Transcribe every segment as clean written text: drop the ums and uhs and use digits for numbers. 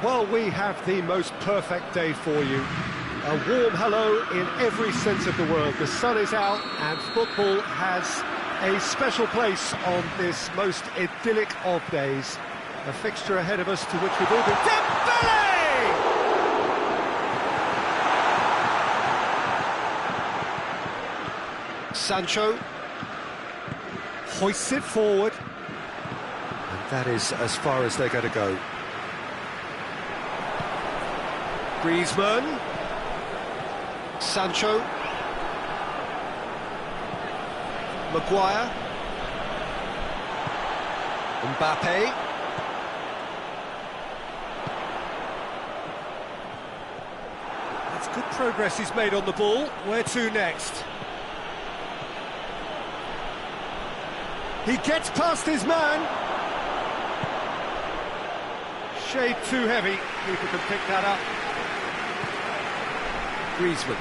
Well, we have the most perfect day for you. A warm hello in every sense of the word. The sun is out and football has a special place on this most idyllic of days. A fixture ahead of us to which we've all been... Dembele! Sancho hoists it forward. And that is as far as they're going to go. Griezmann, Sancho, Maguire, Mbappe, that's good progress he's made on the ball. Where to next? He gets past his man. Shade too heavy, keeper can pick that up. Griezmann.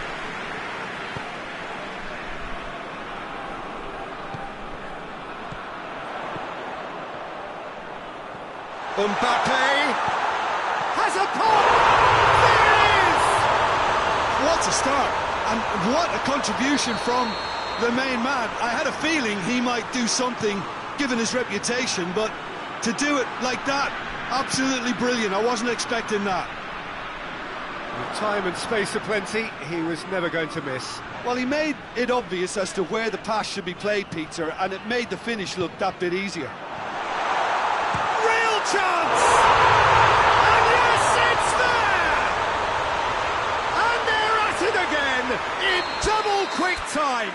Mbappe has a pop! There it is! What a start, and what a contribution from the main man. I had a feeling he might do something, given his reputation, but to do it like that, absolutely brilliant. I wasn't expecting that. With time and space aplenty, he was never going to miss. Well, he made it obvious as to where the pass should be played, Peter, and it made the finish look that bit easier. Real chance! And yes, it's there! And they're at it again, in double quick time!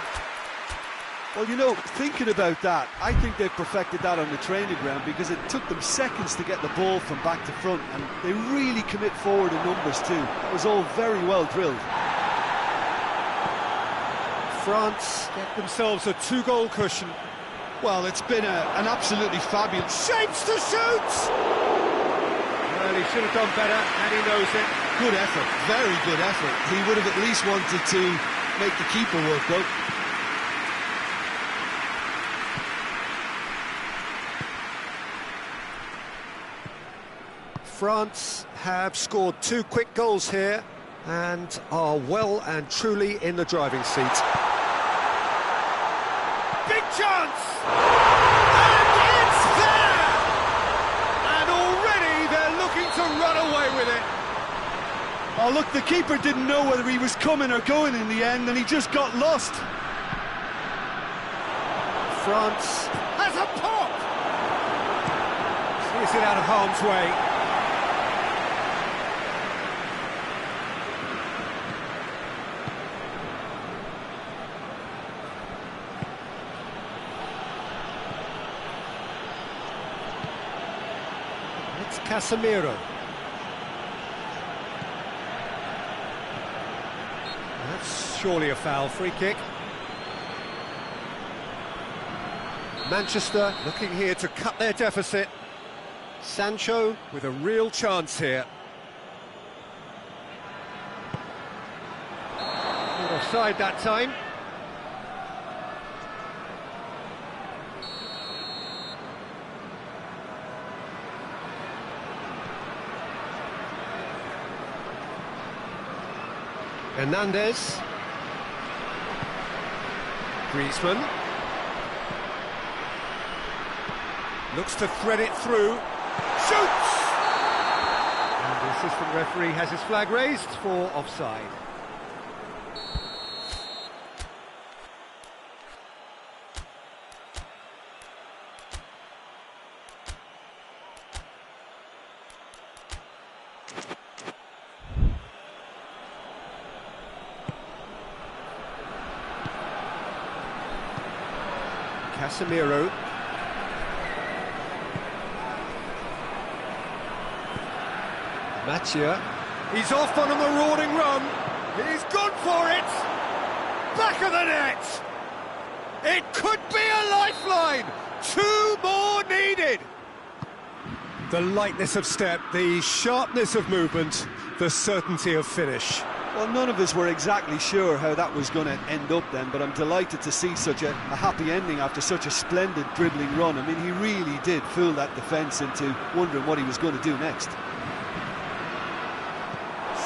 Well, you know, thinking about that, I think they've perfected that on the training ground because it took them seconds to get the ball from back to front, and they really commit forward in numbers too. It was all very well drilled. France get themselves a 2-goal cushion. Well, it's been an absolutely fabulous... Shapes to shoot! Well, he should have done better, and he knows it. Good effort, very good effort. He would have at least wanted to make the keeper work, though. France have scored 2 quick goals here and are well and truly in the driving seat. Big chance! And it's there! And already they're looking to run away with it. Oh, look, the keeper didn't know whether he was coming or going in the end, and he just got lost. France has a pop! Sees it out of harm's way. It's Casemiro. That's surely a foul. Free kick. Manchester looking here to cut their deficit. Sancho with a real chance here. Not offside that time. Hernandez. Griezmann. Looks to thread it through. Shoots! And the assistant referee has his flag raised for offside. Casemiro. Mattia. He's off on a marauding run. He's gone for it. Back of the net. It could be a lifeline. 2 more needed. The lightness of step, the sharpness of movement, the certainty of finish. Well, none of us were exactly sure how that was going to end up then, but I'm delighted to see such a happy ending after such a splendid dribbling run. I mean, he really did fool that defence into wondering what he was going to do next.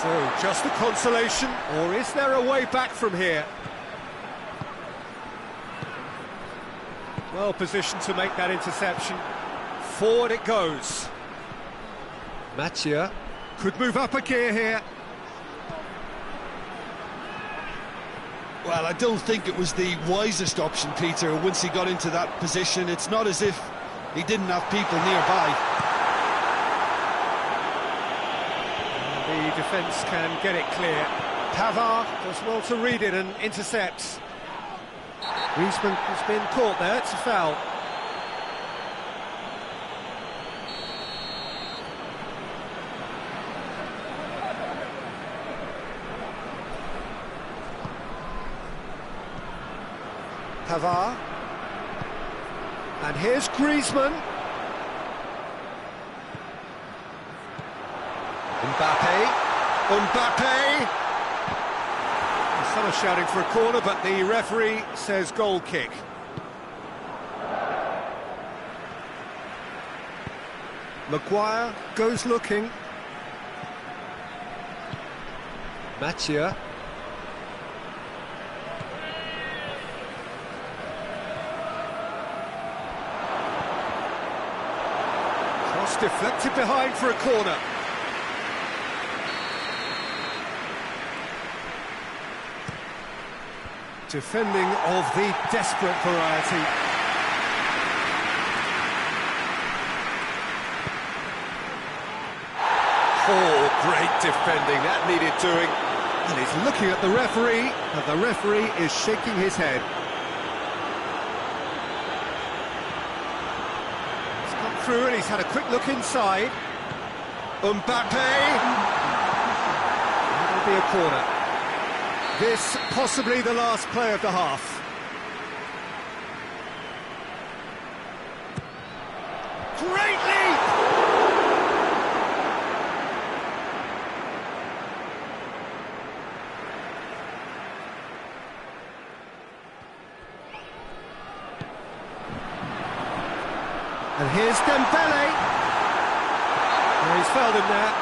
So, just the consolation, or is there a way back from here? Well positioned to make that interception. Forward it goes. Mathieu could move up a gear here. Well, I don't think it was the wisest option, Peter, once he got into that position. It's not as if he didn't have people nearby. The defence can get it clear. Pavard does well to read it and intercepts. Griezmann has been caught there, it's a foul. Pavard. And here's Griezmann. Mbappe. Some are shouting for a corner, but the referee says goal kick. Maguire goes looking. Mathieu. Cross deflected behind for a corner. Defending of the desperate variety. Oh, great defending, that needed doing. And he's looking at the referee, and the referee is shaking his head. He's come through and he's had a quick look inside. Mbappe. That'll be a corner. This possibly the last play of the half. Great leap! And here's Dembele. Oh, he's fouled him there.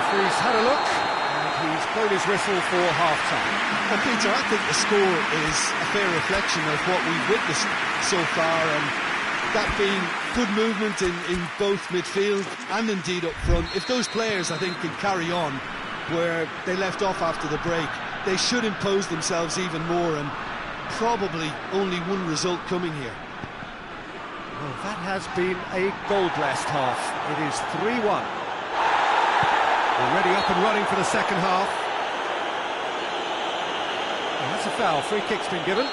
He's had a look, and he's blown his whistle for half-time. Well, Peter, I think the score is a fair reflection of what we've witnessed so far, and that being good movement in both midfield and indeed up front. If those players, I think, can carry on where they left off after the break, they should impose themselves even more, and probably only one result coming here. Well, that has been a goal-blessed half. It is 3-1. Already up and running for the second half. And that's a foul. Free kick's been given.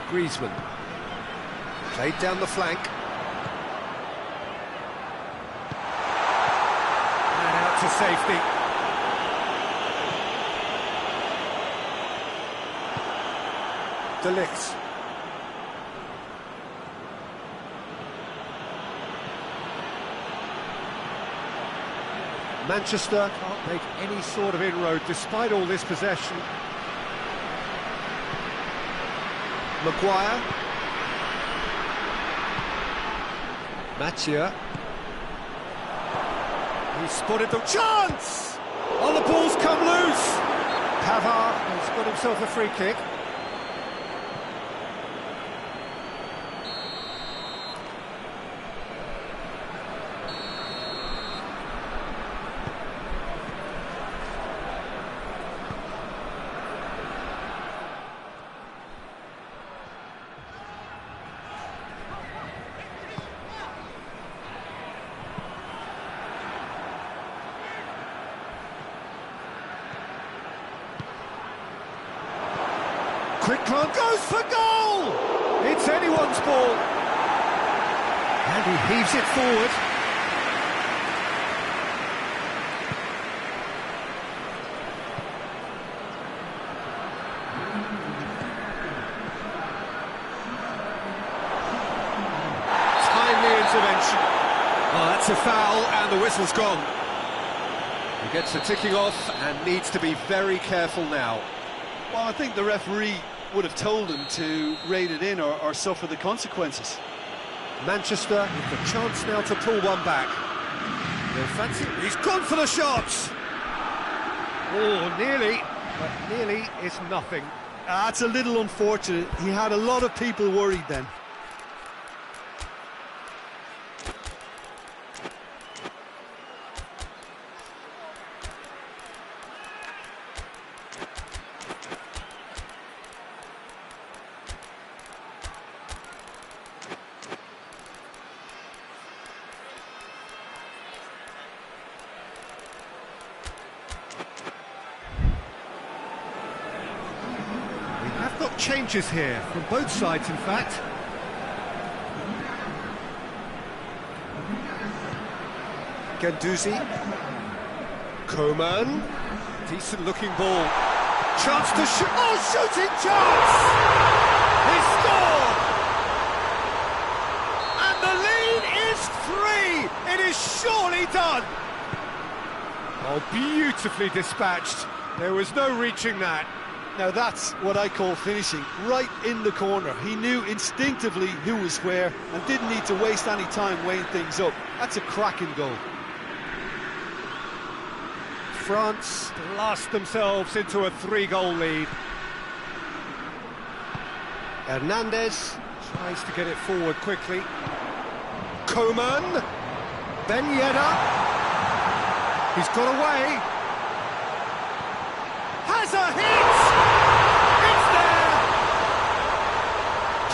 Griezmann. Played down the flank. And out to safety. De Ligt. Manchester can't make any sort of inroad despite all this possession. Maguire. Mathieu. He spotted the chance! Oh, the ball's come loose! Pavard has got himself a free kick. Quick run, goes for goal! It's anyone's ball. And he heaves it forward. Timely into It's a foul and the whistle's gone. He gets the ticking off and needs to be very careful now. Well, I think the referee would have told him to rate it in or suffer the consequences. Manchester with the chance now to pull one back. They'll fancy. He's gone for the shots! Oh, nearly, but nearly is nothing. That's a little unfortunate. He had a lot of people worried then. Changes here from both sides, in fact. Guendouzi, Coman, decent looking ball, chance to shoot, oh, shooting chance! He scored! And the lead is 3! It is surely done! Oh, beautifully dispatched. There was no reaching that. Now that's what I call finishing, right in the corner. He knew instinctively who was where and didn't need to waste any time weighing things up. That's a cracking goal. France blast themselves into a 3-goal lead. Hernandez tries to get it forward quickly. Coman, Ben Yedder, he's got away. Has a hit! It's there!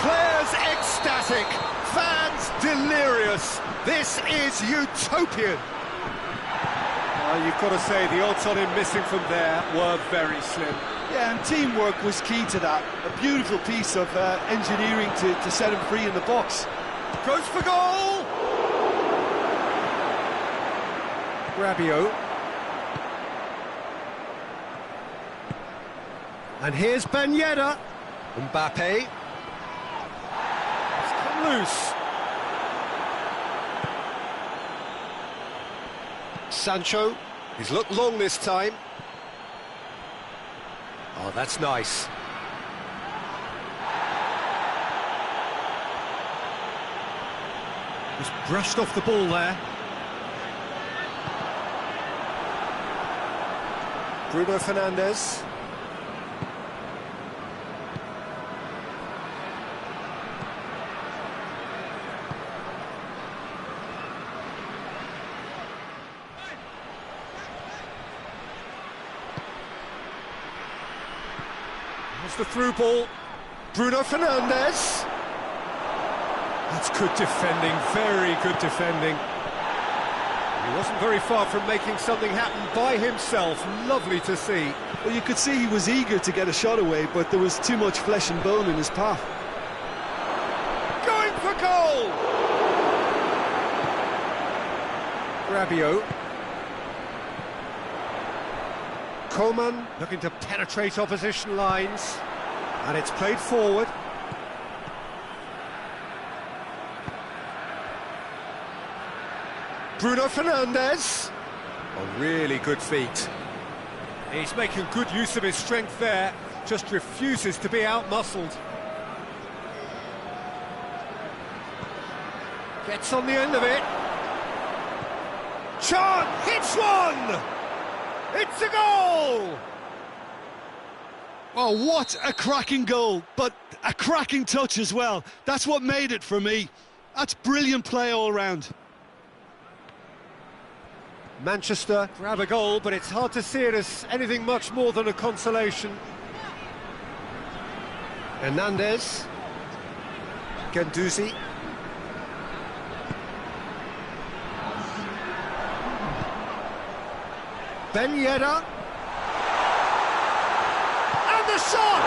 Players ecstatic, fans delirious. This is utopian. You've got to say, the odds on him missing from there were very slim. Yeah, and teamwork was key to that. A beautiful piece of engineering to set him free in the box. Goes for goal! Rabiot. And here's Ben Yedder. Mbappe. It's come loose. Sancho. He's looked long this time. Oh, that's nice. Just brushed off the ball there. Bruno Fernandes. Here's the through ball. Bruno Fernandes. That's good defending, very good defending. He wasn't very far from making something happen by himself. Lovely to see. Well, you could see he was eager to get a shot away, but there was too much flesh and bone in his path. Going for goal! Rabiot. Coman looking to penetrate opposition lines. And it's played forward. Bruno Fernandes. A really good feat. He's making good use of his strength there. Just refuses to be out-muscled. Gets on the end of it. Chan hits one! It's a goal! Oh, what a cracking goal, but a cracking touch as well. That's what made it for me. That's brilliant play all round. Manchester grab a goal, but it's hard to see it as anything much more than a consolation. Hernandez. Guendouzi. Ben Yedder. And the shot!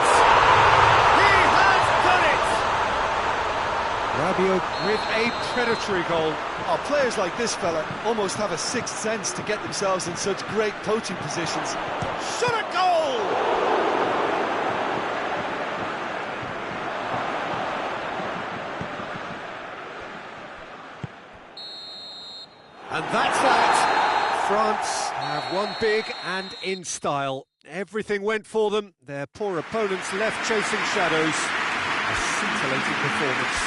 He has done it! Rabiot with a predatory goal. Oh, players like this fella almost have a sixth sense to get themselves in such great coaching positions. Shot a goal! And that's that. France have won big and in style. Everything went for them. Their poor opponents left chasing shadows. A scintillating performance.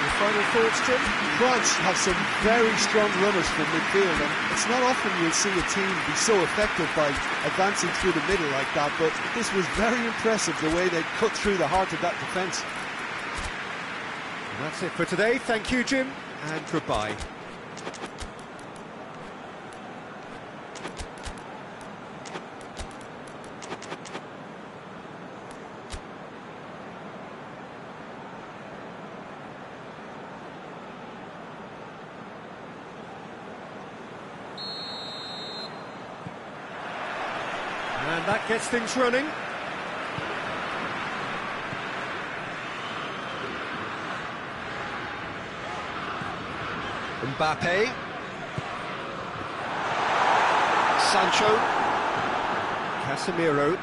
Your final thoughts, Jim? France have some very strong runners from midfield, and it's not often you'll see a team be so effective by advancing through the middle like that, but this was very impressive, the way they cut through the heart of that defence. And that's it for today. Thank you, Jim, and goodbye. And that gets things running. Mbappe. Sancho. Casemiro.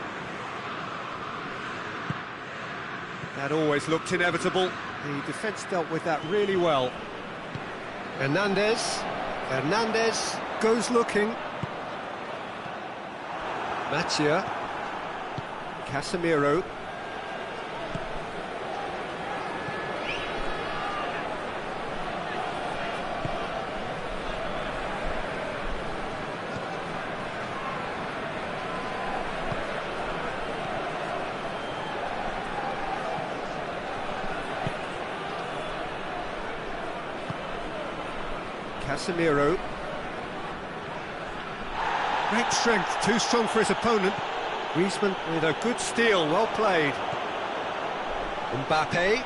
That always looked inevitable. The defence dealt with that really well. Hernandez. Hernandez goes looking. Matia, Casemiro, Casemiro. Great strength, too strong for his opponent. Griezmann with a good steal, well played. Mbappe.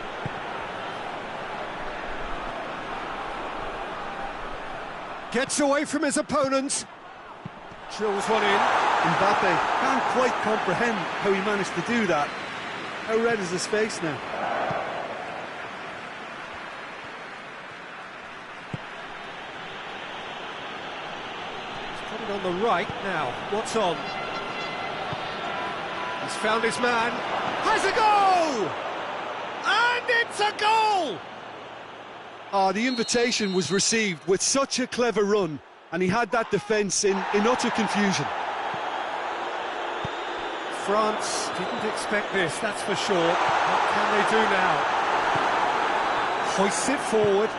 Gets away from his opponent. Drills one in. Mbappe can't quite comprehend how he managed to do that. How red is his face now? Got it on the right now. What's on? He's found his man. Has a goal! And it's a goal! The invitation was received with such a clever run, and he had that defence in utter confusion. France didn't expect this, that's for sure. What can they do now? Hoists it forward.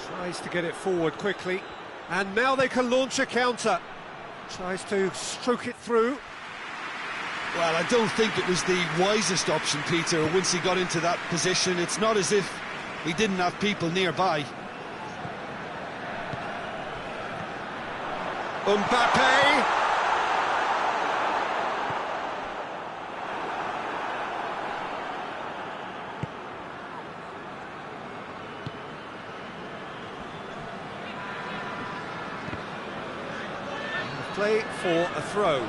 Tries to get it forward quickly. And now they can launch a counter. Tries to stroke it through. Well, I don't think it was the wisest option, Peter, once he got into that position. It's not as if he didn't have people nearby. Mbappe! Play for a throw.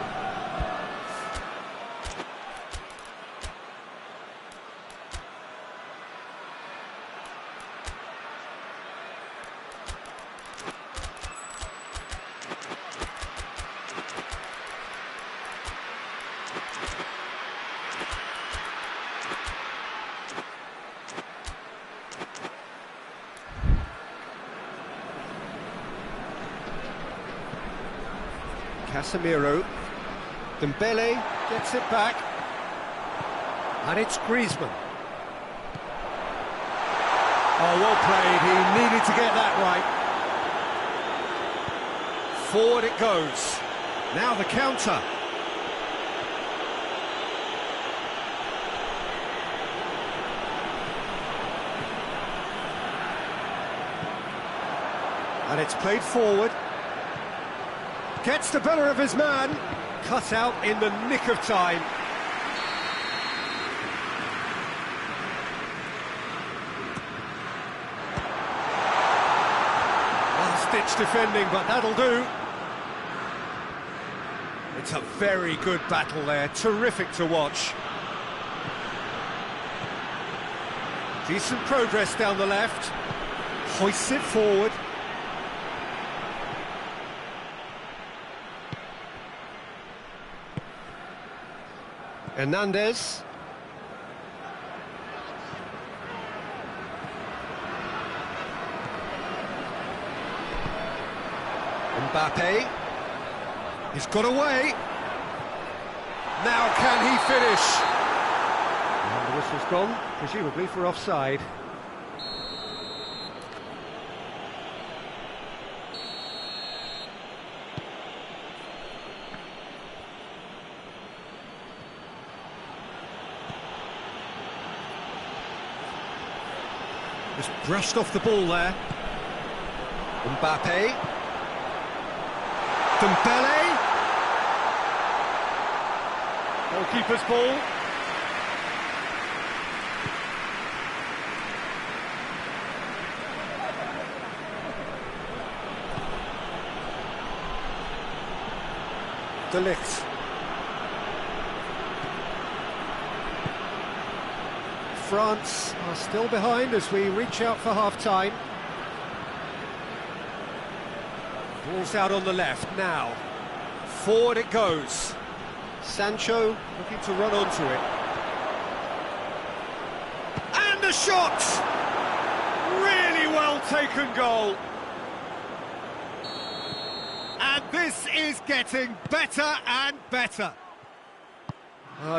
Casemiro, Dembele gets it back, and it's Griezmann. Oh, well played, he needed to get that right. Forward it goes, now the counter. And it's played forward. Gets the better of his man, cut out in the nick of time. Last-ditch defending, but that'll do. It's a very good battle there, terrific to watch. Decent progress down the left, hoists it forward. Hernandez. Mbappe. He's got away. Now can he finish? And the whistle's gone, presumably for offside. Just brushed off the ball there. Mbappe. Dembele. Goalkeeper's ball. De Ligt. France are still behind as we reach out for half-time. Ball's out on the left now. Forward it goes. Sancho looking to run onto it. And a shot! Really well taken goal. And this is getting better and better.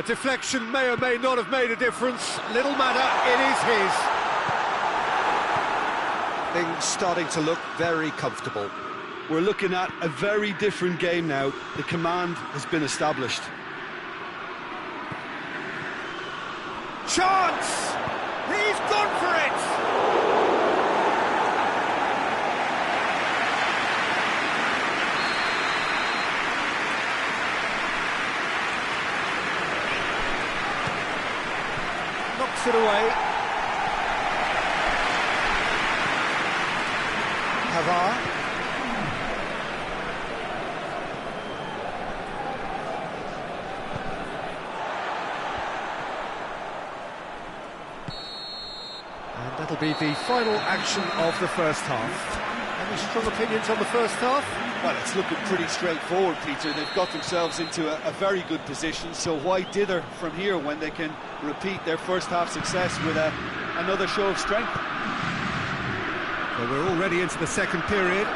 Deflection may or may not have made a difference. Little matter, it is his. Things starting to look very comfortable. We're looking at a very different game now. The command has been established. Chance! He's gone for it! Knocks it away. Pavard. And that'll be the final action of the first half. Any strong opinions on the first half? Well, it's looking pretty straightforward, Peter. They've got themselves into a very good position, so why dither from here when they can repeat their first half success with another show of strength? Well, we're already into the second period.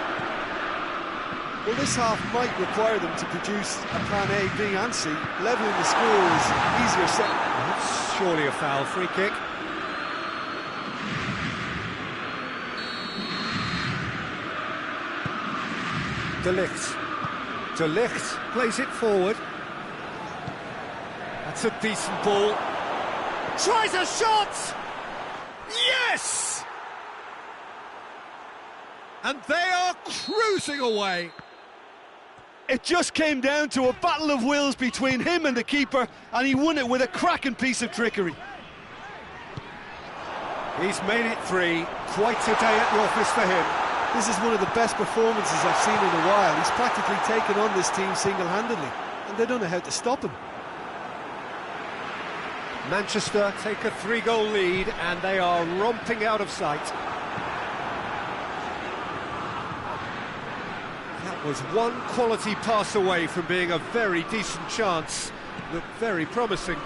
Well, this half might require them to produce a plan A, B and C. Levelling the score is easier said. That's surely a foul. Free kick. De Ligt. De Ligt plays it forward. That's a decent ball. Tries a shot! Yes! And they are cruising away. It just came down to a battle of wills between him and the keeper, and he won it with a cracking piece of trickery. He's made it three. Quite a day at the office for him. This is one of the best performances I've seen in a while. He's practically taken on this team single-handedly, and they don't know how to stop him. Manchester take a 3-goal lead, and they are romping out of sight. That was one quality pass away from being a very decent chance. Looked very promising.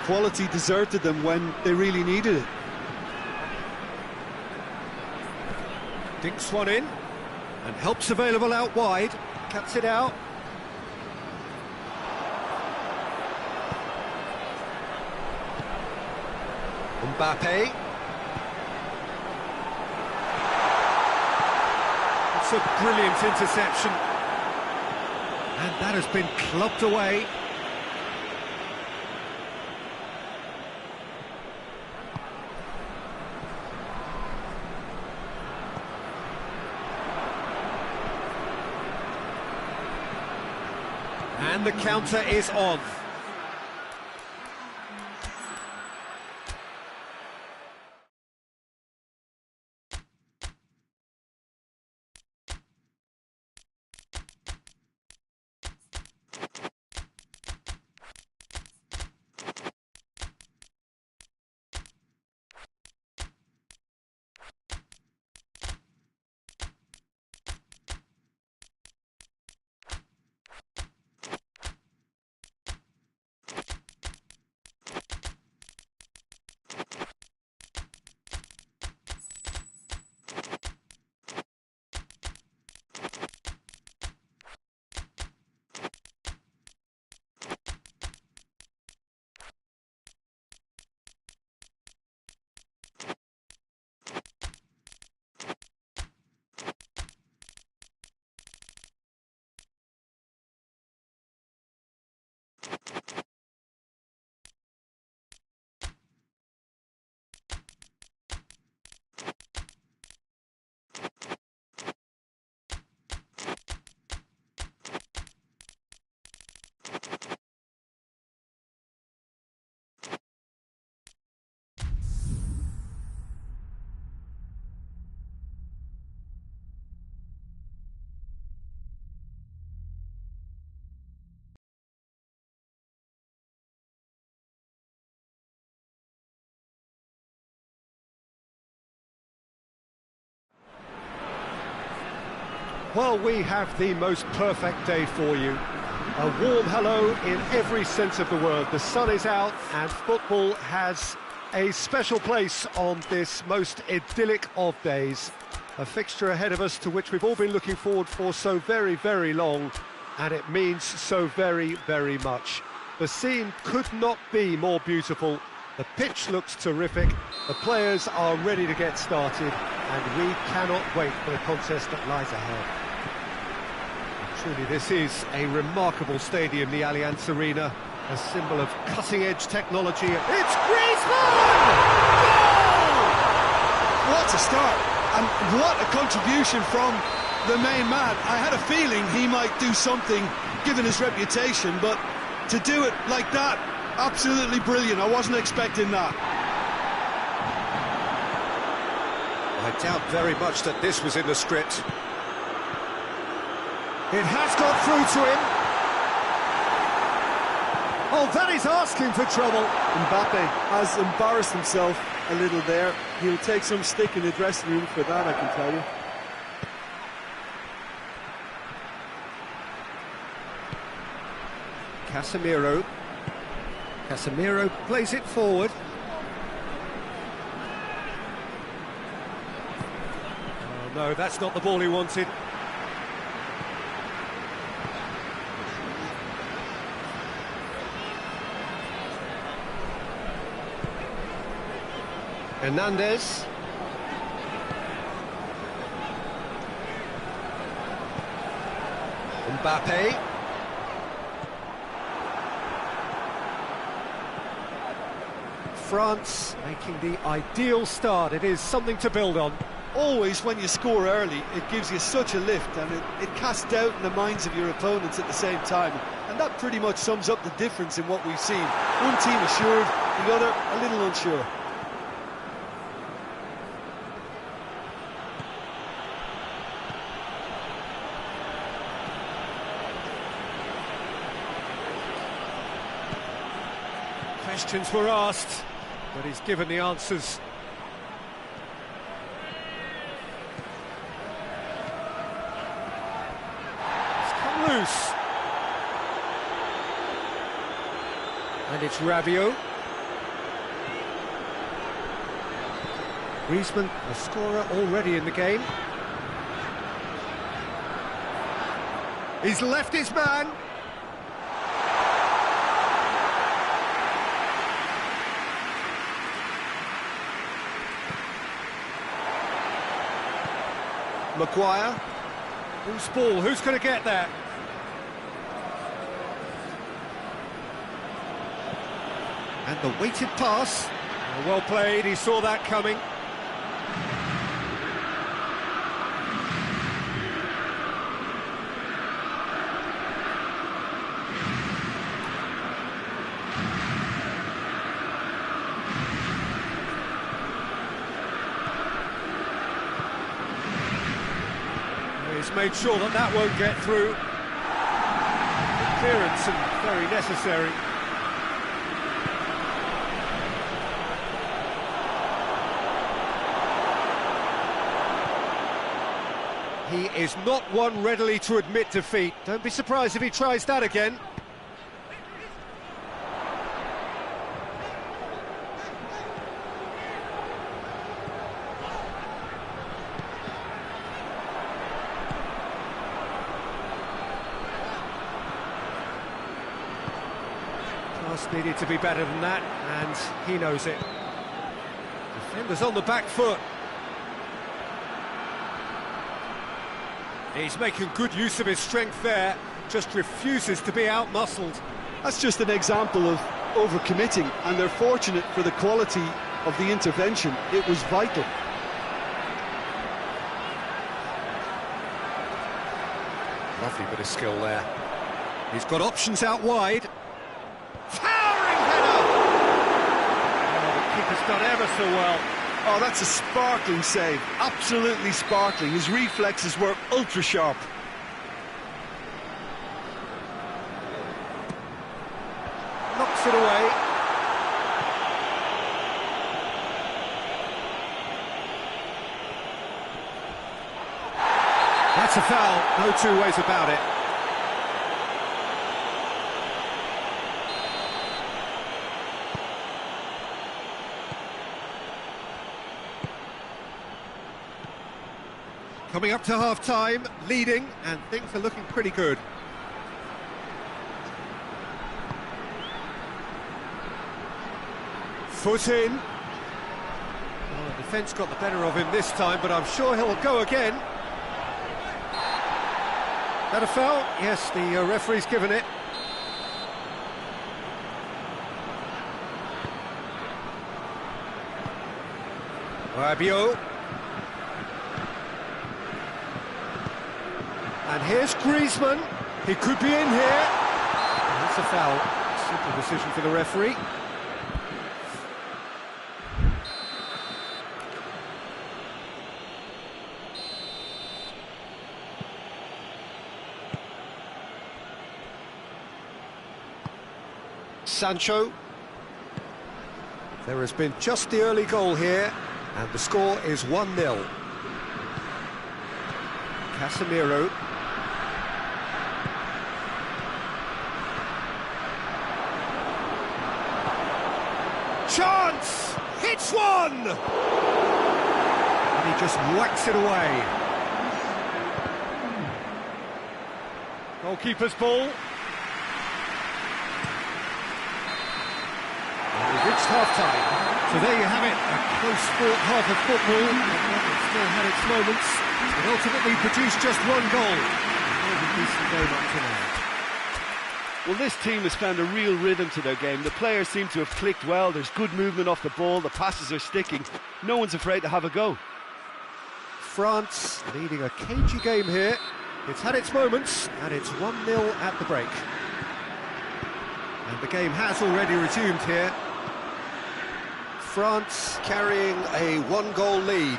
Quality deserted them when they really needed it. Dinks one in, and help's available out wide. Cuts it out. Mbappe. It's a brilliant interception. And that has been clubbed away. And the counter is on. Well, we have the most perfect day for you. A warm hello in every sense of the word. The sun is out and football has a special place on this most idyllic of days. A fixture ahead of us to which we've all been looking forward for so very, very long, and it means so very, very much. The scene could not be more beautiful. The pitch looks terrific, the players are ready to get started, and we cannot wait for the contest that lies ahead. Truly, this is a remarkable stadium, the Allianz Arena, a symbol of cutting-edge technology. It's Griezmann! Goal! What a start, and what a contribution from the main man. I had a feeling he might do something, given his reputation, but to do it like that, absolutely brilliant. I wasn't expecting that. I doubt very much that this was in the script. It has got through to him. Oh, that is asking for trouble. Mbappe has embarrassed himself a little there. He'll take some stick in the dressing room for that, I can tell you. Casemiro plays it forward. Oh no, that's not the ball he wanted. Hernandez. Mbappe. France making the ideal start. It is something to build on. Always when you score early, it gives you such a lift, and it casts doubt in the minds of your opponents at the same time. And that pretty much sums up the difference in what we've seen. One team assured, the other a little unsure. Questions were asked, but he's given the answers. It's come loose. And it's Rabiot. Griezmann, a scorer already in the game. He's left his man. Maguire. Whose ball? Who's going to get there? And the weighted pass. Oh, well played, he saw that coming. He's made sure that that won't get through. Clearance and very necessary. He is not one readily to admit defeat. Don't be surprised if he tries that again. Needed to be better than that, and he knows it. Defenders on the back foot. He's making good use of his strength there, just refuses to be out-muscled. That's just an example of overcommitting, and they're fortunate for the quality of the intervention. It was vital. Lovely bit of skill there. He's got options out wide. Towering header! Oh, the keeper's done ever so well. Oh, that's a sparkling save. Absolutely sparkling. His reflexes were ultra sharp. Knocks it away. That's a foul, no two ways about it. Coming up to half-time, leading, and things are looking pretty good. Foot in. Well, the defence got the better of him this time, but I'm sure he'll go again. That a foul? Yes, the referee's given it. Rabiot. And here's Griezmann. He could be in here. That's a foul. Simple decision for the referee. Sancho. There has been just the early goal here, and the score is 1-0. Casemiro. Chance! Hits one! And he just whacks it away. Goalkeeper's ball. We've reached half-time. So there you have it, a close-fought half of football. It still had its moments. It ultimately produced just one goal. A decent game up to now. Well, this team has found a real rhythm to their game. The players seem to have clicked well. There's good movement off the ball. The passes are sticking. No one's afraid to have a go. France leading a cagey game here. It's had its moments, and it's 1-0 at the break. And the game has already resumed here. France carrying a one-goal lead.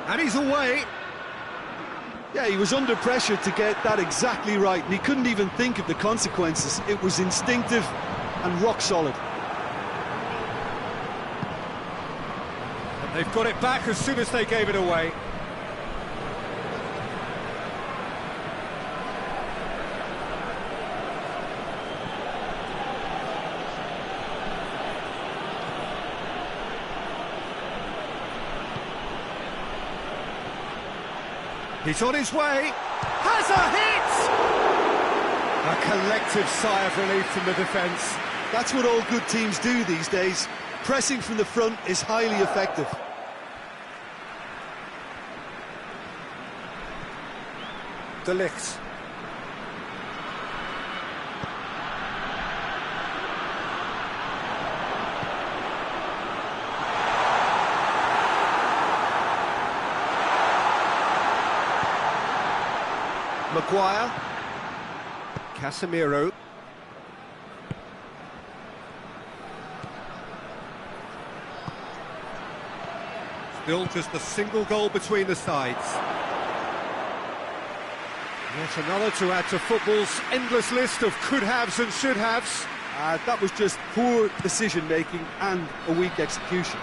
And he's away. Yeah, he was under pressure to get that exactly right, and he couldn't even think of the consequences. It was instinctive and rock solid. And they've got it back as soon as they gave it away. He's on his way, has a hit! A collective sigh of relief from the defence. That's what all good teams do these days. Pressing from the front is highly effective. De Ligt. Maguire. Casemiro. Still just a single goal between the sides. Yet another to add to football's endless list of could-haves and should-haves. That was just poor decision-making and a weak execution.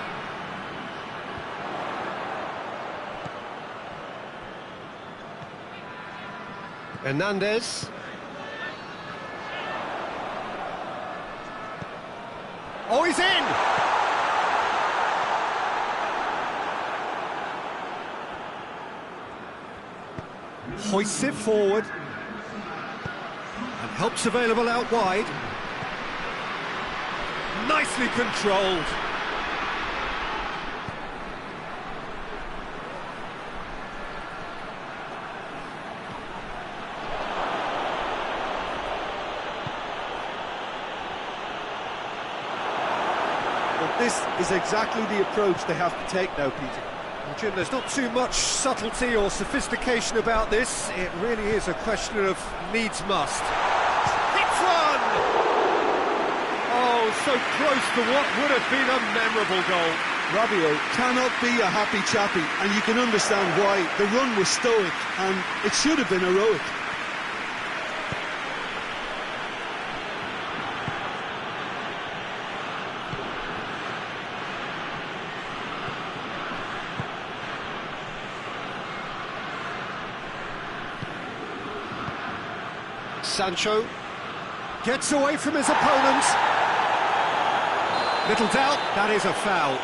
Hernandez. Oh, he's in! Hoists it forward. And help's available out wide. Nicely controlled. This is exactly the approach they have to take now, Peter. Well, Jim, there's not too much subtlety or sophistication about this. It really is a question of needs must. Hits one! Oh, so close to what would have been a memorable goal. Rabiot cannot be a happy chappy, and you can understand why. The run was stoic, and it should have been heroic. Sancho gets away from his opponent. Little doubt, that is a foul.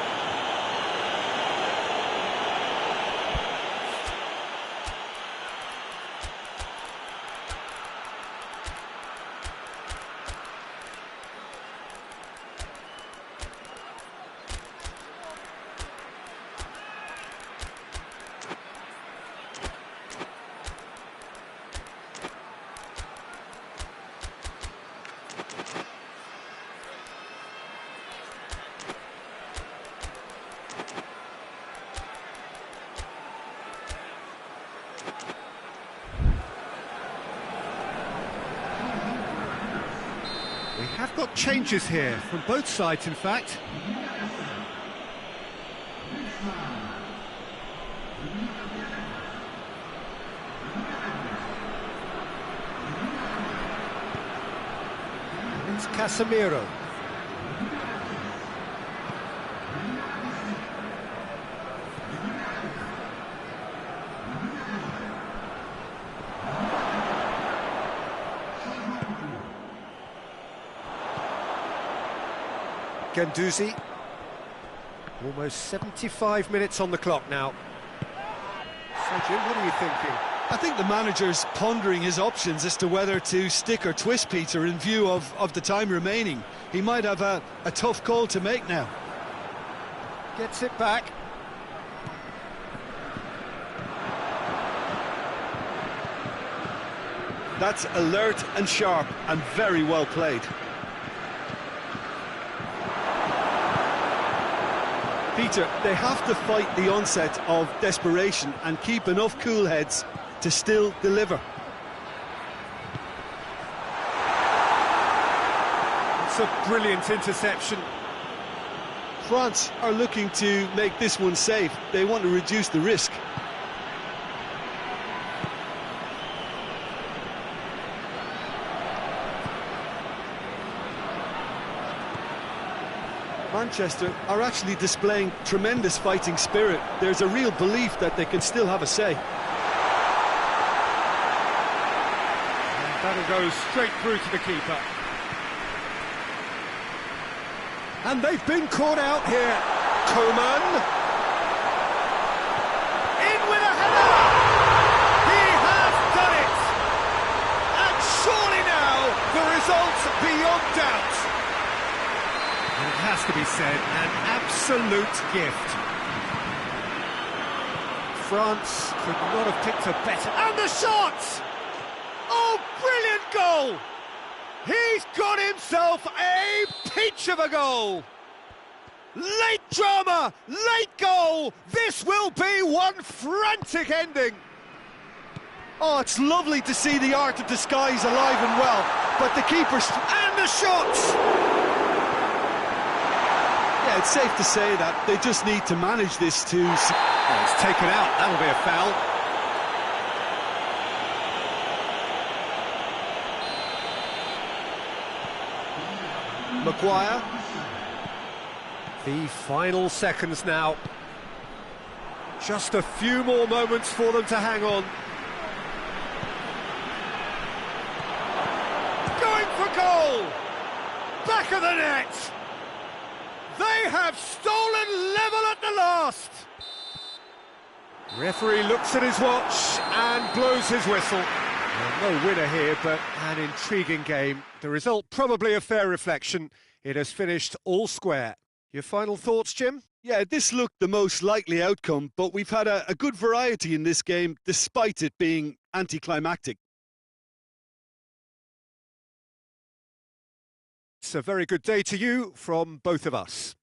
We have got changes here, from both sides in fact. It's Casemiro. Guendouzi. Almost 75 minutes on the clock now. So Jim, what are you thinking? I think the manager's pondering his options as to whether to stick or twist Peter in view of the time remaining. He might have a tough call to make now. Gets it back. That's alert and sharp and very well played. Peter, they have to fight the onset of desperation and keep enough cool heads to still deliver. It's a brilliant interception. France are looking to make this one safe. They want to reduce the risk. Manchester are actually displaying tremendous fighting spirit. There's a real belief that they can still have a say. And that'll go straight through to the keeper. And they've been caught out here. Coman. In with a header! He has done it! And surely now the result's beyond doubt. And it has to be said, an absolute gift. France could not have picked a better... And the shot! Oh, brilliant goal! He's got himself a peach of a goal! Late drama, late goal! This will be one frantic ending! Oh, it's lovely to see the art of disguise alive and well, but the keeper's... And the shots! Yeah, it's safe to say that they just need to manage this to... Oh, it's taken out, that'll be a foul. Maguire. The final seconds now. Just a few more moments for them to hang on. Going for goal! Back of the net! They have stolen level at the last! Referee looks at his watch and blows his whistle. Well, no winner here, but an intriguing game. The result probably a fair reflection. It has finished all square. Your final thoughts, Jim? Yeah, this looked the most likely outcome, but we've had a good variety in this game, despite it being anticlimactic. It's a very good day to you from both of us.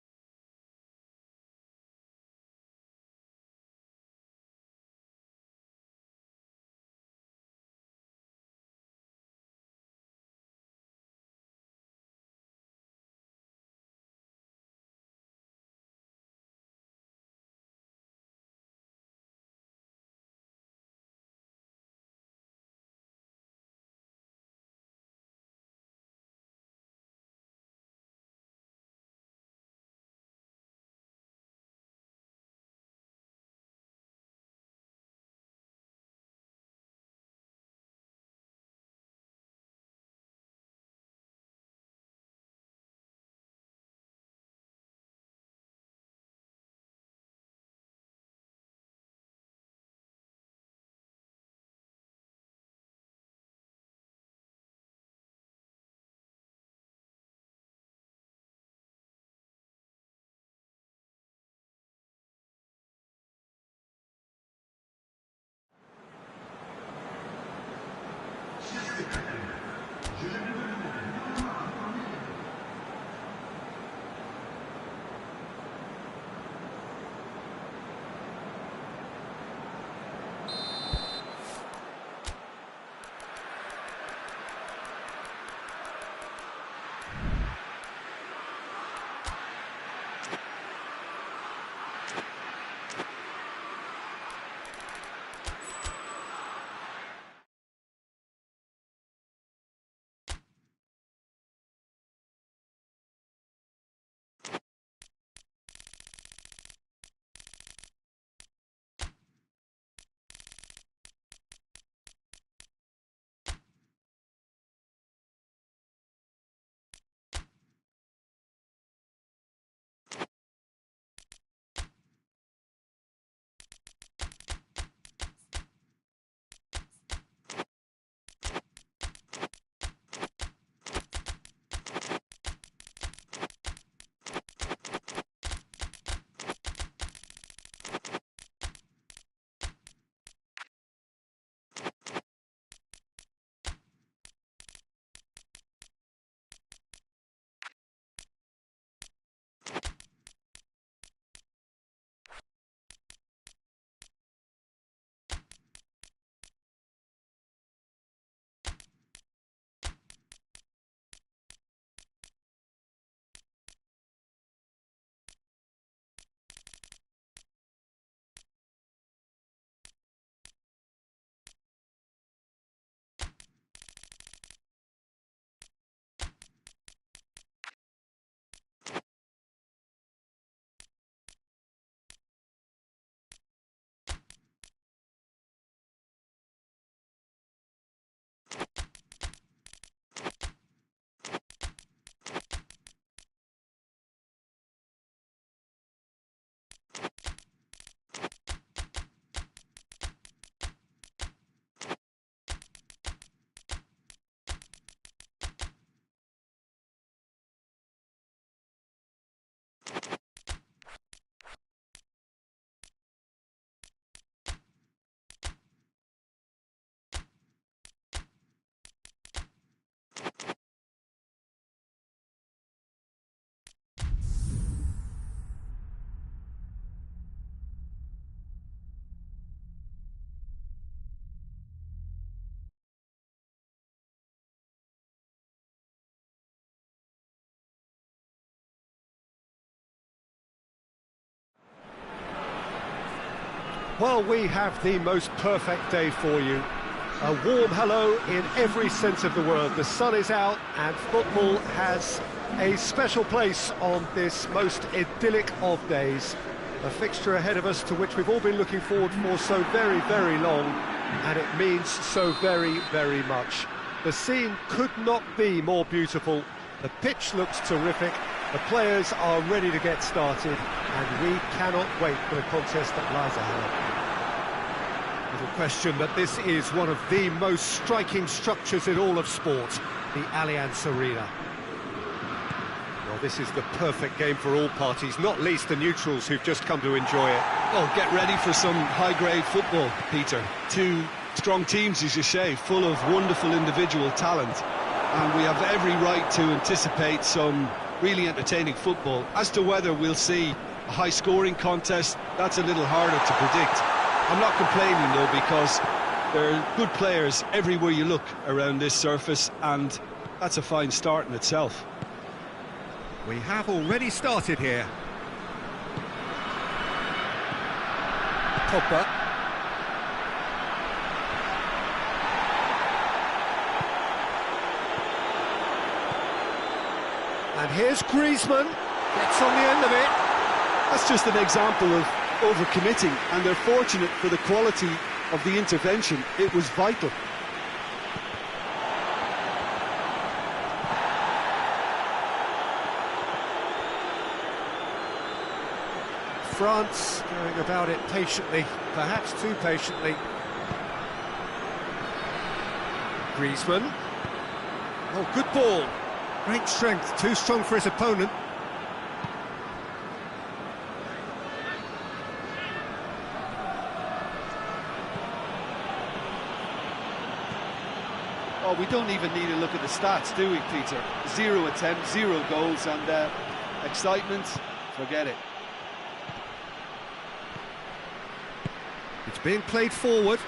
Well, we have the most perfect day for you. A warm hello in every sense of the word. The sun is out and football has a special place on this most idyllic of days. A fixture ahead of us to which we've all been looking forward for so very, very long, and it means so very, very much. The scene could not be more beautiful. The pitch looks terrific. The players are ready to get started, and we cannot wait for the contest that lies ahead. Little question that this is one of the most striking structures in all of sport, the Allianz Arena. Well, this is the perfect game for all parties, not least the neutrals who've just come to enjoy it. Oh, get ready for some high-grade football, Peter. Two strong teams, as you say, full of wonderful individual talent. And we have every right to anticipate some really entertaining football. As to whether we'll see a high-scoring contest, that's a little harder to predict. I'm not complaining, though, because there are good players everywhere you look around this surface, and that's a fine start in itself. We have already started here. Pogba. And here's Griezmann, gets on the end of it. That's just an example of overcommitting, and they're fortunate for the quality of the intervention. It was vital. France going about it patiently, perhaps too patiently. Griezmann. Oh, good ball. Great strength, too strong for his opponent. Oh, we don't even need to look at the stats, do we, Peter? 0 attempts, 0 goals, and excitement, forget it. It's being played forward.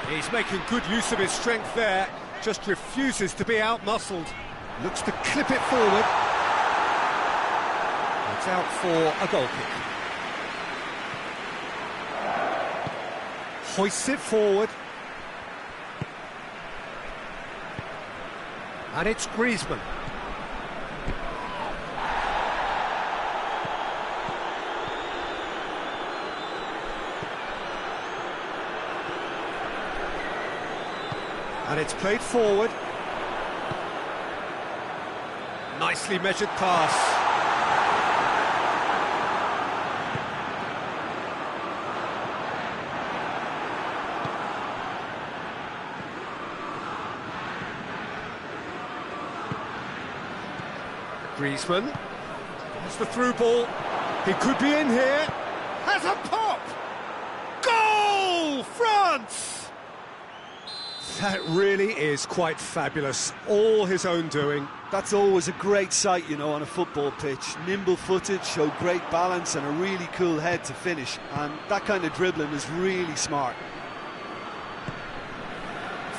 He's making good use of his strength there, just refuses to be out-muscled. Looks to clip it forward. It's out for a goal kick. Hoists it forward. And it's Griezmann. And it's played forward. Nicely measured pass. Griezmann. That's the through ball. He could be in here. Has a pop! Goal! France! That really is quite fabulous. All his own doing. That's always a great sight, you know, on a football pitch. Nimble-footed, showed great balance and a really cool head to finish. And that kind of dribbling is really smart.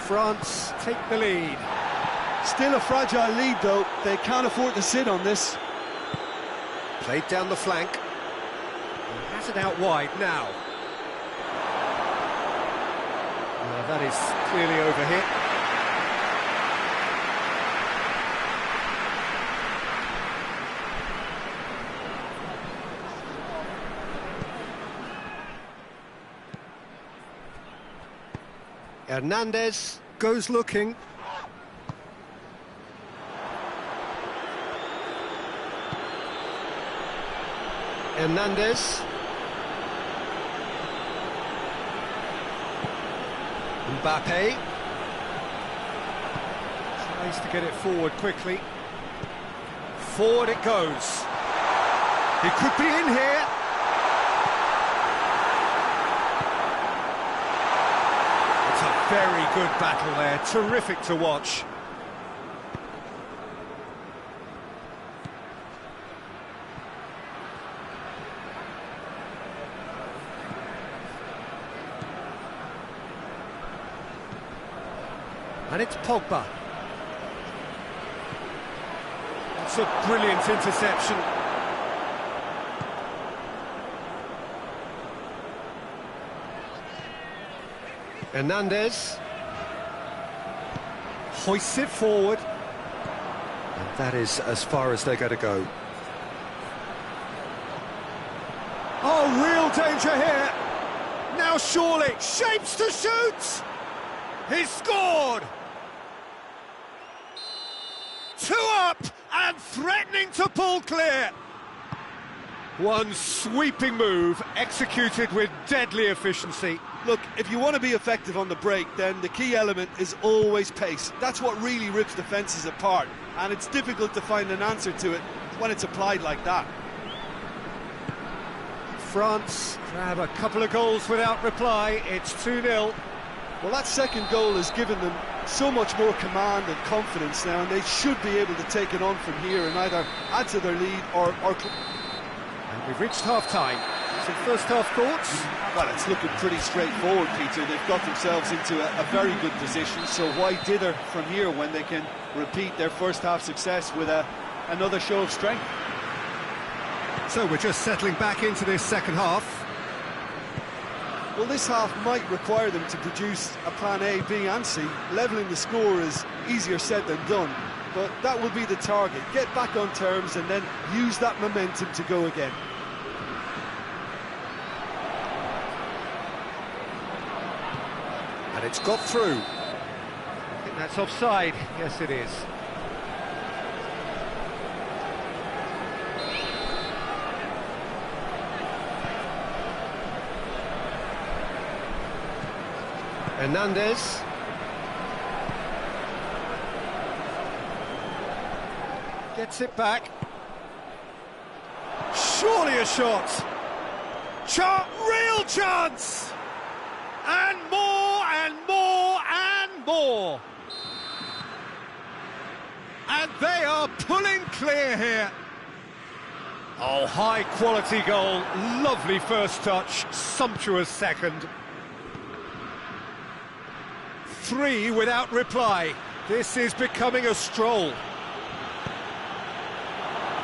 France take the lead. Still a fragile lead, though. They can't afford to sit on this. Played down the flank. He has it out wide now. That is clearly overhit. Hernandez goes looking. Hernandez. Mbappe tries to get it forward quickly. Forward it goes. He could be in here. It's a very good battle there. Terrific to watch. And it's Pogba. That's a brilliant interception. Hernandez hoists it forward. And that is as far as they're going to go. Oh, real danger here. Now surely, shapes to shoot! He's scored! 2 up and threatening to pull clear. One sweeping move executed with deadly efficiency. Look, if you want to be effective on the break, then the key element is always pace. That's what really rips defences apart, and it's difficult to find an answer to it when it's applied like that. France grab a couple of goals without reply. It's 2-0. Well, that second goal has given them so much more command and confidence now, and they should be able to take it on from here and either add to their lead or And we've reached half-time. Some first-half thoughts? Well, it's looking pretty straightforward, Peter. They've got themselves into a very good position, so why dither from here when they can repeat their first-half success with another show of strength? So we're just settling back into this second half. Well, this half might require them to produce a plan A, B and C. Levelling the score is easier said than done, but that will be the target. Get back on terms and then use that momentum to go again. And it's got through. I think that's offside. Yes, it is. Hernandez. Gets it back. Surely a shot. Real chance! And more and more and more. And they are pulling clear here. Oh, high-quality goal. Lovely first touch. Sumptuous second. 3 without reply. This is becoming a stroll.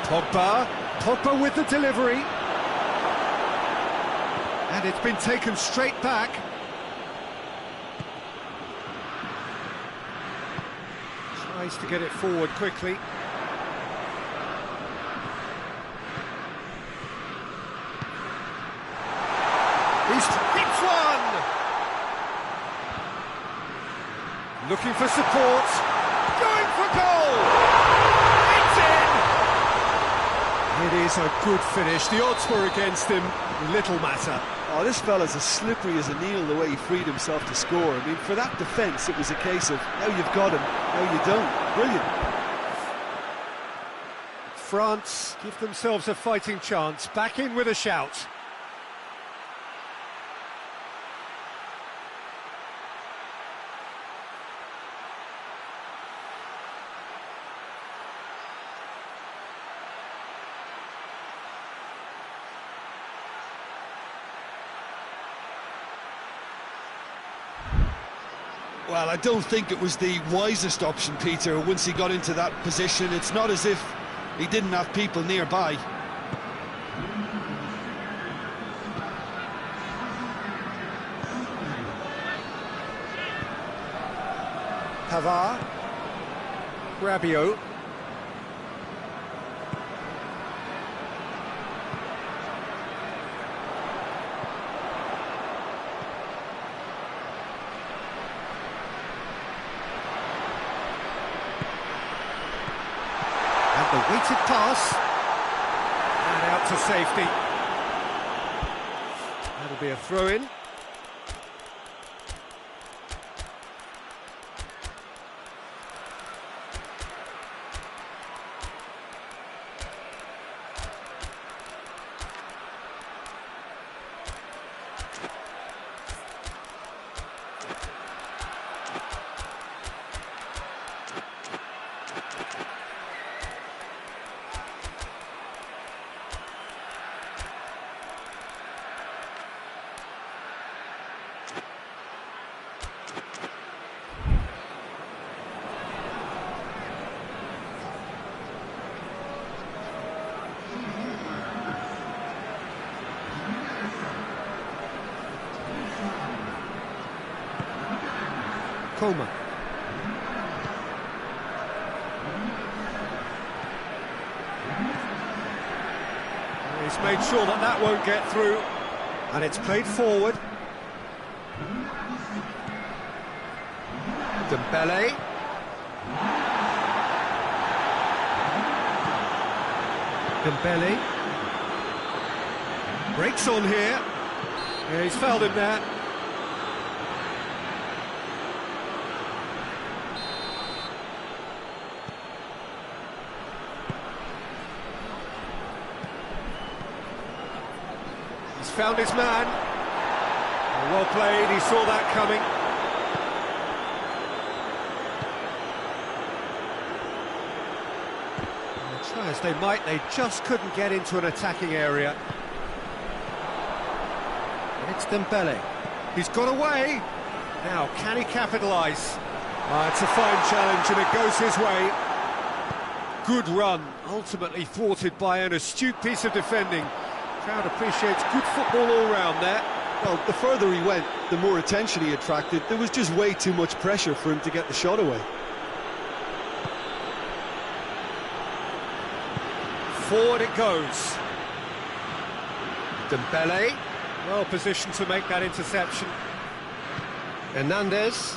Pogba with the delivery. And it's been taken straight back. Tries to get it forward quickly. He's hits one! Looking for support. Going for goal! It's in! It is a good finish. The odds were against him. Little matter. Oh, this fella's as slippery as a needle the way he freed himself to score. I mean, for that defence, it was a case of, now you've got him, now you don't. Brilliant. France give themselves a fighting chance. Back in with a shout. Well, I don't think it was the wisest option, Peter, once he got into that position. It's not as if he didn't have people nearby. Pavard. Rabiot. The weighted pass, and out to safety. That'll be a throw-in. Coman. He's made sure that that won't get through, and it's played forward. Dembele. Dembele. Breaks on here. Yeah, he's fouled him there. He's found his man. Well played, he saw that coming. Try as they might, they just couldn't get into an attacking area. And it's Dembele. He's got away. Now, can he capitalise? It's a fine challenge and it goes his way. Good run, ultimately thwarted by an astute piece of defending. Crowd appreciates good football all round there. Well, the further he went, the more attention he attracted. There was just way too much pressure for him to get the shot away. Forward it goes. Dembele, well positioned to make that interception. Hernandez.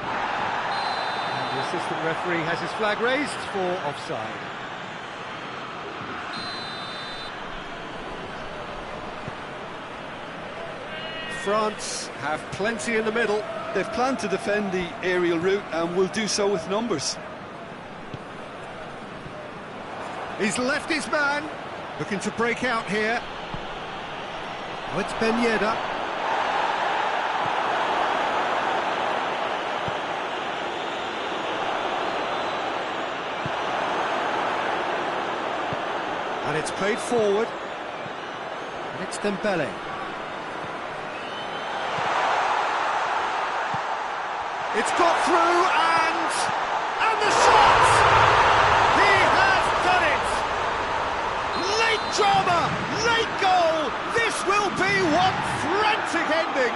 And the assistant referee has his flag raised for offside. France have plenty in the middle. They've planned to defend the aerial route and will do so with numbers. He's left his man, looking to break out here. Oh, it's Ben Yedder. And it's played forward. And it's Dembele. It's got through and the shot! He has done it! Late drama, late goal! This will be one frantic ending!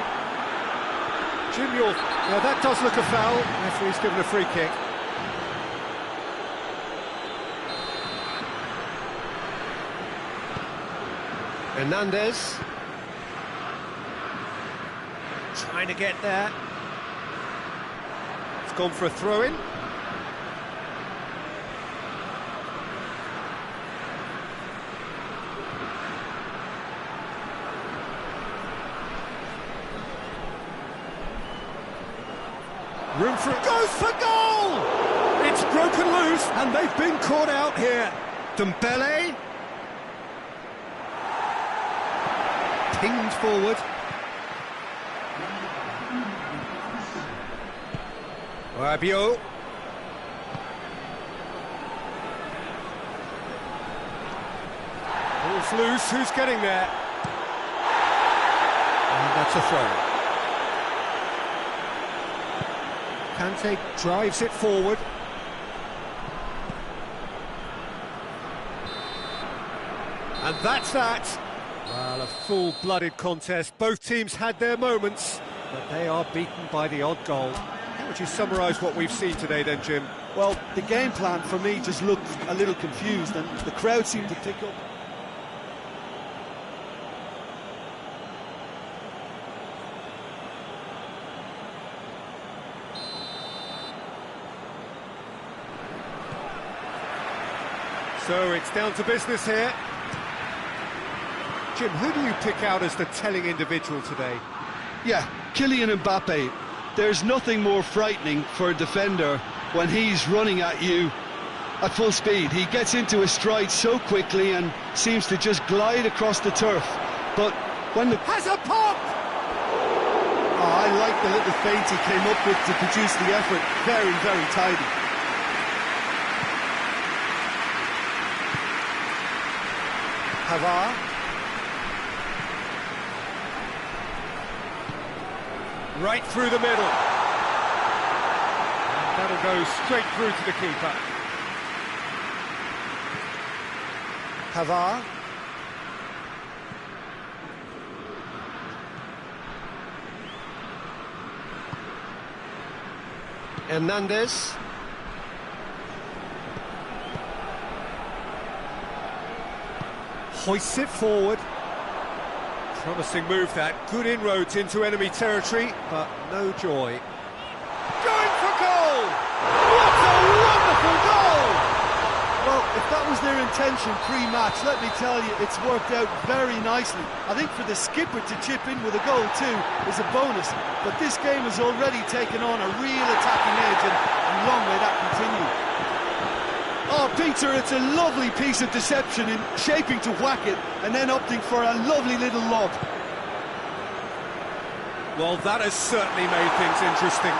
Jim, now that does look a foul. Referee's given a free kick. Hernandez. Trying to get there. It's gone for a throw-in. Room for it. Goes for goal! It's broken loose, and they've been caught out here. Dembele. Pinged forward. Rabiot. Ball's loose, who's getting there? And that's a throw. Kante drives it forward. And that's that. Well, a full-blooded contest. Both teams had their moments, but they are beaten by the odd goal. How would you summarise what we've seen today then, Jim? Well, the game plan for me just looked a little confused and the crowd seemed to pick up. So it's down to business here. Jim, who do you pick out as the telling individual today? Yeah, Kylian Mbappe. There's nothing more frightening for a defender when he's running at you at full speed. He gets into his stride so quickly and seems to just glide across the turf. But when the... Has a pop! Oh, I like the little feint he came up with to produce the effort. Very, very tidy. Pavard. Right through the middle. And that'll go straight through to the keeper. Pavard. Hernandez. Hoists it forward. Promising move that. Good inroads into enemy territory, but no joy. Going for goal! What a wonderful goal! Well, if that was their intention pre-match, let me tell you, it's worked out very nicely. I think for the skipper to chip in with a goal too is a bonus, but this game has already taken on a real attacking edge, and long may that continue. Oh, Peter, it's a lovely piece of deception in shaping to whack it and then opting for a lovely little lob. Well, that has certainly made things interesting.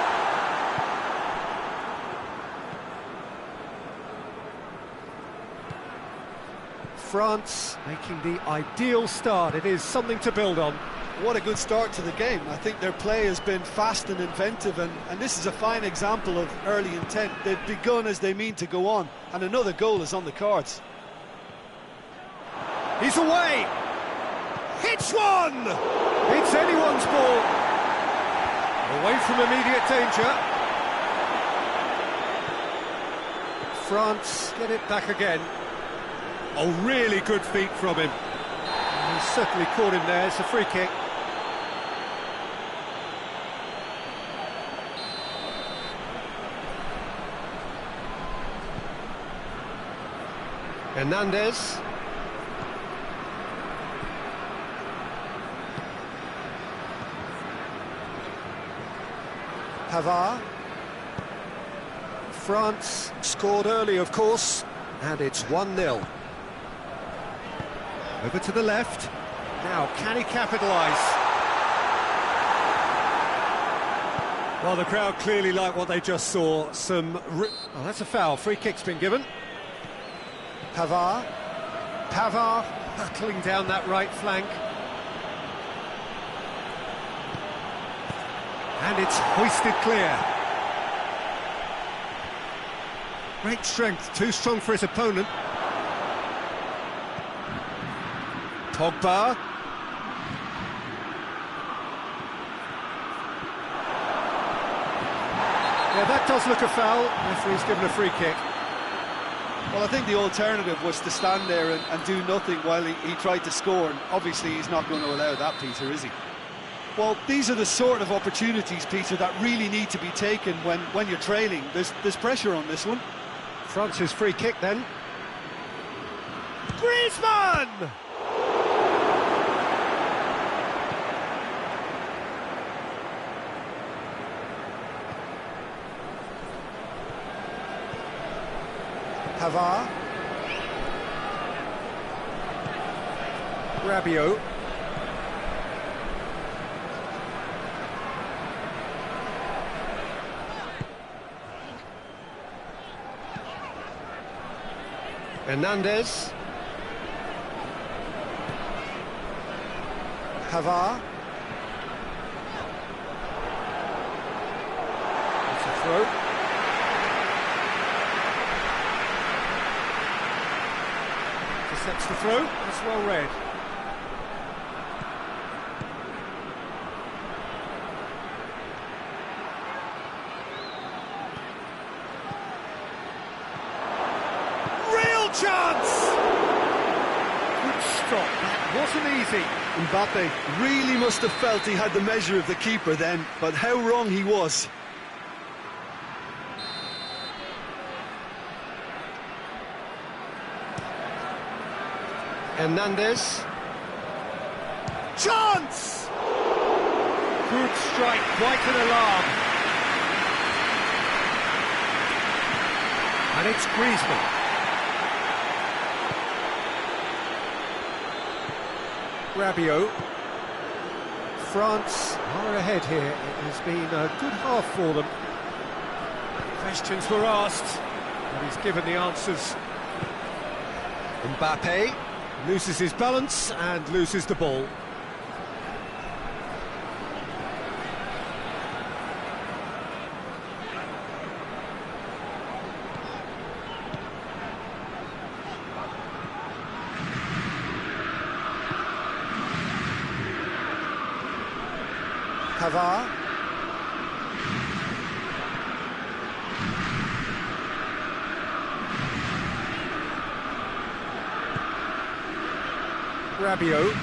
France making the ideal start. It is something to build on. What a good start to the game. I think their play has been fast and inventive, and this is a fine example of early intent. They've begun as they mean to go on, and another goal is on the cards. He's away! Hits one! It's anyone's ball. Away from immediate danger. France get it back again. Oh, really good feet from him. He's certainly caught him there. It's a free kick. Hernandez. Pavard. France scored early, of course, and it's 1-0. Over to the left. Now, can he capitalise? Well, the crowd clearly like what they just saw. Oh, that's a foul. Free kick's been given. Pavard. Pavard battling down that right flank. And it's hoisted clear. Great strength, too strong for his opponent. Pogba. Yeah, that does look a foul. Referee's given a free kick. Well, I think the alternative was to stand there and do nothing while he tried to score, and obviously he's not going to allow that, Peter, is he? Well, these are the sort of opportunities, Peter, that really need to be taken when you're trailing. There's pressure on this one. France's free kick then. Griezmann! Pavard. Rabiot. Hernandez. Pavard. It's a throw. Intercepts the throw. That's well read. Real chance! Good stop. That wasn't easy. Mbappe really must have felt he had the measure of the keeper then, but how wrong he was. Hernandez. Chance! Good strike, quite an alarm. And it's Griezmann. Rabiot. France are ahead here. It has been a good half for them. Questions were asked, but he's given the answers. Mbappe loses his balance and loses the ball. Pavard. Rabiot.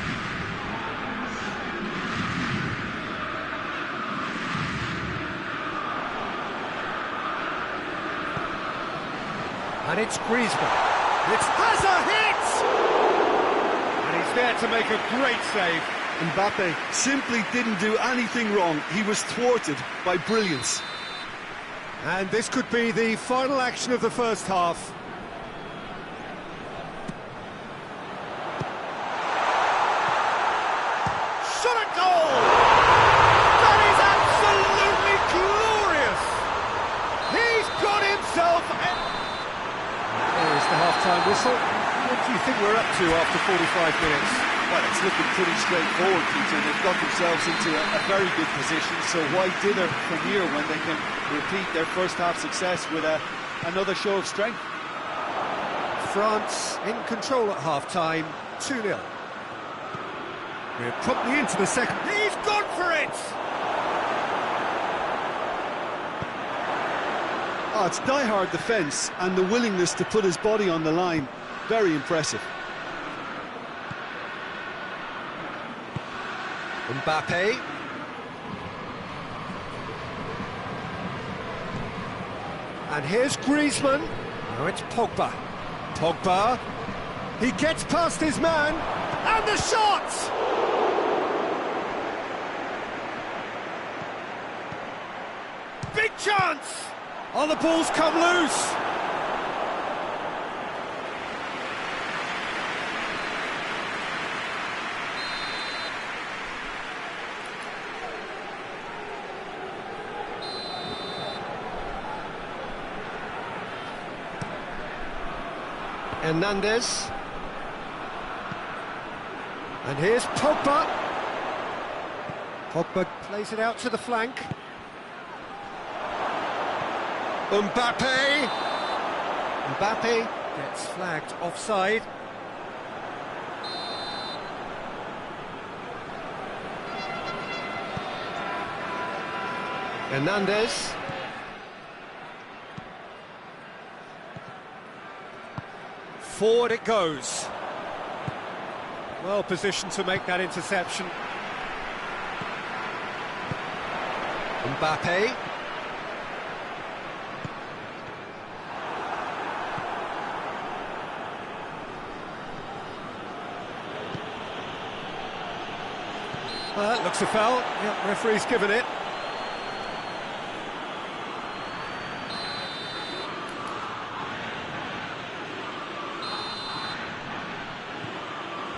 And it's Griezmann. It's Hazard hits! And he's there to make a great save. Mbappe simply didn't do anything wrong. He was thwarted by brilliance. And this could be the final action of the first half. Shot at goal! That is absolutely glorious! He's got himself... There is the half-time whistle. What do you think we're up to after 45 minutes? Well, it's looking pretty straightforward, Peter. They've got themselves into a very good position, so why dither from here when they can repeat their first-half success with another show of strength? France in control at half-time, 2-0. We're promptly into the second. He's gone for it! Oh, it's die-hard defence and the willingness to put his body on the line. Very impressive. Mbappe. And here's Griezmann. Now it's Pogba. Pogba. He gets past his man. And the shot! Big chance! Oh, the ball's come loose! Hernandez. And here's Pogba. Pogba plays it out to the flank. Mbappe. Mbappe gets flagged offside. Hernandez. Forward it goes. Well positioned to make that interception. Mbappe. Well, that looks a foul. Yep, referee's given it.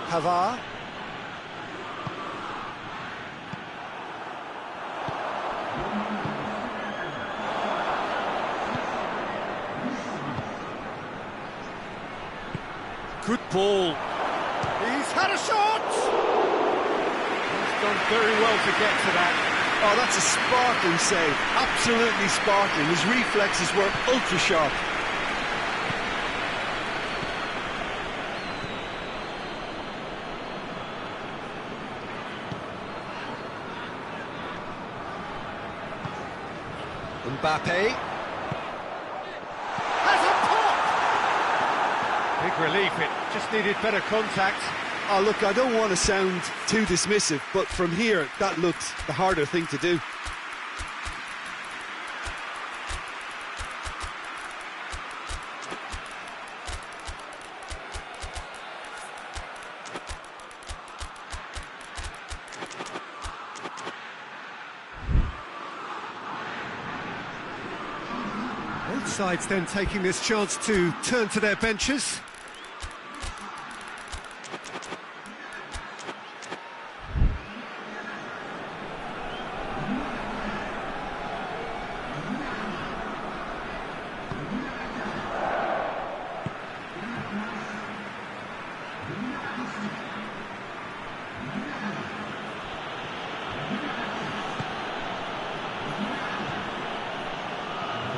Pavard. Good ball. He's had a shot! He's done very well to get to that. Oh, that's a sparkling save. Absolutely sparkling. His reflexes were ultra sharp. Mbappe. Has a pop! Big relief, it just needed better contact. Oh, look, I don't want to sound too dismissive, but from here, that looked the harder thing to do. Both sides then taking this chance to turn to their benches.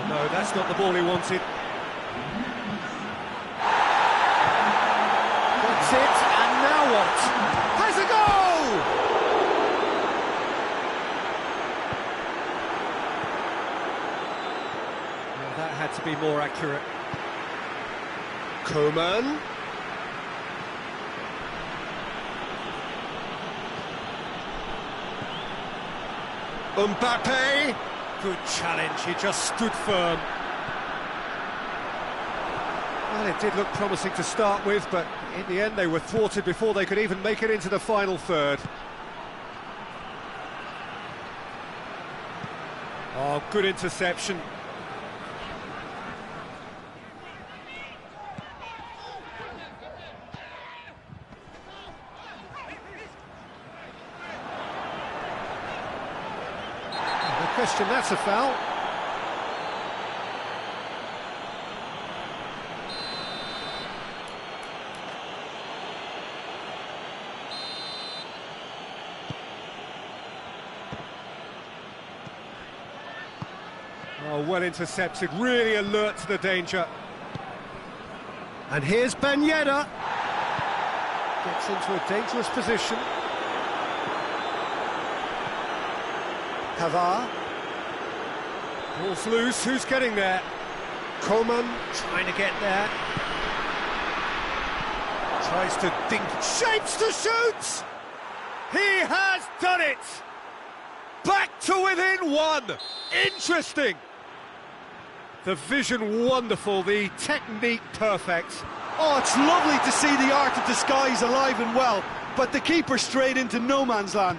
No, that's not the ball he wanted. That's it, and now what? Has a goal! Well, that had to be more accurate. Coman. Mbappe! Good challenge, he just stood firm. Well, it did look promising to start with, but in the end they were thwarted before they could even make it into the final third. Oh, good interception. No question, that's a foul. Oh, well intercepted, really alert to the danger. And here's Ben Yedder. Gets into a dangerous position. Pavard. Ball's loose, who's getting there? Coman trying to get there. Tries to dink, shapes to shoot! He has done it! Back to within one! Interesting! The vision wonderful, the technique perfect. Oh, it's lovely to see the art of the skies alive and well, but the keeper straight into no man's land.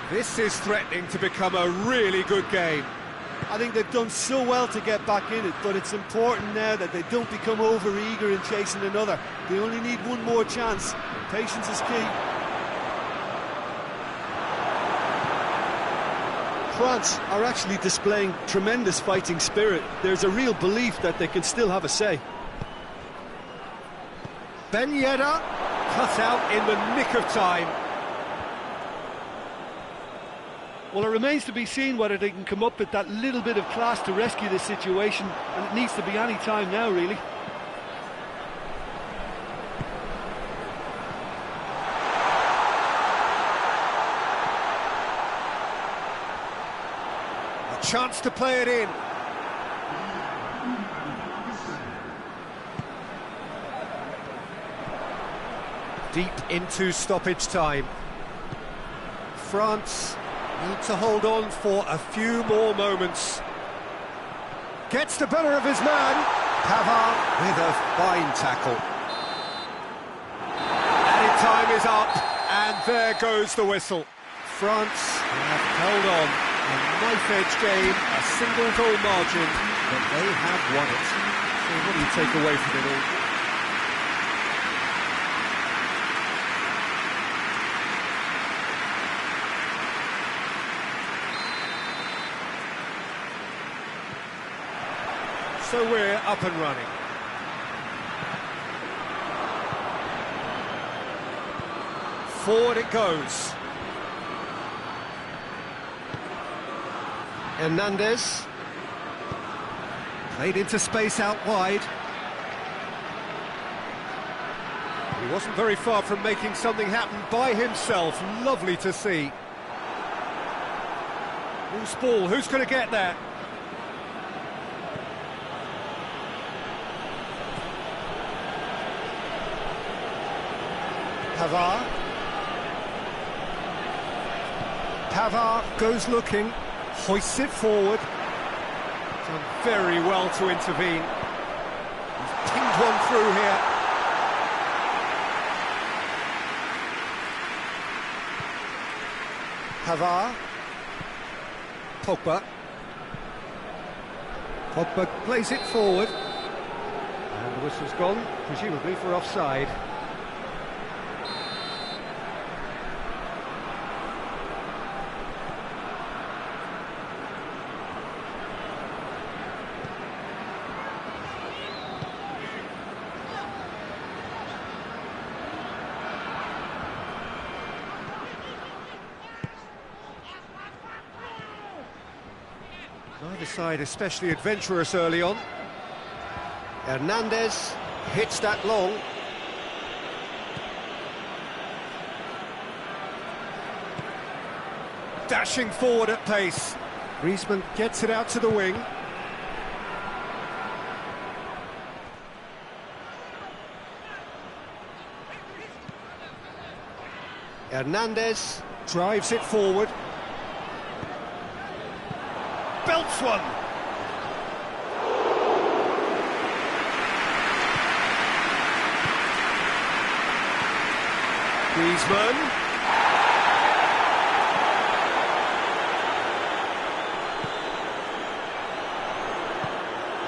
This is threatening to become a really good game. I think they've done so well to get back in it, but it's important now that they don't become over-eager in chasing another. They only need one more chance. Patience is key. France are actually displaying tremendous fighting spirit. There's a real belief that they can still have a say. Ben Yedder cut out in the nick of time. Well, it remains to be seen whether they can come up with that little bit of class to rescue this situation, and it needs to be any time now, really. A chance to play it in. Deep into stoppage time. France need to hold on for a few more moments. Gets the better of his man. Pavard with a fine tackle. Added time is up, and there goes the whistle. France have held on. A knife-edge game, a single goal margin, but they have won it. So what do you take away from it all? So we're up and running. Forward it goes. Hernandez. Played into space out wide. He wasn't very far from making something happen by himself. Lovely to see. Loose ball, who's going to get there? Pavard. Pavard goes looking, hoists it forward. Done very well to intervene. He's pinged one through here. Pavard. Pogba. Pogba plays it forward. And the whistle's gone, presumably for offside. Neither side especially adventurous early on. Hernandez hits that long. Dashing forward at pace. Griezmann gets it out to the wing. Hernandez Drives it forward. Belts one. Griezmann.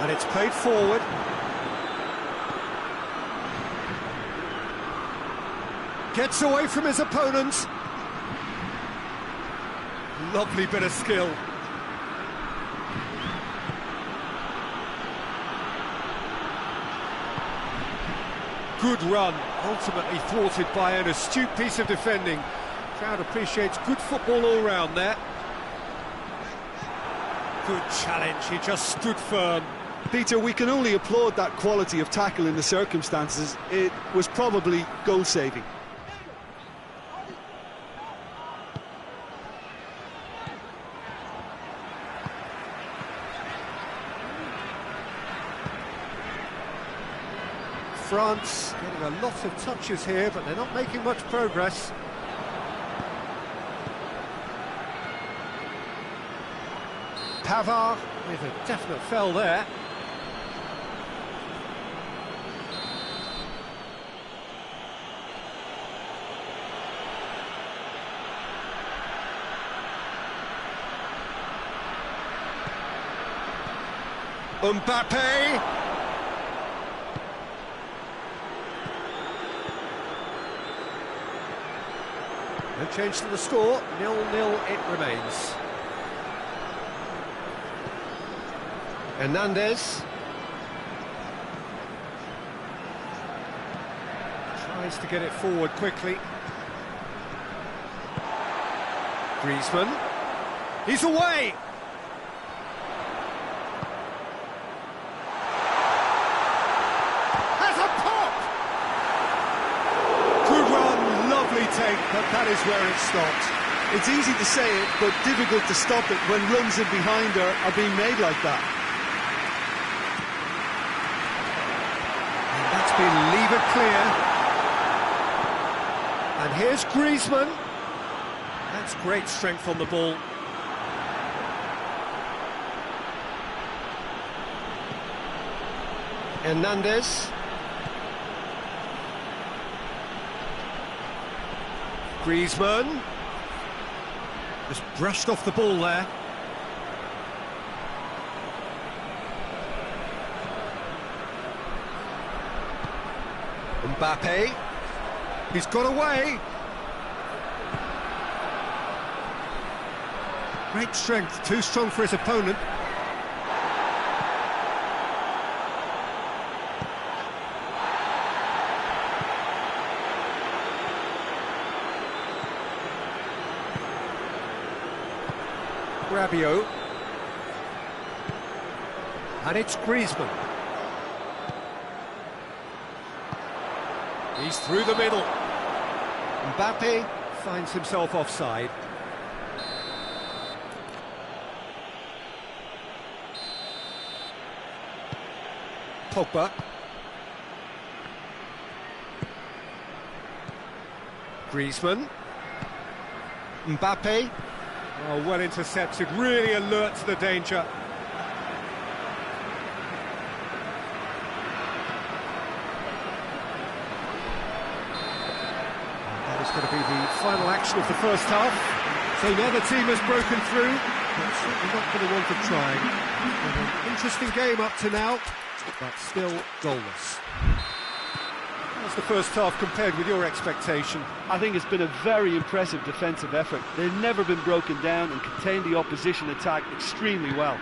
And it's played forward. Gets away from his opponents. Lovely bit of skill. Good run, ultimately thwarted by an astute piece of defending. Crowd appreciates good football all round there. Good challenge, he just stood firm. Peter, we can only applaud that quality of tackle in the circumstances. It was probably goal-saving. France getting a lot of touches here, but they're not making much progress. Pavard with a definite foul there. Mbappe. No change to the score, 0-0 it remains. Hernandez. Tries to get it forward quickly. Griezmann. He's away! Has a pop! Good run, lovely take, but that is where it stopped. It's easy to say it, but difficult to stop it when runs in behind her are being made like that. And that's been levered clear. And here's Griezmann. That's great strength on the ball. Hernandez. Griezmann. Just brushed off the ball there. Mbappe. He's got away. Great strength, too strong for his opponent. Rabiot. And it's Griezmann. He's through the middle. Mbappe finds himself offside. Pogba. Griezmann. Mbappe. Oh, well intercepted, really alert to the danger. That is going to be the final action of the first half. So neither team has broken through, but certainly not for the want of trying. An interesting game up to now, but still goalless. How's the first half compared with your expectation? I think it's been a very impressive defensive effort. They've never been broken down and contained the opposition attack extremely well.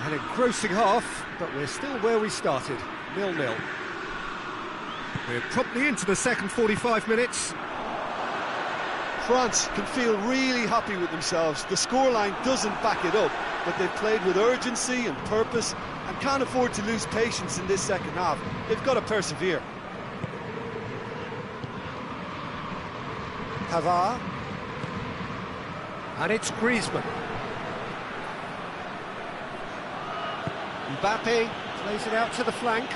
An engrossing half, but we're still where we started, 0-0. We're promptly into the second 45 minutes. France can feel really happy with themselves. The scoreline doesn't back it up, but they've played with urgency and purpose and can't afford to lose patience in this second half. They've got to persevere. Pavard. And it's Griezmann. Mbappe plays it out to the flank.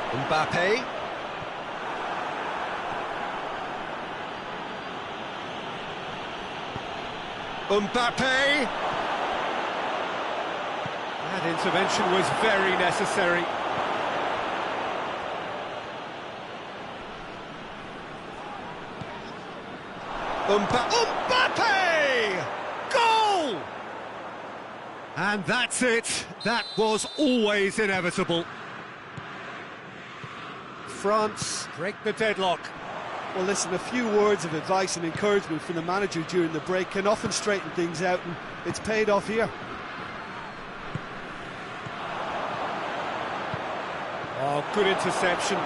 Mbappe. Mbappe! That intervention was very necessary. Mbappe! Goal! And that's it. That was always inevitable. France break the deadlock. Well, listen, a few words of advice and encouragement from the manager during the break can often straighten things out, and it's paid off here. Oh, good interception.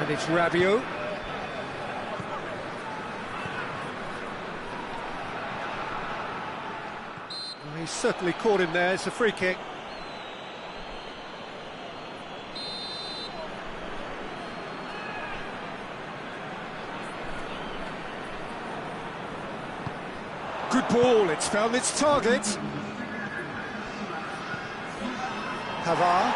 And it's Rabiot. Well, he's certainly caught him there. It's a free kick. Good ball, it's found its target. Pavard.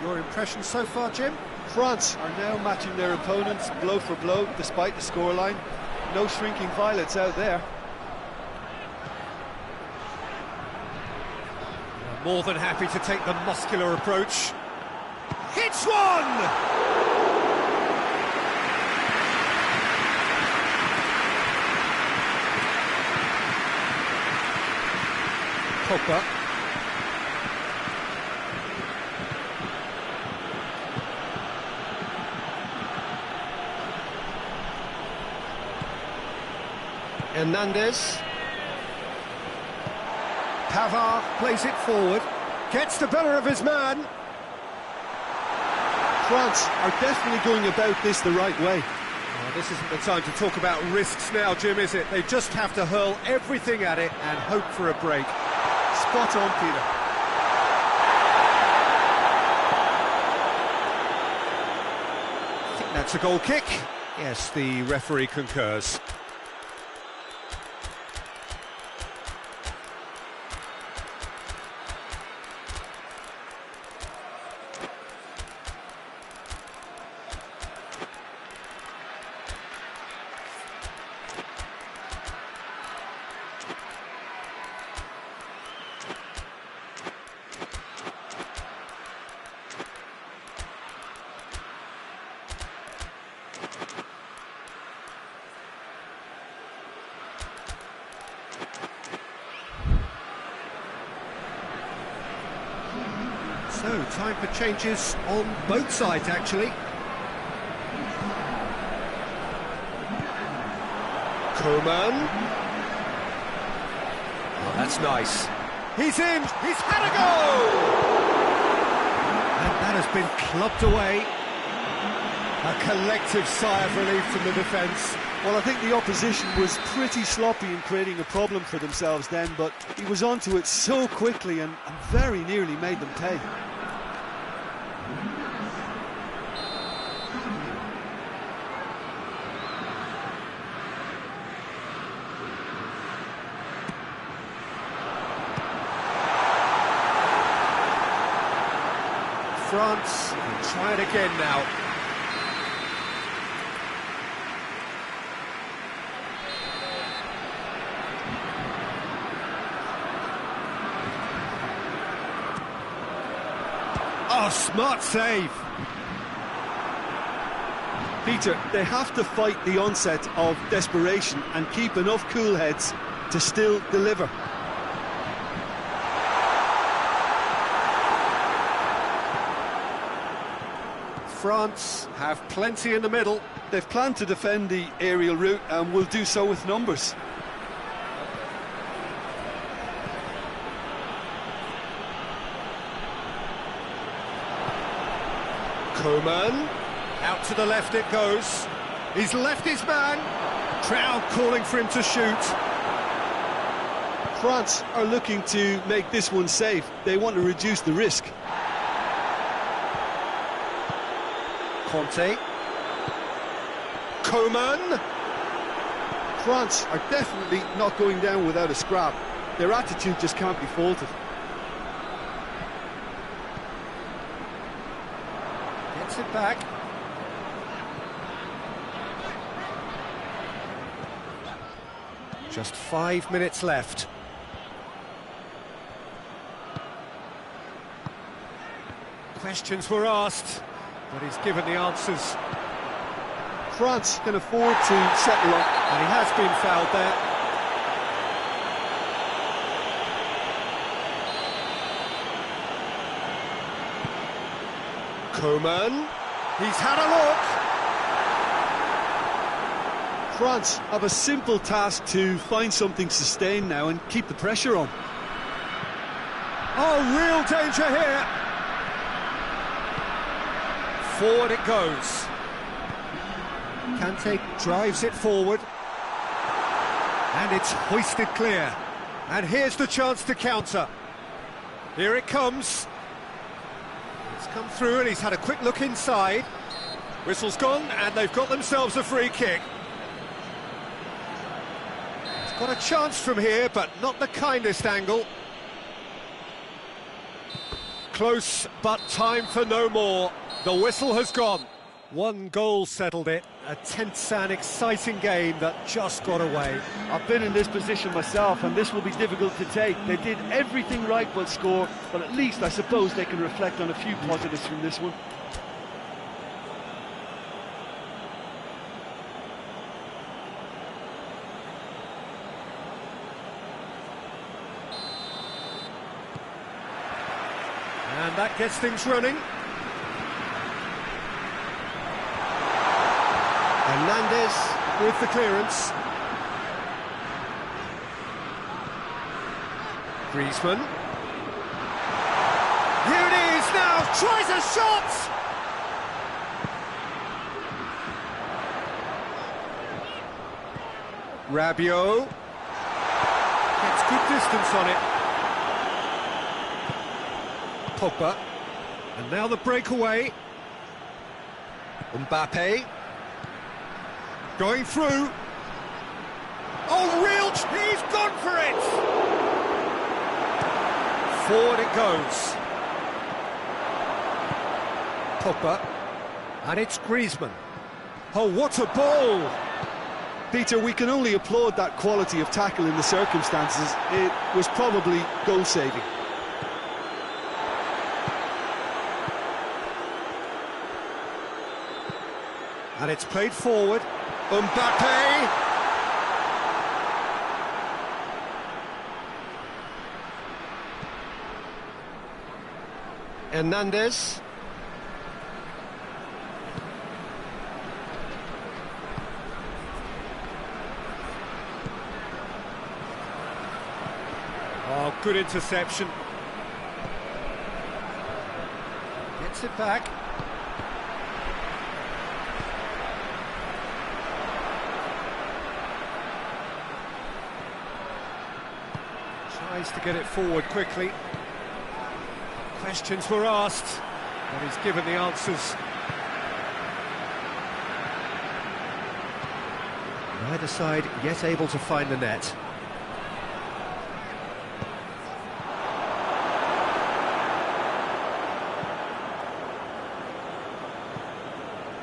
Your impression so far, Jim? France are now matching their opponents blow for blow, despite the scoreline. No shrinking violets out there. More than happy to take the muscular approach. Hits one! Pogba. Hernandez. Pavard plays it forward, gets the better of his man. France are definitely going about this the right way. Oh, this isn't the time to talk about risks now, Jim, is it? They just have to hurl everything at it and hope for a break. Spot on, Peter. I think that's a goal kick. Yes, the referee concurs. So, time for changes on both sides, actually. Coman. Oh, that's nice. He's in! He's had a goal! And that has been clubbed away. A collective sigh of relief from the defence. Well, I think the opposition was pretty sloppy in creating a problem for themselves then, but he was onto it so quickly and very nearly made them pay. France will try it again now. Oh, smart save. Peter, they have to fight the onset of desperation and keep enough cool heads to still deliver. France have plenty in the middle. They've planned to defend the aerial route and will do so with numbers. Coman, out to the left it goes. He's left his man. Crowd calling for him to shoot. France are looking to make this one safe. They want to reduce the risk. Conte. Coman. France are definitely not going down without a scrap. Their attitude just can't be faulted. Gets it back. Just 5 minutes left. Questions were asked, but he's given the answers. France can afford to settle on. And he has been fouled there. Coman. He's had a look. France have a simple task to find something sustained now and keep the pressure on. Oh, real danger here. Forward it goes. Kante drives it forward. And it's hoisted clear. And here's the chance to counter. Here it comes. It's come through and he's had a quick look inside. Whistle's gone and they've got themselves a free kick. He's got a chance from here, but not the kindest angle. Close, but time for no more. The whistle has gone. One goal settled it. A tense and exciting game that just got away. I've been in this position myself, and this will be difficult to take. They did everything right but score, but at least I suppose they can reflect on a few positives from this one. And that gets things running. Hernandez with the clearance. Griezmann. Here it is now, tries a shot! Rabiot. Gets good distance on it. Pogba. And now the breakaway. Mbappe. Going through. Oh, real! He's gone for it! Forward it goes. Pogba. And it's Griezmann. Oh, what a ball! Peter, we can only applaud that quality of tackle in the circumstances. It was probably goal-saving. And it's played forward. Mbappe! Hernandez. Oh, good interception. Gets it back. Tries to get it forward quickly. Questions were asked, but he's given the answers. Neither side yet able to find the net.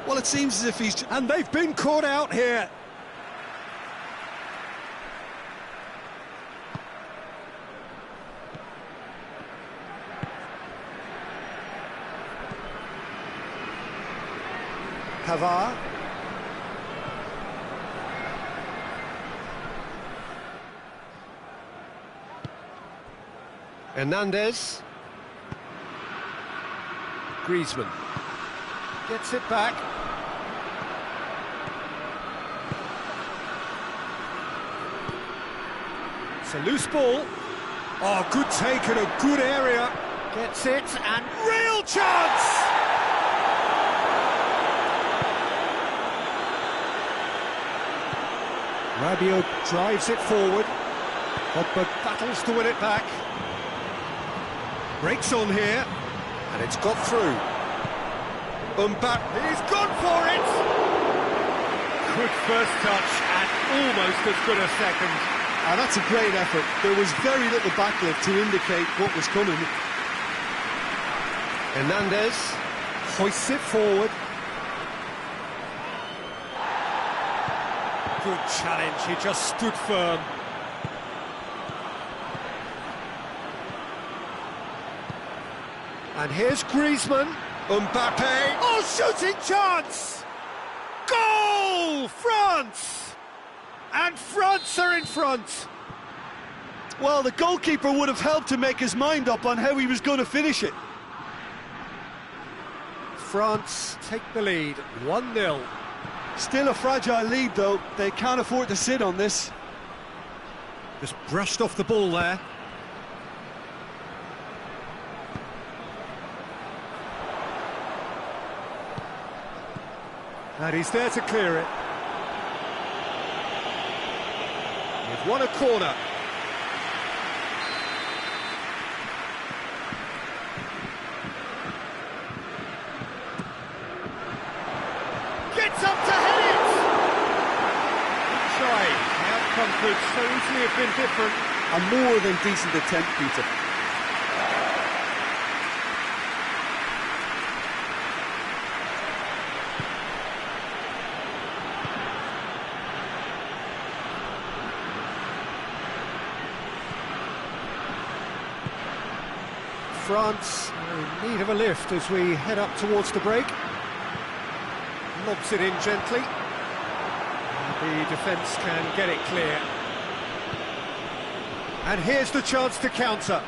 Well, it seems as if he's... And they've been caught out here. Pavard. Hernandez. Griezmann. Gets it back. It's a loose ball. Oh, good take in a good area. Gets it, and real chance! Rabiot drives it forward. Pogba battles to win it back. Breaks on here, and it's got through. Mbappe, he's gone for it! Good first touch and almost as good a second. That's a great effort. There was very little backlift to indicate what was coming. Hernandez. Hoists it forward. Good challenge, he just stood firm. And here's Griezmann. Mbappe. Oh, shooting chance! Goal! France! And France are in front. Well, the goalkeeper would have helped to make his mind up on how he was going to finish it. France take the lead, 1-0. Still a fragile lead, though. They can't afford to sit on this. Just brushed off the ball there. And he's there to clear it. They've won a corner. Gets up to head it! Try. The outcome could so easily have been different. A more than decent attempt, Peter. France in need of a lift as we head up towards the break. Lobs it in gently. The defence can get it clear. And here's the chance to counter.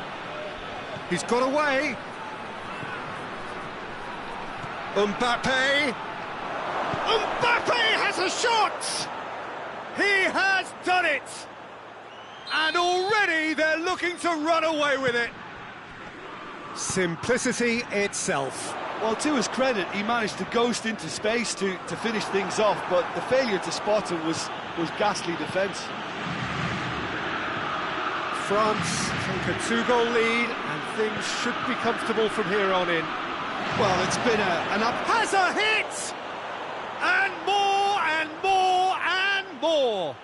He's got away. Mbappe. Mbappe has a shot! He has done it! And already they're looking to run away with it. Simplicity itself. Well, to his credit, he managed to ghost into space to finish things off, but the failure to spot him was ghastly defence. France take a two-goal lead, and things should be comfortable from here on in. Well, it's been an up... Has a hit! And more, and more, and more!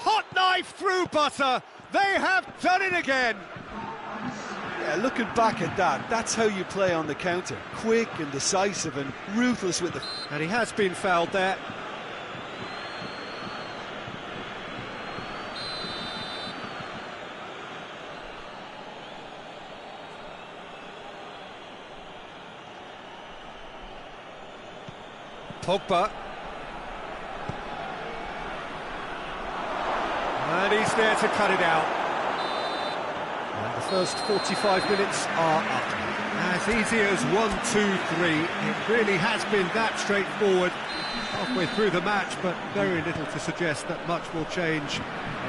Hot knife through butter, they have done it again! Yeah, looking back at that, that's how you play on the counter. Quick and decisive and ruthless with the... And he has been fouled there. Pogba. And he's there to cut it out. And the first 45 minutes are up. As easy as 1, 2, 3. It really has been that straightforward halfway through the match, but very little to suggest that much will change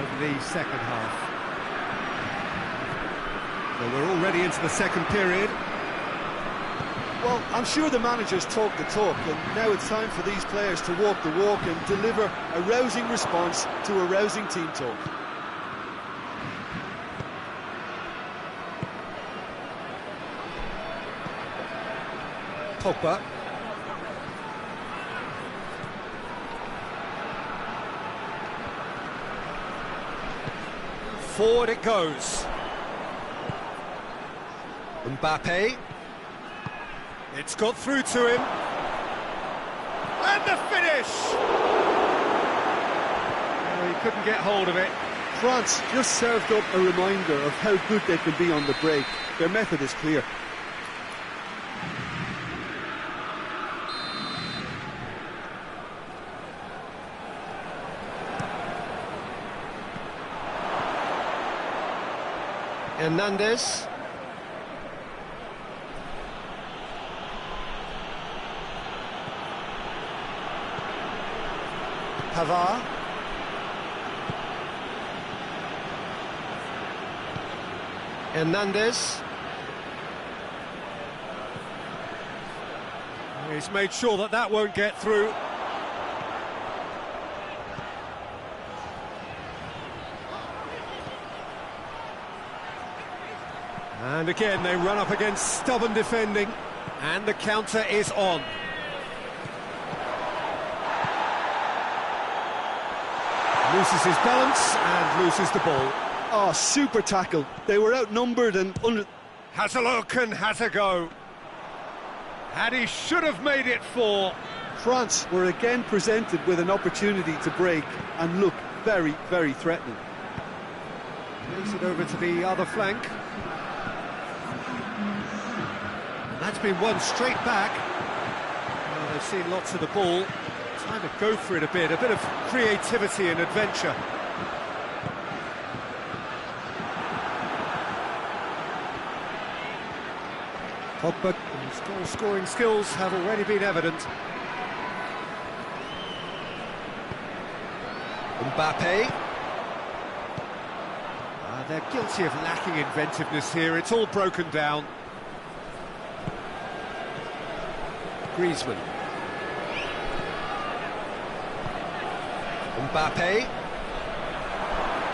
over the second half. So we're already into the second period. Well, I'm sure the managers talk the talk, and now it's time for these players to walk the walk and deliver a rousing response to a rousing team talk. Pogba. Forward it goes. Mbappe. It's got through to him. And the finish! Oh, he couldn't get hold of it. France just served up a reminder of how good they can be on the break. Their method is clear. Hernandez. Pavard. Hernandez. He's made sure that that won't get through. And again, they run up against stubborn defending, and the counter is on. Loses his balance and loses the ball. Oh, super tackle. They were outnumbered and under... Has a look and has a go. And he should have made it 4. France were again presented with an opportunity to break and look very, very threatening. Plays it over to the other flank. And that's been won straight back. Well, they've seen lots of the ball. Time to go for it a bit of creativity and adventure. Pogba, his goal-scoring skills have already been evident. Mbappe. They're guilty of lacking inventiveness here. It's all broken down. Griezmann. Mbappe.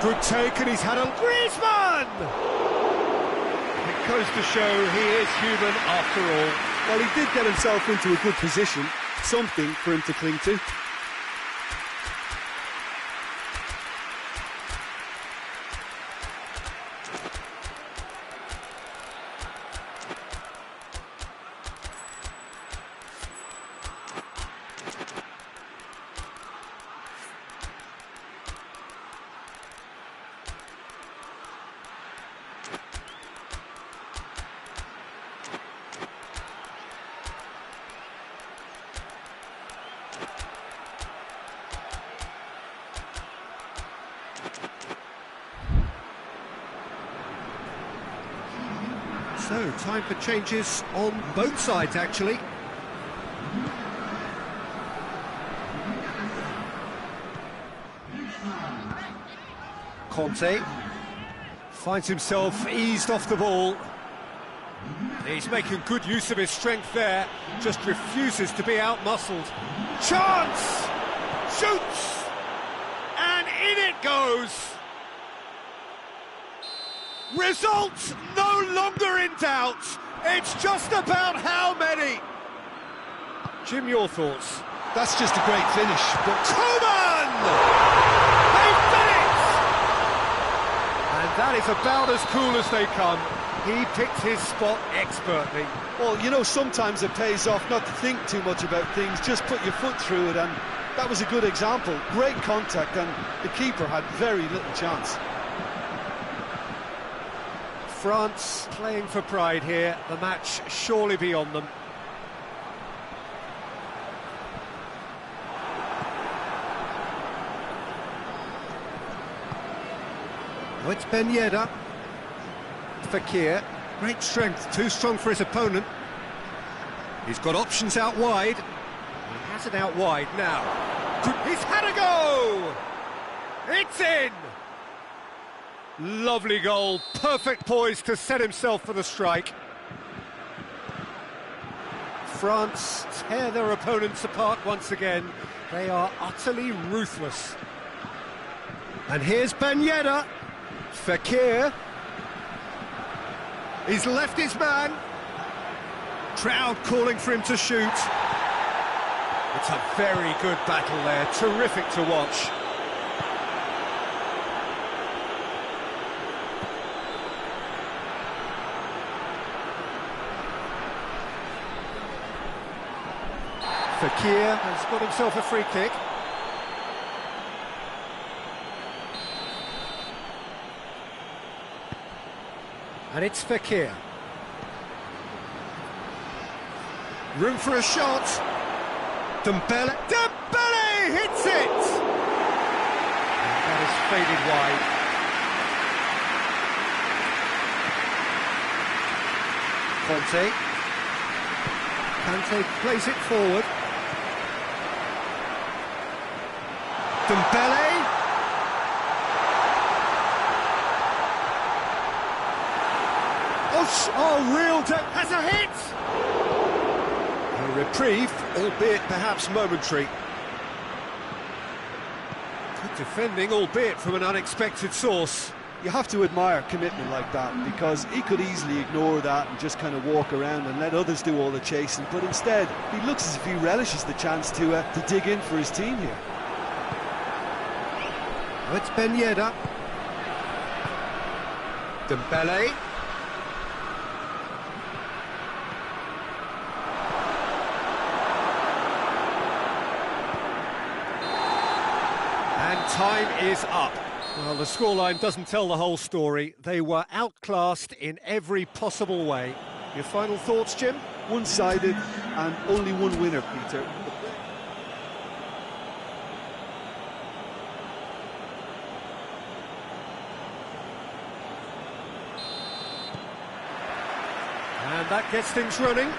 Good take, and he's had a... Griezmann! It goes to show he is human after all. Well, he did get himself into a good position, something for him to cling to. So, time for changes on both sides, actually. Conte finds himself eased off the ball. He's making good use of his strength there, just refuses to be out-muscled. Chance! Shoots! And in it goes! Results no longer in doubt. It's just about how many. Jim, your thoughts? That's just a great finish, but... Coman! They've done it! And that is about as cool as they come. He picked his spot expertly. Well, you know, sometimes it pays off not to think too much about things, just put your foot through it, and that was a good example. Great contact, and the keeper had very little chance. France playing for pride here, the match surely beyond them. Oh, it's Ben Yedder. Fekir, great strength, too strong for his opponent. He's got options out wide. He has it out wide now. He's had a go! It's in! Lovely goal, perfect poise to set himself for the strike. France tear their opponents apart once again. They are utterly ruthless. And here's Ben Yedder. Fekir. He's left his man. Crowd calling for him to shoot. It's a very good battle there, terrific to watch. Fekir has got himself a free kick. And it's Fekir. Room for a shot. Dembele. Dembele hits it! And that is faded wide. Conte. Kante plays it forward. Dembele. Oh, real has a hit! A reprieve, albeit perhaps momentary. Good defending, albeit from an unexpected source. You have to admire commitment like that, because he could easily ignore that and just kind of walk around and let others do all the chasing, but instead he looks as if he relishes the chance to dig in for his team here. Oh, it's Ben Yedder. Dembele. And time is up. Well, the scoreline doesn't tell the whole story. They were outclassed in every possible way. Your final thoughts, Jim? One-sided and only one winner, Peter. And that gets things running.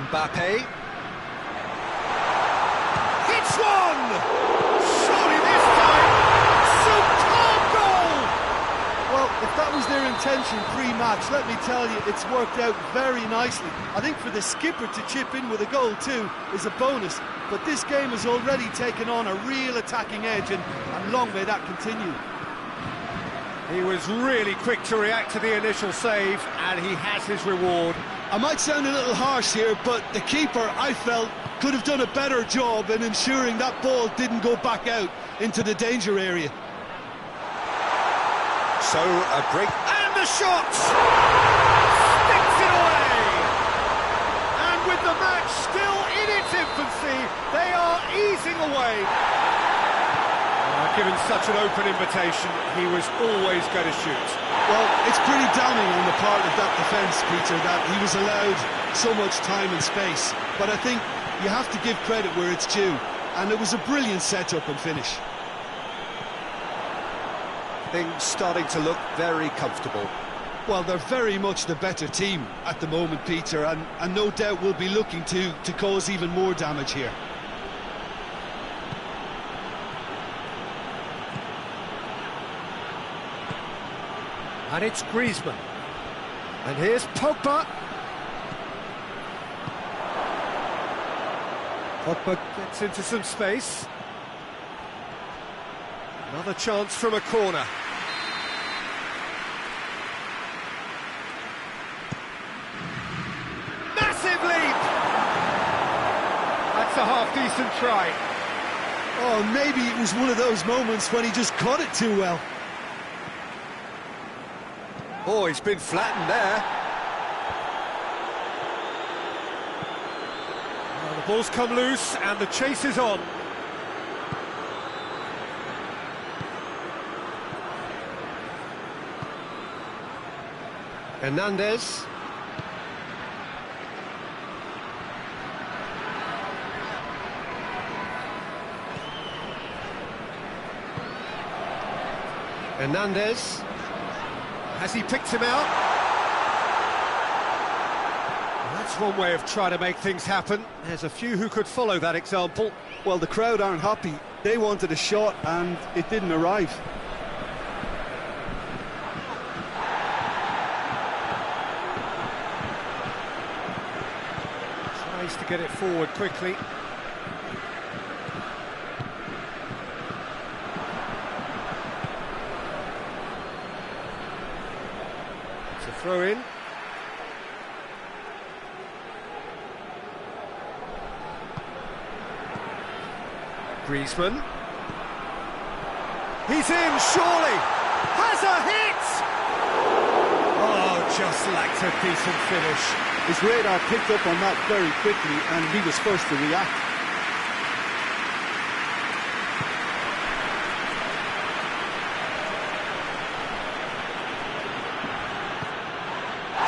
Mbappe. Hits one! Surely this time, superb goal! Well, if that was their intention pre-match, let me tell you, it's worked out very nicely. I think for the skipper to chip in with a goal too is a bonus, but this game has already taken on a real attacking edge, and long may that continue. He was really quick to react to the initial save, and he has his reward. I might sound a little harsh here, but the keeper, I felt, could have done a better job in ensuring that ball didn't go back out into the danger area. So, a break. And the shot! Sticks it away! And with the match still in its infancy, they are easing away. Given such an open invitation, he was always going to shoot. Well, it's pretty damning on the part of that defence, Peter, that he was allowed so much time and space. But I think you have to give credit where it's due, and it was a brilliant setup and finish. Things starting to look very comfortable. Well, they're very much the better team at the moment, Peter, and no doubt will be looking to cause even more damage here. And it's Griezmann. And here's Pogba. Pogba gets into some space. Another chance from a corner. Massive leap! That's a half-decent try. Oh, maybe it was one of those moments when he just caught it too well. Oh, he's been flattened there. Well, the ball's come loose and the chase is on. Hernandez. Hernandez. Has he picked him out? Well, that's one way of trying to make things happen. There's a few who could follow that example. Well, the crowd aren't happy. They wanted a shot and it didn't arrive. Tries to get it forward quickly. Throw in. Griezmann. He's in, surely! Has a hit! Oh, just lacked a decent finish. His radar picked up on that very quickly and he was first to react.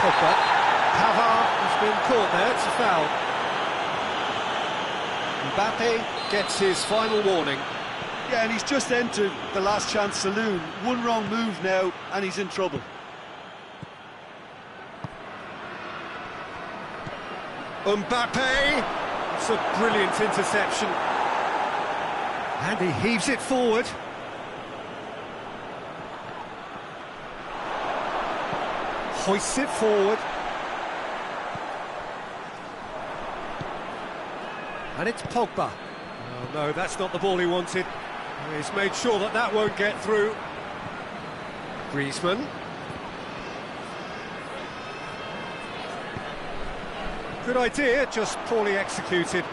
Pogba. Pavard has been caught there, it's a foul. Mbappe gets his final warning. Yeah, and he's just entered the last chance saloon. One wrong move now and he's in trouble. Mbappe. It's a brilliant interception. And he heaves it forward. Hoists it forward. And it's Pogba. Oh, no, that's not the ball he wanted. He's made sure that that won't get through. Griezmann. Good idea, just poorly executed.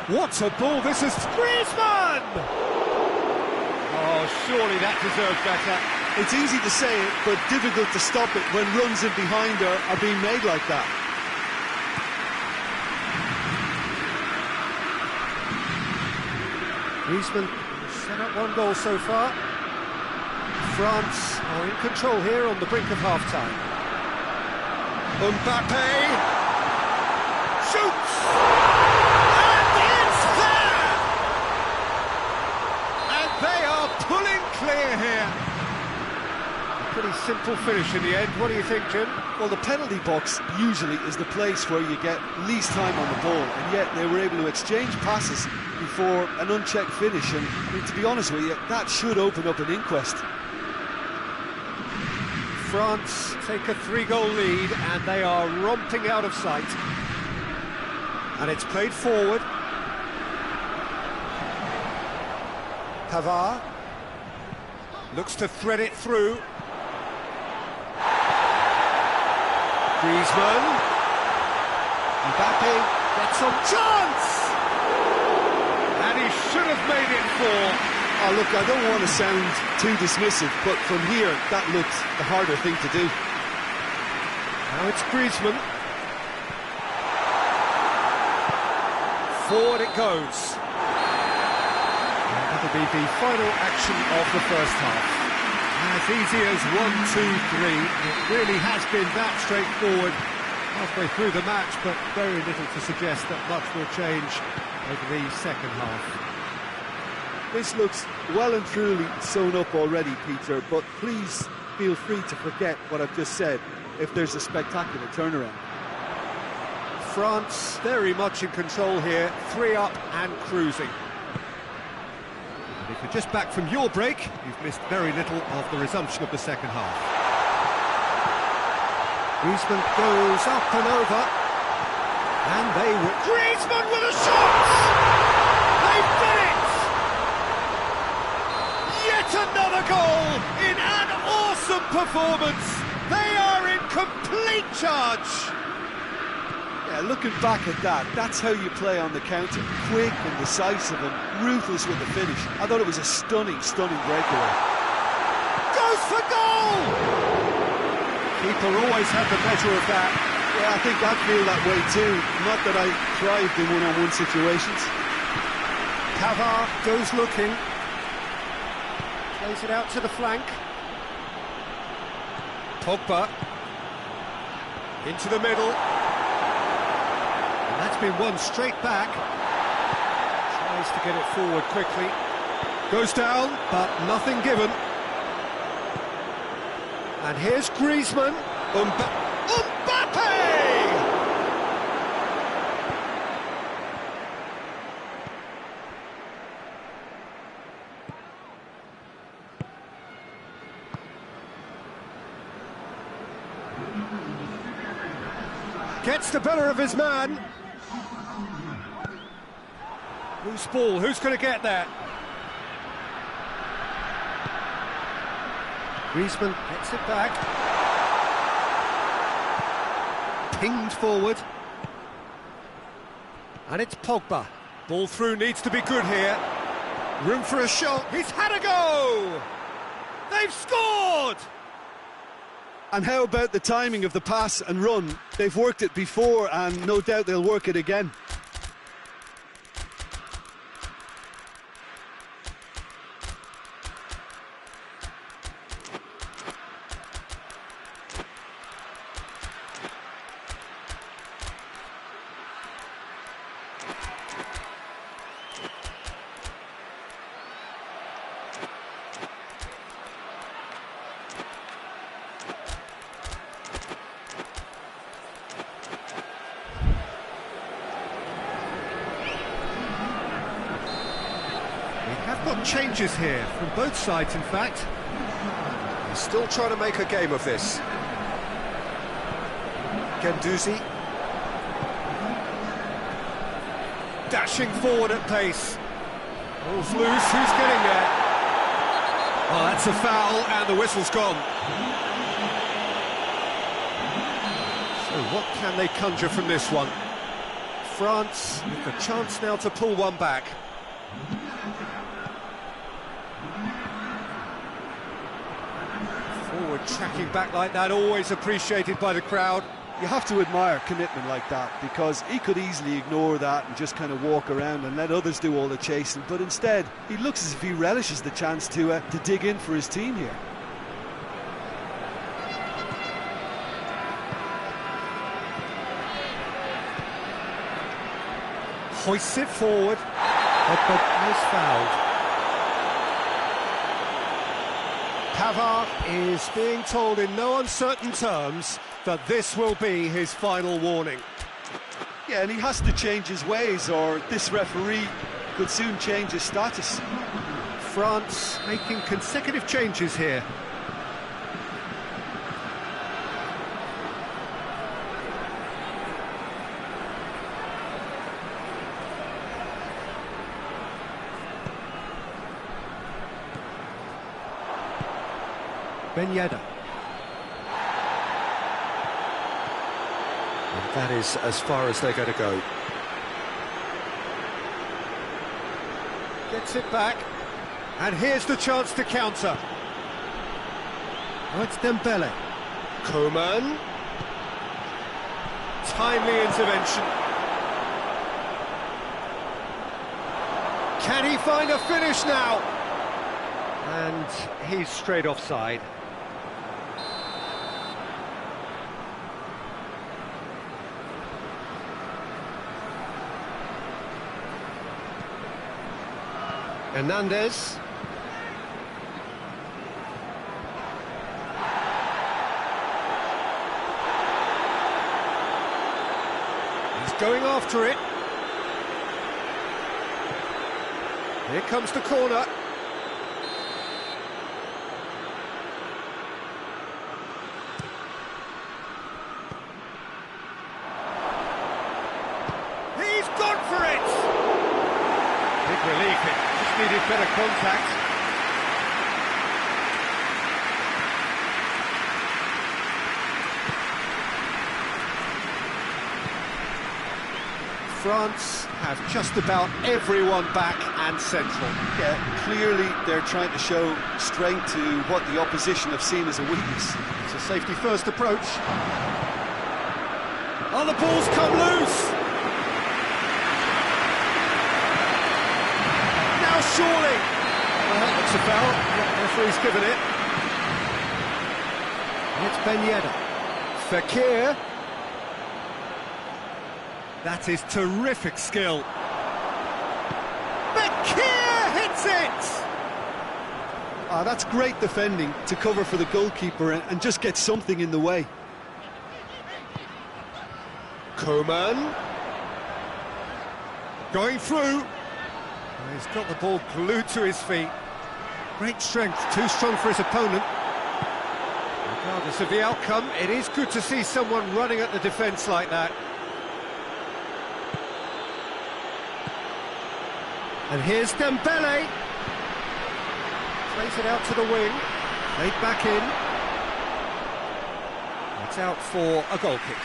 What a ball this is! Griezmann! Oh, surely that deserved better. It's easy to say it, but difficult to stop it when runs in behind are being made like that. Griezmann set up one goal so far. France are in control here on the brink of half-time. Mbappe shoots! And it's there! And they are pulling clear here. A pretty simple finish in the end. What do you think, Jim? Well, the penalty box usually is the place where you get least time on the ball, and yet they were able to exchange passes before an unchecked finish, and I mean, to be honest with you, that should open up an inquest. France take a 3-goal lead and they are romping out of sight. And it's played forward. Pavard looks to thread it through. Griezmann. Mbappe gets some chance! And he should have made it 4. Oh, look, I don't want to sound too dismissive, but from here, that looked the harder thing to do. Now it's Griezmann. Forward it goes. And that'll be the final action of the first half. As easy as 1, 2, 3. It really has been that straightforward halfway through the match, but very little to suggest that much will change over the second half. This looks well and truly sewn up already, Peter, but please feel free to forget what I've just said if there's a spectacular turnaround. France very much in control here, 3 up and cruising. And if you're just back from your break, you've missed very little of the resumption of the second half. Griezmann goes up and over, and they will... Griezmann with a shot! They've done it! Yet another goal in an awesome performance. They are in complete charge. Yeah, looking back at that, that's how you play on the counter. Quick and decisive and ruthless with the finish. I thought it was a stunning breakaway. Goes for goal! Keeper always had the measure of that. Yeah, I think I feel that way too. Not that I thrived in one-on-one situations. Pavard goes looking. Plays it out to the flank. Pogba into the middle. And that's been won straight back. Tries to get it forward quickly. Goes down, but nothing given. And here's Griezmann. Mbappe! Gets the better of his man. Loose ball, who's going to get there? Griezmann gets it back. Pinged forward. And it's Pogba. Ball through needs to be good here. Room for a shot. He's had a go! They've scored! And how about the timing of the pass and run? They've worked it before and no doubt they'll work it again. Got changes here from both sides, in fact. He's still trying to make a game of this. Guendouzi. dashing forward at pace. Ball's loose, who's getting there? Oh, that's a foul, and the whistle's gone. So what can they conjure from this one? France with the chance now to pull one back. Forward tracking back like that, always appreciated by the crowd. You have to admire commitment like that, because he could easily ignore that and just kind of walk around and let others do all the chasing, but instead he looks as if he relishes the chance to dig in for his team here. Hoists it forward, but is fouled. Pavard is being told in no uncertain terms that this will be his final warning. Yeah, and he has to change his ways, or this referee could soon change his status. France making consecutive changes here. Ben Yedder. And that is as far as they're going to go. Gets it back. And here's the chance to counter. Oh, it's Dembele. Coman. Timely intervention. Can he find a finish now? And he's straight offside. Hernandez. He's going after it. Here comes the corner. He's gone for it! Big relief, it just needed better contact. France have just about everyone back and central. Yeah, clearly they're trying to show strength to what the opposition have seen as a weakness. It's a safety-first approach. Oh, the ball's come loose! Now surely! Well, that looks a foul. The referee's given it. And it's Ben Yedder. Fekir. That is terrific skill. Fekir hits it! That's great defending to cover for the goalkeeper and just get something in the way. Coman. Going through. He's got the ball glued to his feet. Great strength, too strong for his opponent. Regardless of the outcome, it is good to see someone running at the defence like that. And here's Dembele. Plays it out to the wing. Played back in. It's out for a goal kick.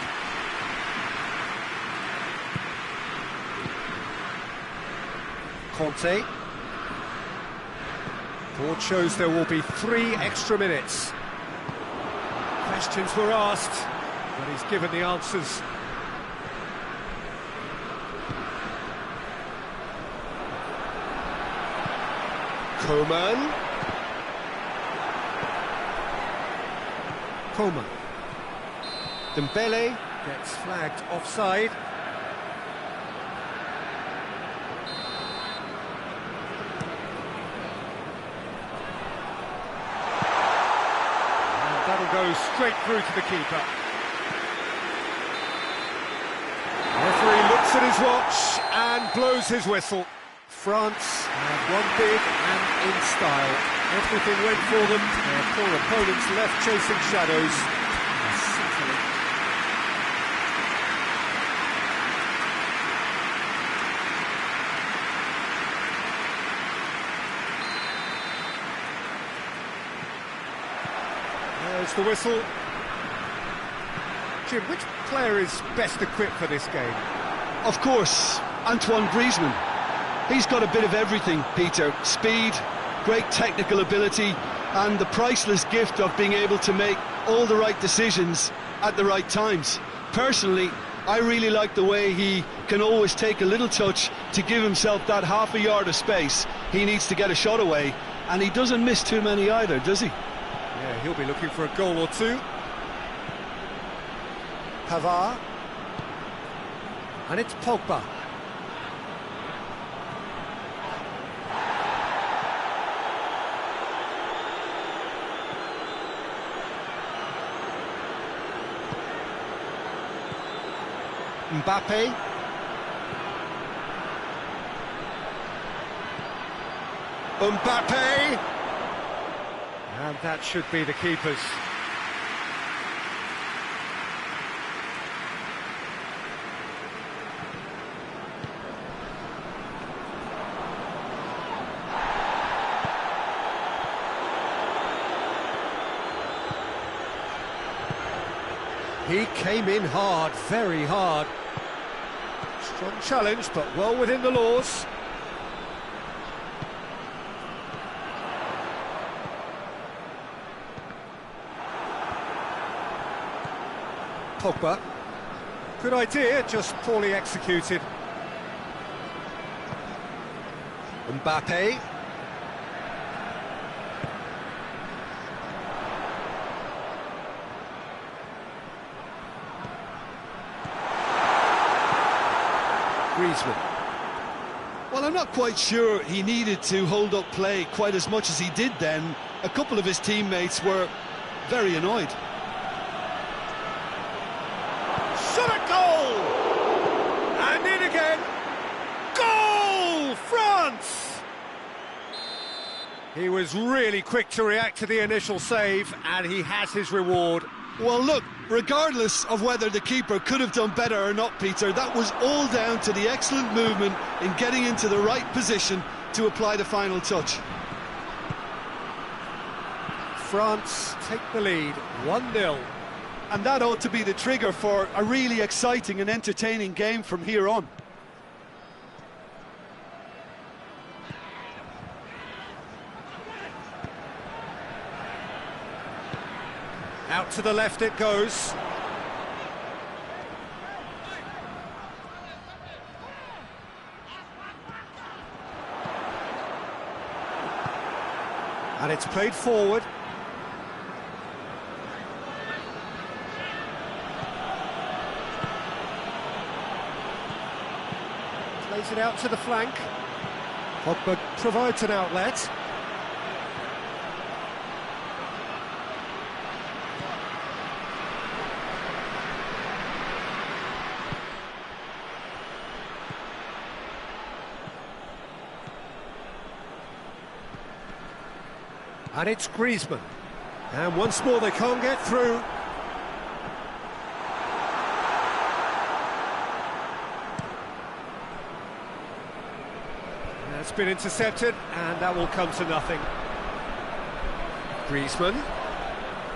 Conte. Board shows there will be 3 extra minutes. Questions were asked, but he's given the answers. Coman. Dembele gets flagged offside. And that'll go straight through to the keeper. The referee looks at his watch and blows his whistle. France have won big and in style. Everything went for them. Their poor opponents left chasing shadows. Sounds the whistle. Jim, which player is best equipped for this game? Of course, Antoine Griezmann. He's got a bit of everything, Peter. Speed, great technical ability, and the priceless gift of being able to make all the right decisions at the right times. Personally, I really like the way he can always take a little touch to give himself that half a yard of space he needs to get a shot away, and he doesn't miss too many either, does he? Yeah, he'll be looking for a goal or two. Pavard. And it's Pogba. Mbappe. Mbappe. And that should be the keeper's. He came in hard, very hard. Strong challenge, but well within the laws. Pogba. Good idea, just poorly executed. Mbappe. Griezmann. Well, I'm not quite sure he needed to hold up play quite as much as he did then. A couple of his teammates were very annoyed. Shot at goal! And in again. Goal! France! He was really quick to react to the initial save, and he has his reward. Well, look, regardless of whether the keeper could have done better or not, Peter, that was all down to the excellent movement in getting into the right position to apply the final touch. France take the lead, 1-0. And that ought to be the trigger for a really exciting and entertaining game from here on. Out to the left it goes. And it's played forward. Plays it out to the flank. Pogba provides an outlet. And it's Griezmann. And once more they can't get through. That's been intercepted, and that will come to nothing. Griezmann.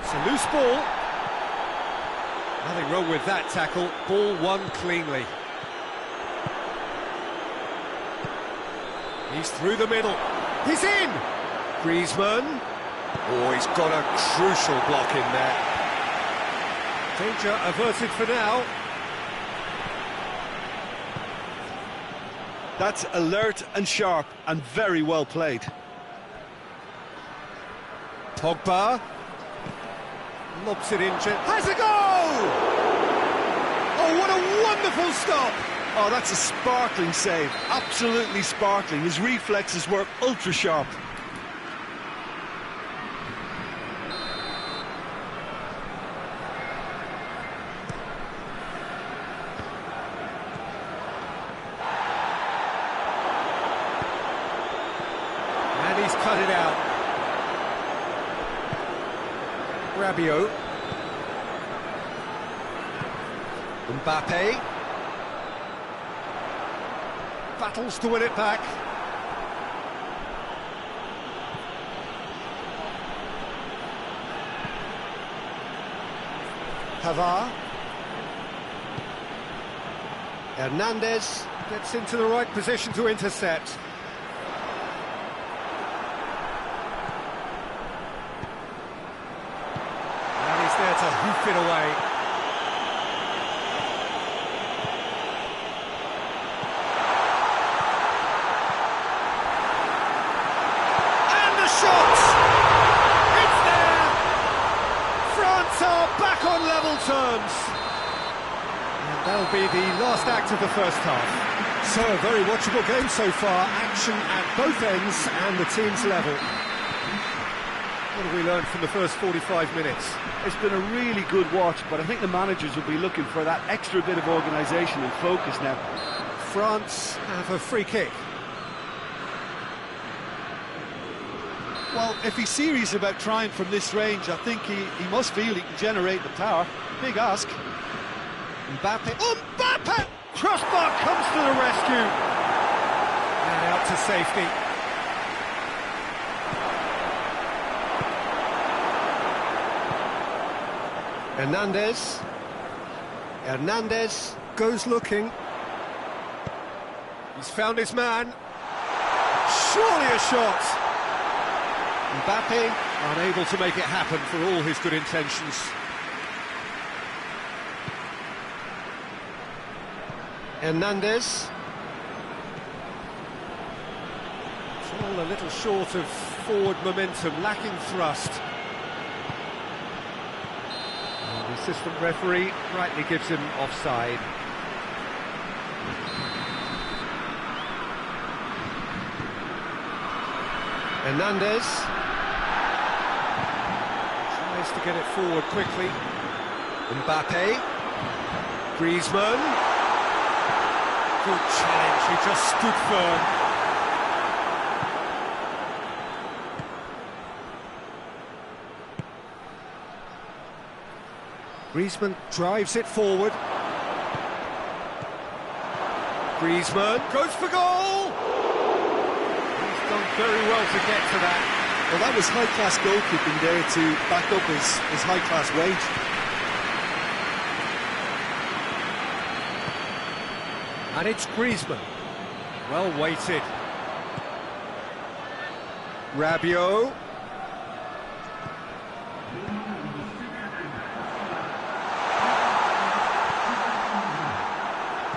It's a loose ball. Nothing wrong with that tackle. Ball won cleanly. He's through the middle. He's in! Griezmann. Oh, he's got a crucial block in there. Danger averted for now. That's alert and sharp and very well played. Pogba. Lobs it in. Has a goal! Oh, what a wonderful stop! Oh, that's a sparkling save. Absolutely sparkling. His reflexes were ultra sharp. He's cut it out. Rabiot. Mbappe. Battles to win it back. Pavard. Hernandez gets into the right position to intercept. And he's there to hoof it away. And the shot! It's there! France are back on level terms. That'll be the last act of the first half. So, a very watchable game so far. Action at both ends and the team's level. What have we learned from the first 45 minutes? It's been a really good watch, but I think the managers will be looking for that extra bit of organisation and focus now. France have a free kick. Well, if he's serious about trying from this range, I think he must feel he can generate the power. Big ask. Mbappe. Mbappe! Crossbar comes to the rescue. And out to safety. Hernandez. Hernandez goes looking. He's found his man. Surely a shot. Mbappe unable to make it happen for all his good intentions. Hernandez. It's all a little short of forward momentum, lacking thrust. And the assistant referee rightly gives him offside. Hernandez tries to get it forward quickly. Mbappe. Griezmann. Good challenge, he just stood firm. Griezmann drives it forward. Griezmann goes for goal! He's done very well to get to that. Well, that was high-class goalkeeping there to back up his high-class wage. And it's Griezmann. Well weighted. Rabiot.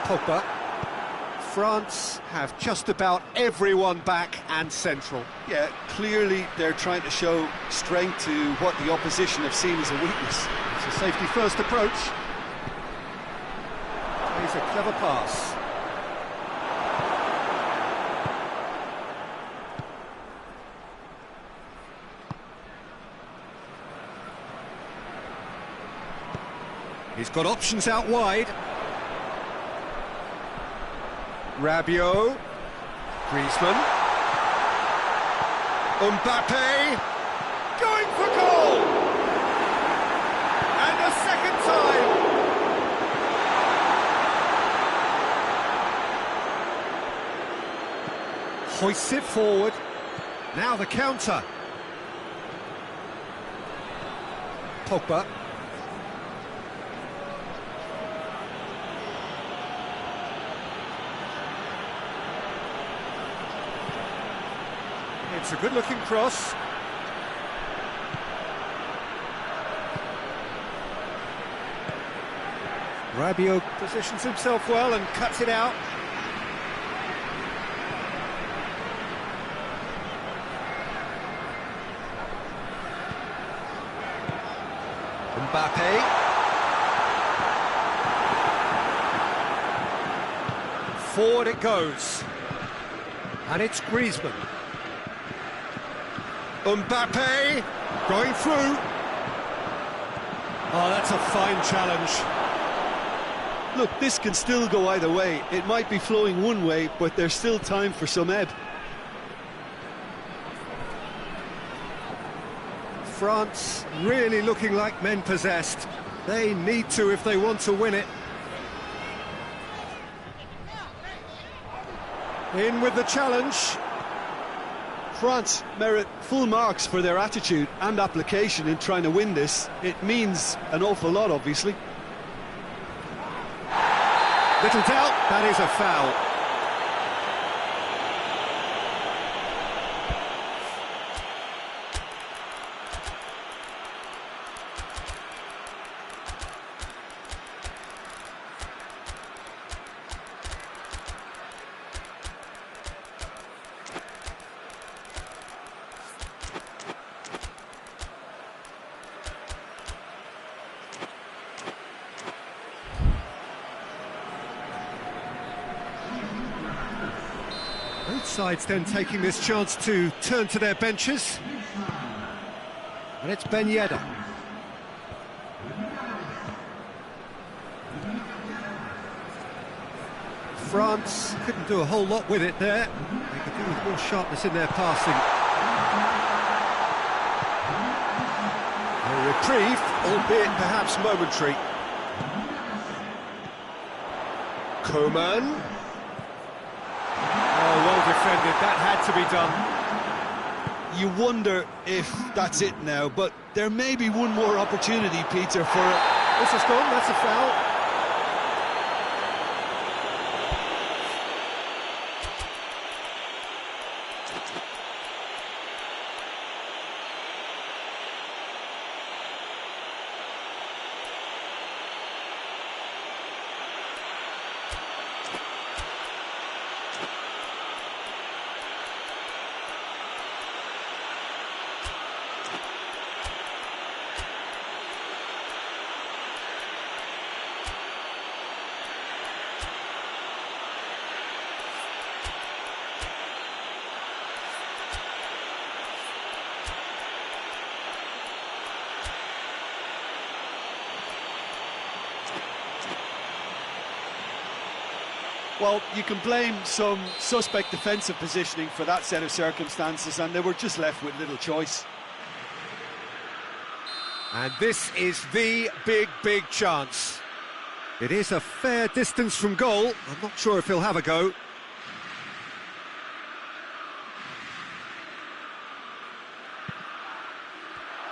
Pogba. France have just about everyone back and central. Yeah, clearly they're trying to show strength to what the opposition have seen as a weakness. It's a safety-first approach. Plays a clever pass. He's got options out wide. Rabiot. Griezmann. Mbappe. Going for goal! And a second time. Hoists it forward. Now the counter. Pogba. It's a good-looking cross. Rabiot positions himself well and cuts it out. Mbappe. Forward it goes. And it's Griezmann. Mbappe going through. Oh, that's a fine challenge. Look, this can still go either way. It might be flowing one way, but there's still time for some ebb. France really looking like men possessed. They need to if they want to win it. In with the challenge. France merit full marks for their attitude and application in trying to win this. It means an awful lot, obviously. Little doubt, that is a foul. Both sides then taking this chance to turn to their benches. And it's Ben Yedder. France couldn't do a whole lot with it there. They could do with more sharpness in their passing. A reprieve, albeit perhaps momentary. Coman. Oh, well defended, that had to be done. You wonder if that's it now, but there may be one more opportunity, Peter, for it. This has gone, that's a foul. Well, you can blame some suspect defensive positioning for that set of circumstances, and they were just left with little choice. And this is the big chance. It is a fair distance from goal. I'm not sure if he'll have a go.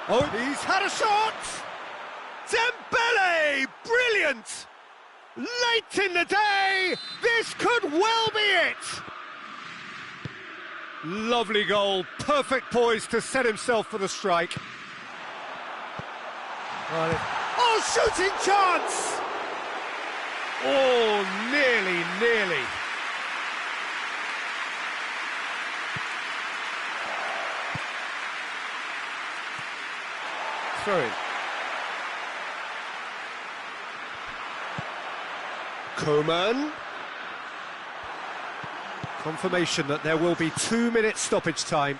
Oh, he's had a shot! Dembele! Brilliant! Late in the day, this could well be it! Lovely goal, perfect poise to set himself for the strike. Oh, shooting chance! Oh, nearly. Throw in. Coman. Confirmation that there will be 2 minutes stoppage time.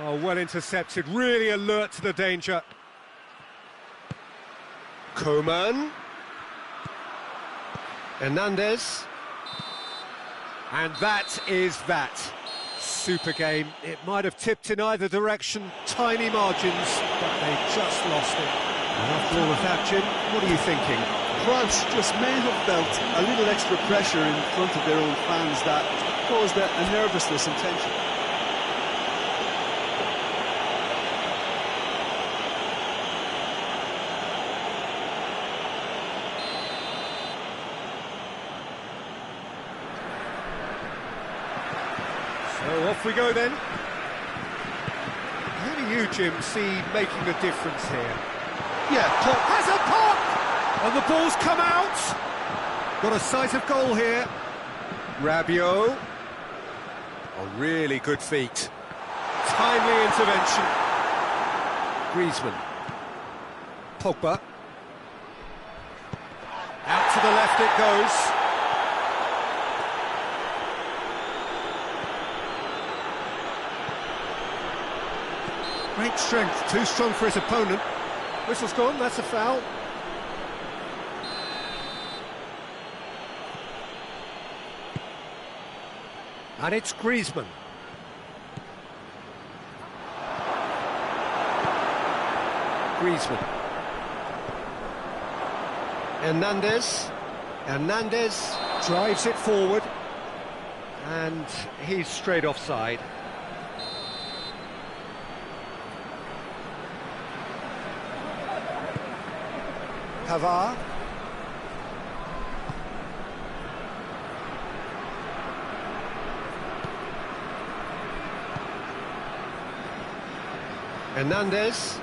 Oh, well intercepted, really alert to the danger. Coman. Hernandez. And that is that. Super game. It might have tipped in either direction, tiny margins, but they just lost it. And after all of that, Jim, what are you thinking? France just may have felt a little extra pressure in front of their own fans that caused a nervousness and tension. So off we go then. How do you, Jim, see making the difference here? Yeah, Has a pop! And the ball's come out! Got a sight of goal here. Rabiot. Oh, really good feet. Timely intervention. Griezmann. Pogba. Out to the left it goes. Great strength, too strong for his opponent. Whistle's gone, that's a foul. And it's Griezmann. Griezmann. Hernandez drives it forward. And he's straight offside. Pavard. Hernandez.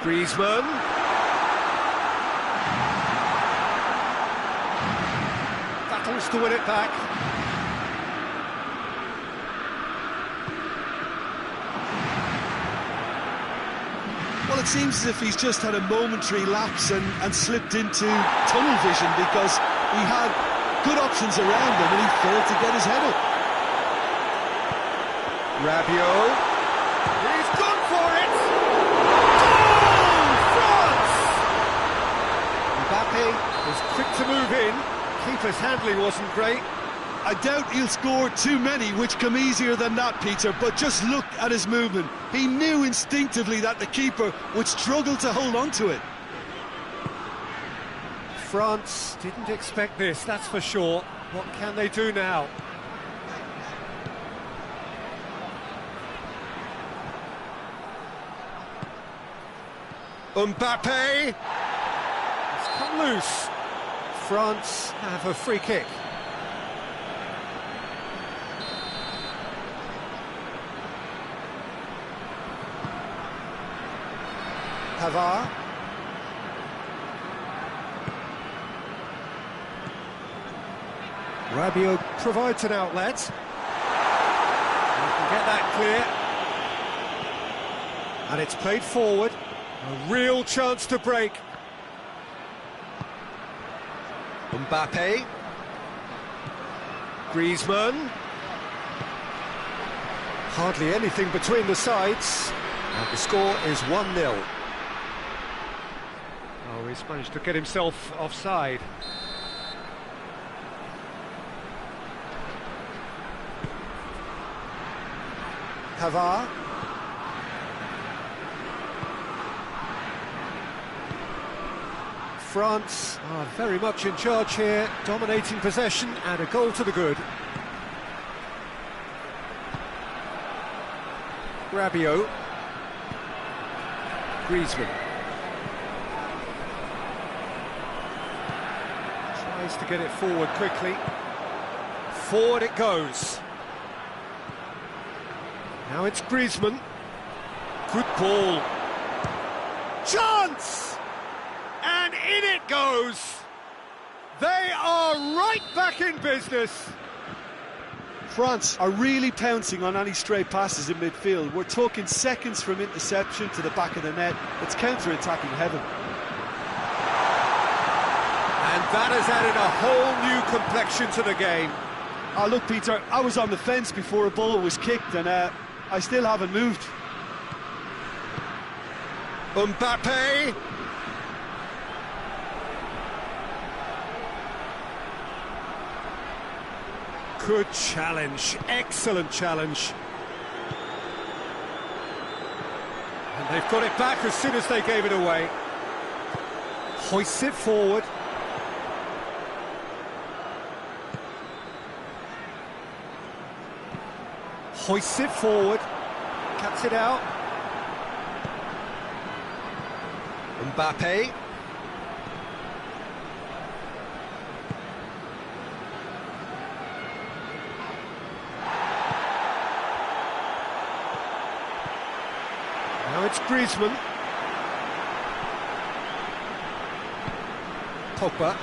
Griezmann. Battles to win it back. Well, it seems as if he's just had a momentary lapse and slipped into tunnel vision, because he had good options around him and he failed to get his head up. Rabiot. He's gone for it! Goal! France! Mbappe was quick to move in. Keeper's handling wasn't great. I doubt he'll score too many which come easier than that, Peter, but just look at his movement. He knew instinctively that the keeper would struggle to hold on to it. France didn't expect this, that's for sure. What can they do now? Mbappe. It's come loose. France have a free kick. Pavard. Rabiot provides an outlet. He can get that clear. And it's played forward. A real chance to break. Mbappe. Griezmann. Hardly anything between the sides. And the score is 1-0. Oh, he's managed to get himself offside. Pavard. France are very much in charge here, dominating possession and a goal to the good. Rabiot. Griezmann. Tries to get it forward quickly. Forward it goes. Now it's Griezmann. Good ball. Chance! And in it goes! They are right back in business! France are really pouncing on any stray passes in midfield. We're talking seconds from interception to the back of the net. It's counter-attacking heaven. And that has added a whole new complexion to the game. Oh, look, Peter, I was on the fence before a ball was kicked, and I still haven't moved. Mbappe. Good challenge, excellent challenge. And they've got it back as soon as they gave it away. Hoists it forward. Hoists it forward. Cuts it out. Mbappe. Now it's Griezmann. Pogba.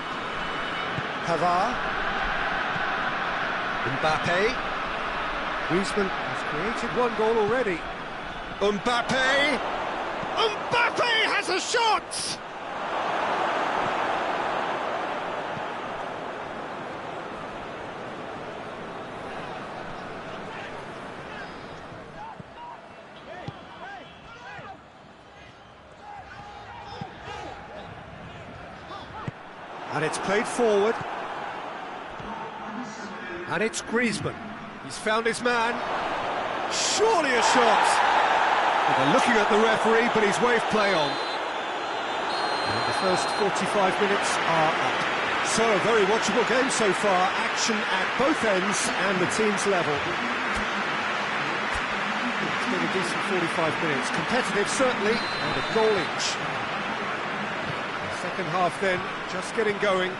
Pavard. Mbappe. Griezmann has created one goal already. Mbappe. Mbappe has a shot! And it's played forward. And it's Griezmann. He's found his man. Surely a shot. Well, they're looking at the referee, but he's waved play on. First 45 minutes are up. So, a very watchable game so far. Action at both ends and the teams level. It's been a decent 45 minutes. Competitive, certainly, and a goal each. The second half then, just getting going.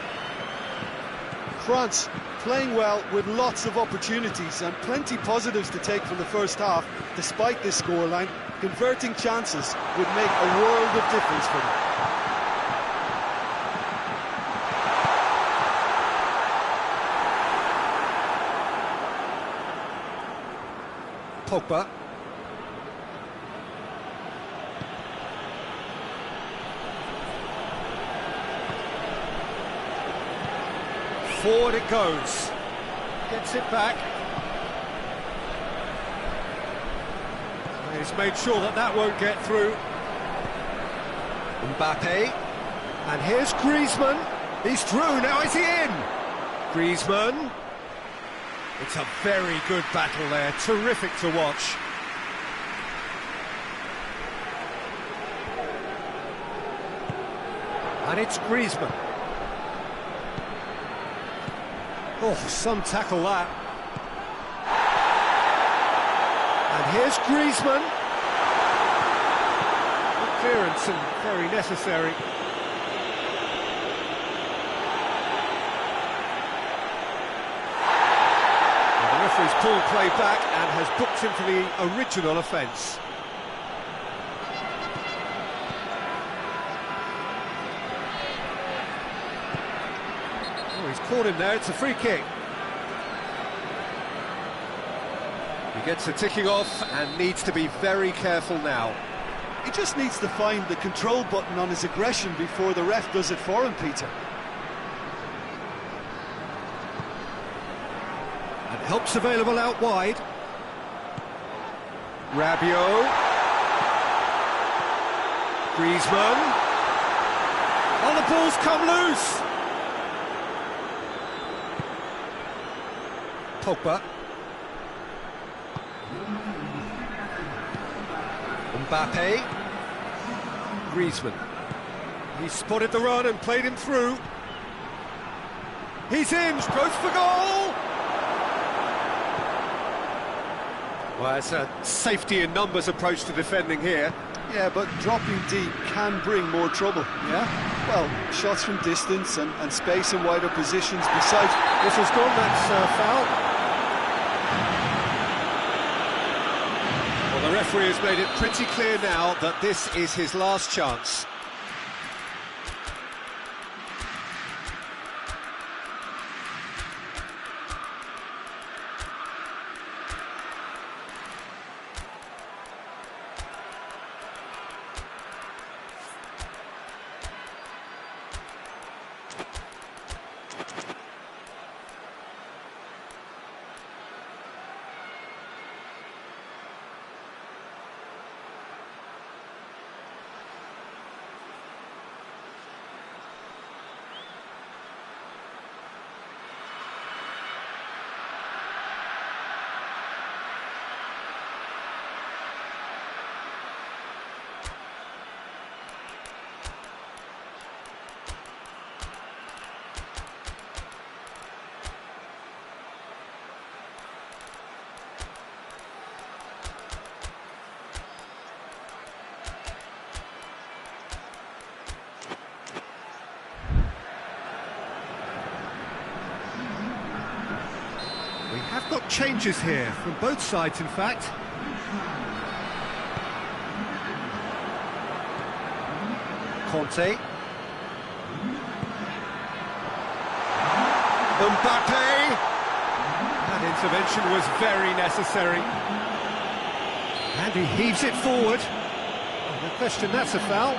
France playing well with lots of opportunities and plenty positives to take from the first half. Despite this scoreline, converting chances would make a world of difference for them. Pogba. Forward it goes. Gets it back. He's made sure that that won't get through. Mbappe. And here's Griezmann. He's through, now is he in? Griezmann. It's a very good battle there, terrific to watch. And it's Griezmann. Oh, some tackle that. And here's Griezmann. Good clearance and very necessary. He's pulled play back and has booked him for the original offence. Oh, he's caught him there, it's a free kick. He gets the ticking off and needs to be very careful now. He just needs to find the control button on his aggression before the ref does it for him, Peter. Help's available out wide. Rabiot. Griezmann. Oh, the ball's come loose. Pogba. Mbappe. Griezmann. He spotted the run and played him through. He's in, goes for goal! Well, it's a safety in numbers approach to defending here. Yeah, but dropping deep can bring more trouble. Yeah? Well, shots from distance and space in wider positions besides... This has gone, that's foul. Well, the referee has made it pretty clear now that this is his last chance. We have got changes here, from both sides in fact. Conte. Mbappe! That intervention was very necessary. And he heaves it forward. No question, that's a foul.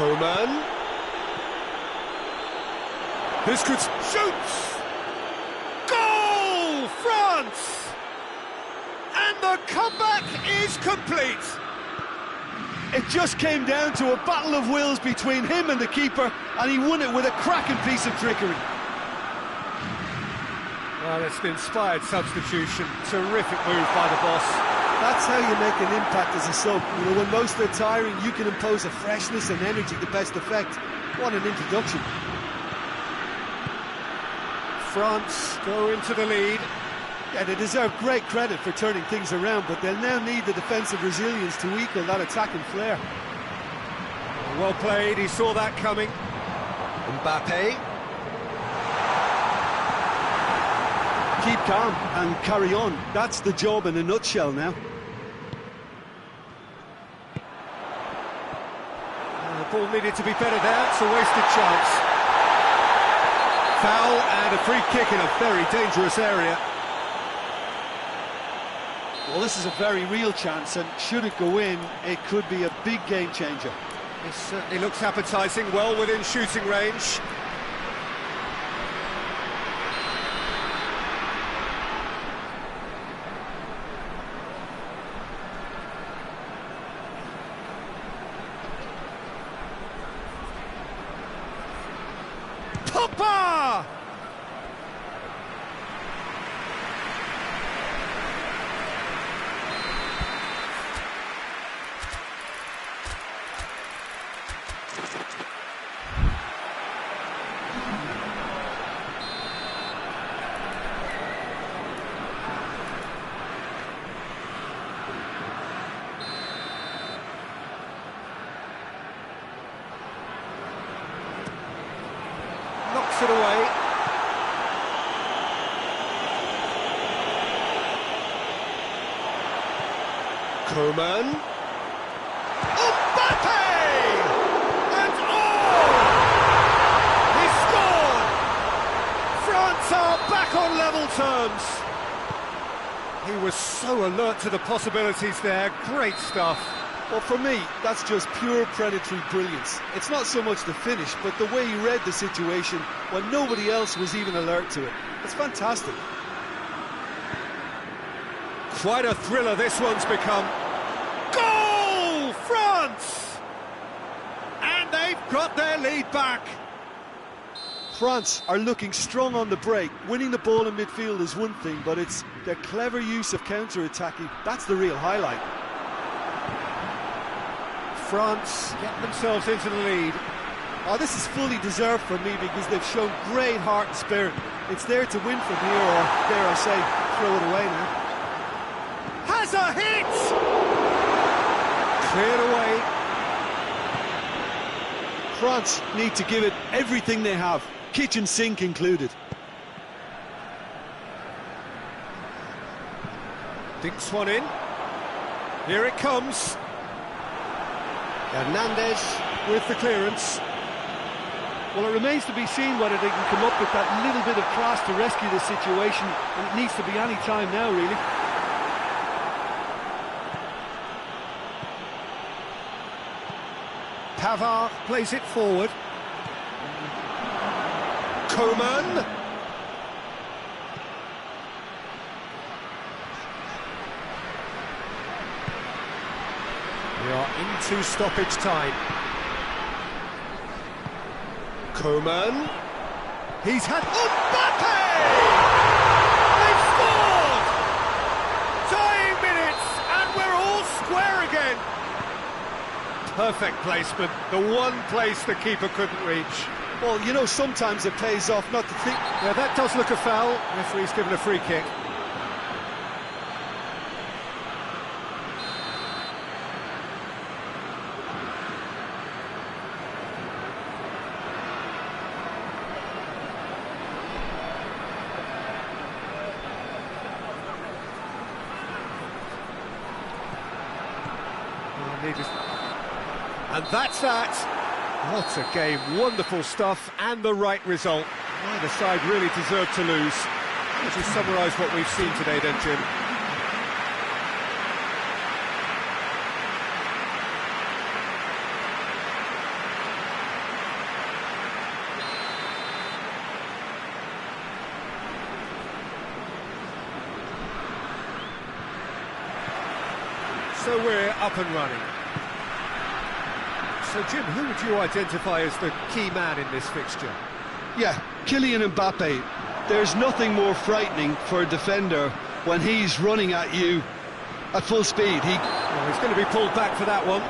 Coman. This could shoots. Goal, France! And the comeback is complete. It just came down to a battle of wills between him and the keeper, and he won it with a cracking piece of trickery. Well, it's an inspired substitution. Terrific move by the boss. That's how you make an impact as a sub. You know, when most are tiring, you can impose a freshness and energy to best effect. What an introduction. France go into the lead. Yeah, they deserve great credit for turning things around, but they'll now need the defensive resilience to equal that attacking flair. Well played, he saw that coming. Mbappe. Keep calm and carry on. That's the job in a nutshell now. The ball needed to be better there, it's a wasted chance. Foul and a free kick in a very dangerous area. Well, this is a very real chance, and should it go in, it could be a big game changer. It certainly looks appetising, well within shooting range. Pogba! Knocks it away. Coman. Mbappe! And he scored! France are back on level terms. He was so alert to the possibilities there. Great stuff. Well, for me, that's just pure predatory brilliance. It's not so much the finish, but the way he read the situation when nobody else was even alert to it. It's fantastic. Quite a thriller this one's become. Goal! France! And they've got their lead back. France are looking strong on the break. Winning the ball in midfield is one thing, but it's their clever use of counter-attacking. That's the real highlight. France get themselves into the lead. Oh, this is fully deserved for me because they've shown great heart and spirit. It's there to win from here, or dare I say, throw it away now. Has a hit! Cleared away. France need to give it everything they have, kitchen sink included. Dinks one in. Here it comes. Hernandez with the clearance. Well, it remains to be seen whether they can come up with that little bit of class to rescue the situation, and it needs to be any time now, really. Pavard plays it forward. Coman. We are into stoppage time. Coman. He's had... Mbappe! They've scored! Dying minutes, and we're all square again. Perfect placement, the one place the keeper couldn't reach. Well, you know, sometimes it pays off not to think... Yeah, that does look a foul. Referee's given a free kick. And that's that. What a game, wonderful stuff, and the right result. Neither side really deserved to lose. Let's just summarise what we've seen today then, Jim. So we're up and running. So Jim, who would you identify as the key man in this fixture? Yeah, Kylian Mbappe. There's nothing more frightening for a defender when he's running at you at full speed. Well, he's going to be pulled back for that one.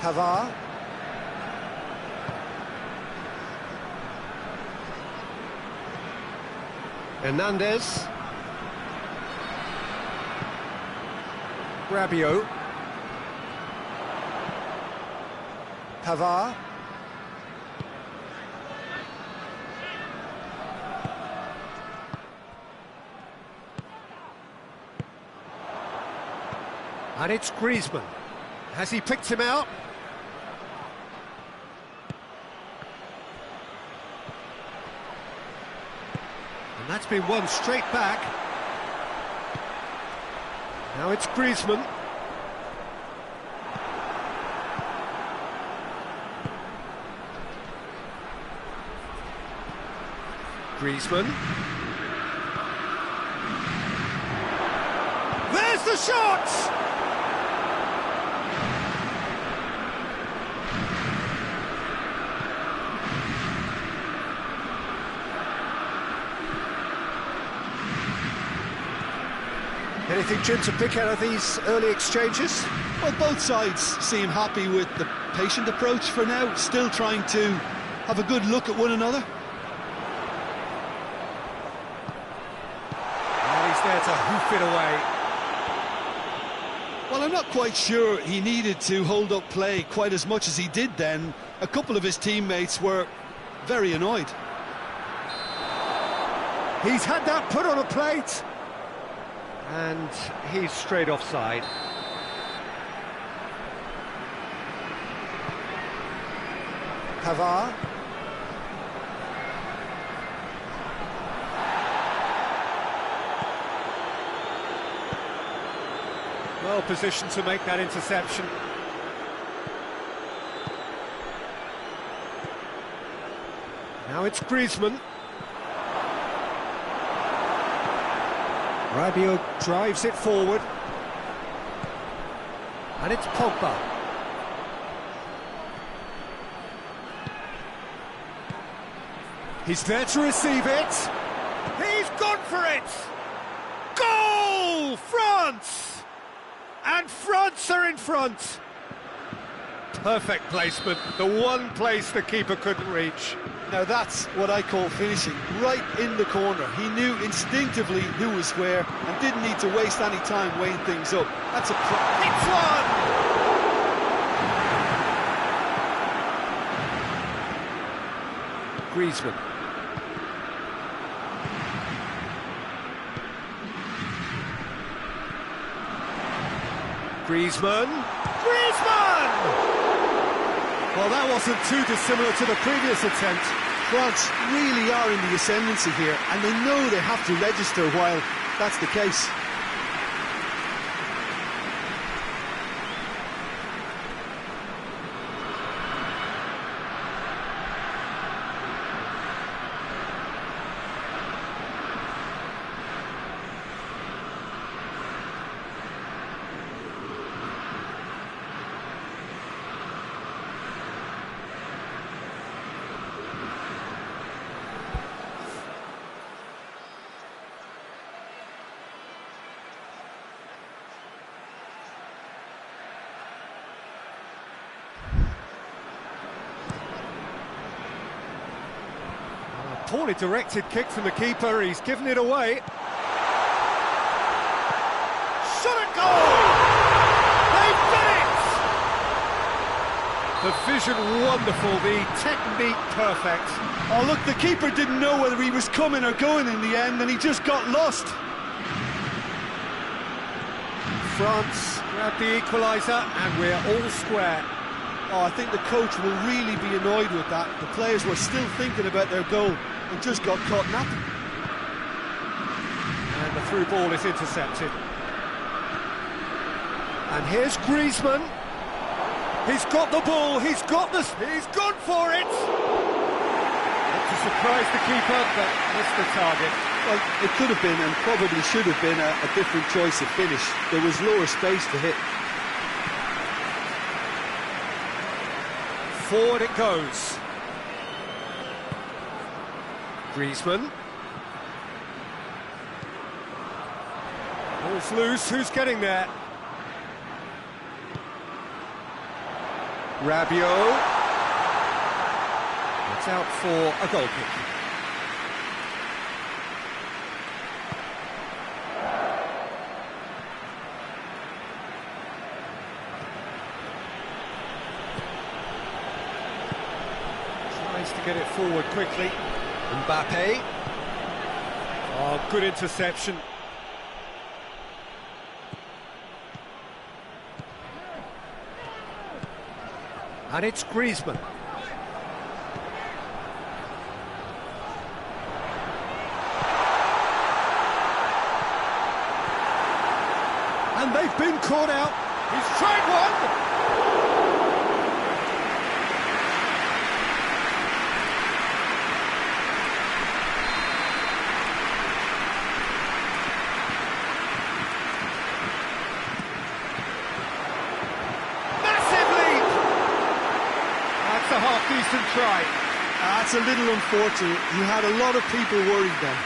Pavard. Hernandez. Rabiot. Pavard. And it's Griezmann. Has he picked him out? And that's been won straight back. Now it's Griezmann. Griezmann. There's the shot! Anything, Jim, to pick out of these early exchanges? Well, both sides seem happy with the patient approach for now, still trying to have a good look at one another. And he's there to hoof it away. Well, I'm not quite sure he needed to hold up play quite as much as he did then. A couple of his teammates were very annoyed. He's had that put on a plate. And he's straight offside. Pavard. Well positioned to make that interception. Now it's Griezmann. Rabiot drives it forward. And it's Pogba. He's there to receive it. He's gone for it! Goal! France! And France are in front! Perfect placement, the one place the keeper couldn't reach. Now that's what I call finishing, right in the corner. He knew instinctively who was where and didn't need to waste any time weighing things up. That's a It's one! Griezmann. Griezmann. Griezmann! Well, that wasn't too dissimilar to the previous attempt. France really are in the ascendancy here, and they know they have to register while that's the case. Poorly directed kick from the keeper, he's given it away. Shot at goal! They've done it! The vision wonderful, the technique perfect. Oh look, the keeper didn't know whether he was coming or going in the end, and he just got lost. France grab the equaliser, and we're all square. Oh, I think the coach will really be annoyed with that. The players were still thinking about their goal and just got caught napping. And the through ball is intercepted. And here's Griezmann. He's got the ball, he's got the... He's gone for it! surprised the keeper, but missed the target. Well, it could have been and probably should have been a different choice of finish. There was lower space to hit. Forward it goes. Griezmann. Ball's loose, who's getting there? Rabiot. It's out for a goal kick. Tries to get it forward quickly. Mbappe. Oh, good interception. And it's Griezmann. And they've been caught out. He's tried one. A half-decent try. That's a little unfortunate. He had a lot of people worried then.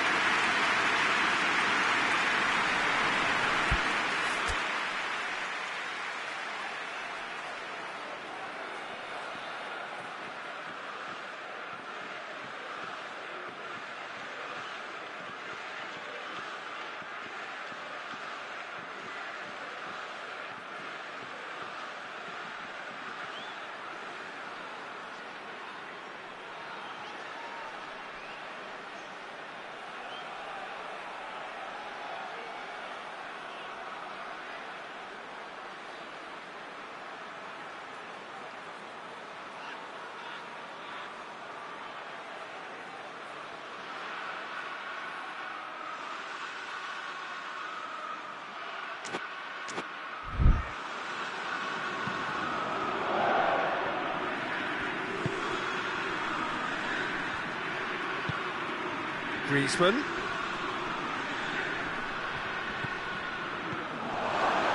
Griezmann.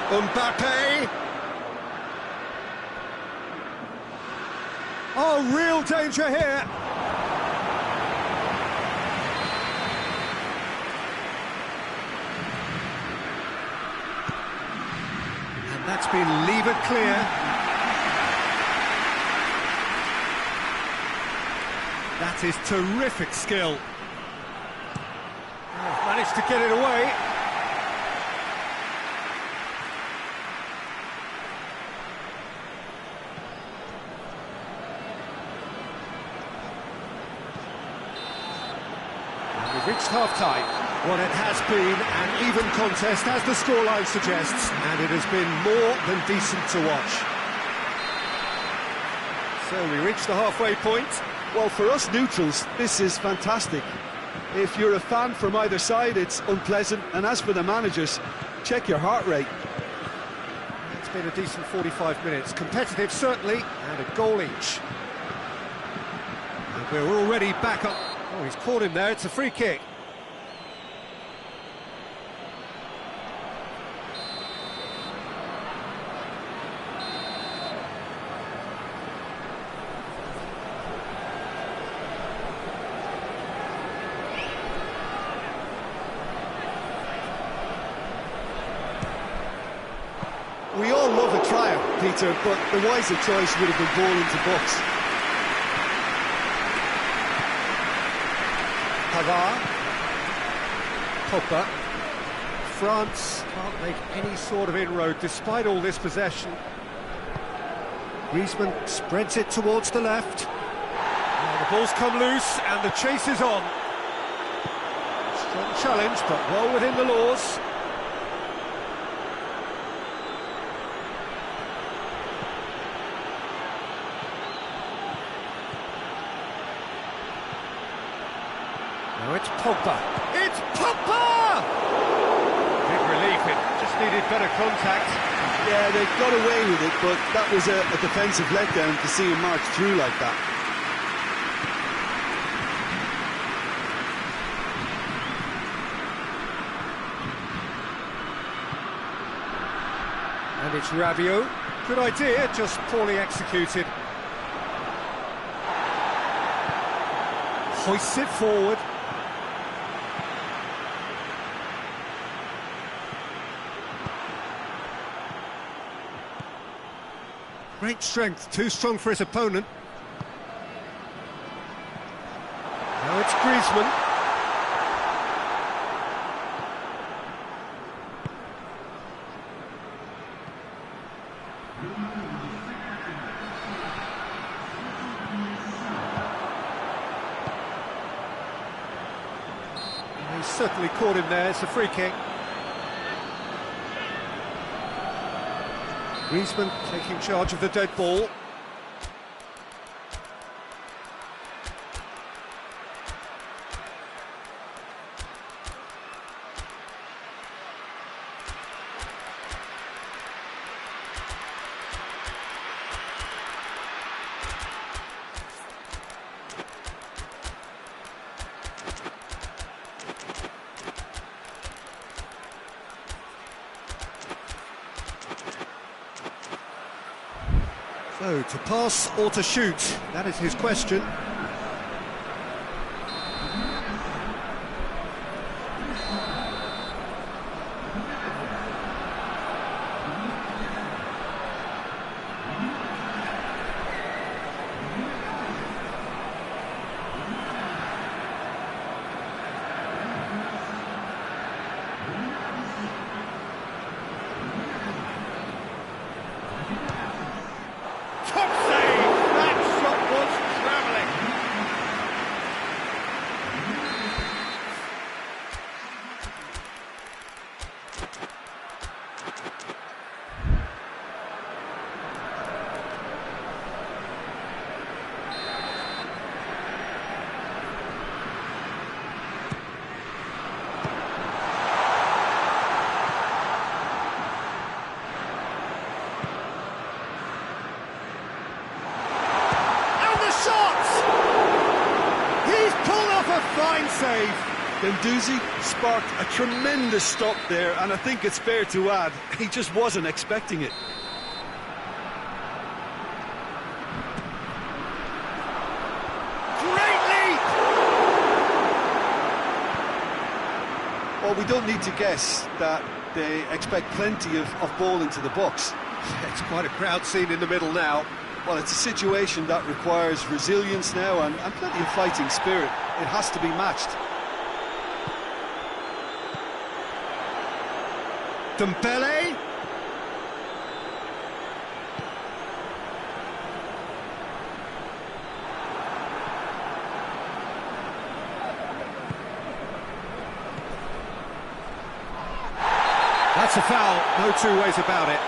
Mbappe. Oh, real danger here. And that's been levered clear. That is terrific skill. Managed to get it away. And we've reached half-time. Well, it has been an even contest, as the scoreline suggests, and it has been more than decent to watch. So we reach the halfway point. Well, for us neutrals, this is fantastic. If you're a fan from either side, it's unpleasant. And as for the managers, check your heart rate. It's been a decent 45 minutes. Competitive, certainly, and a goal each. And we're already back up. Oh, he's caught him there. It's a free kick. We all love a triumph, Peter, but the wiser choice would have been ball into box. Pavard. Pogba. France can't make any sort of inroad despite all this possession. Griezmann spreads it towards the left. Now the ball's come loose and the chase is on. Strong challenge, but well within the laws. Now it's Pogba. It's Pogba! Big relief, it just needed better contact. Yeah, they got away with it, but that was a defensive letdown to see him march through like that. It's Rabiot. Good idea, just poorly executed. Hoists it forward. Great strength, too strong for his opponent. Now it's Griezmann. He's certainly caught him there, it's a free kick. Griezmann taking charge of the dead ball. So, to pass or to shoot? That is his question. Fine save. Guendouzi sparked a tremendous stop there, and I think it's fair to add, he just wasn't expecting it. Great leap! Well, we don't need to guess that they expect plenty of ball into the box. It's quite a crowd scene in the middle now. Well, it's a situation that requires resilience now and plenty of fighting spirit. It has to be matched. Dembele. That's a foul, no two ways about it.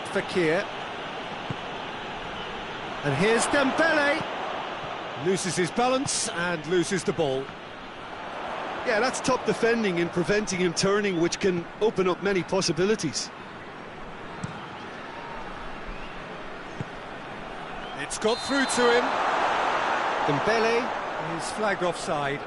Fekir. And here's Dembele. Loses his balance and loses the ball. Yeah, that's top defending and preventing him turning, which can open up many possibilities. It's got through to him. Dembele is flagged offside.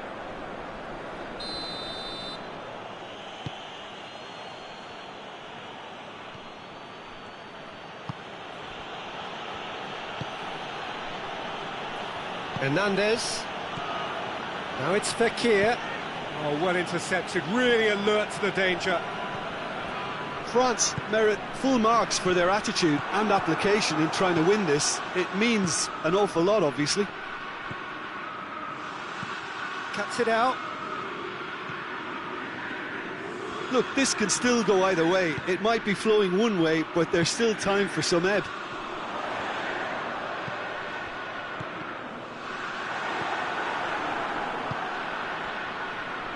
Hernandez. Now it's Fekir. Oh, well intercepted, really alert to the danger. France merit full marks for their attitude and application in trying to win this. It means an awful lot, obviously. Cuts it out. Look, this can still go either way. It might be flowing one way, but there's still time for some ebb.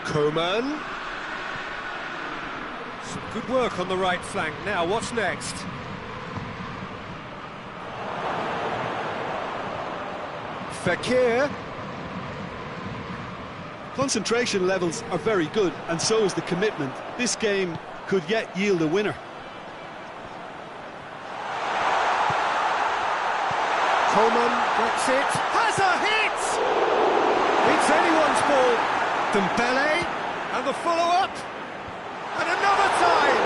Coman. Some good work on the right flank. Now, what's next? Fekir. Concentration levels are very good, and so is the commitment. This game could yet yield a winner. Coman gets it. Has a hit! It's anyone's ball. Dembele, and the follow-up, and another time!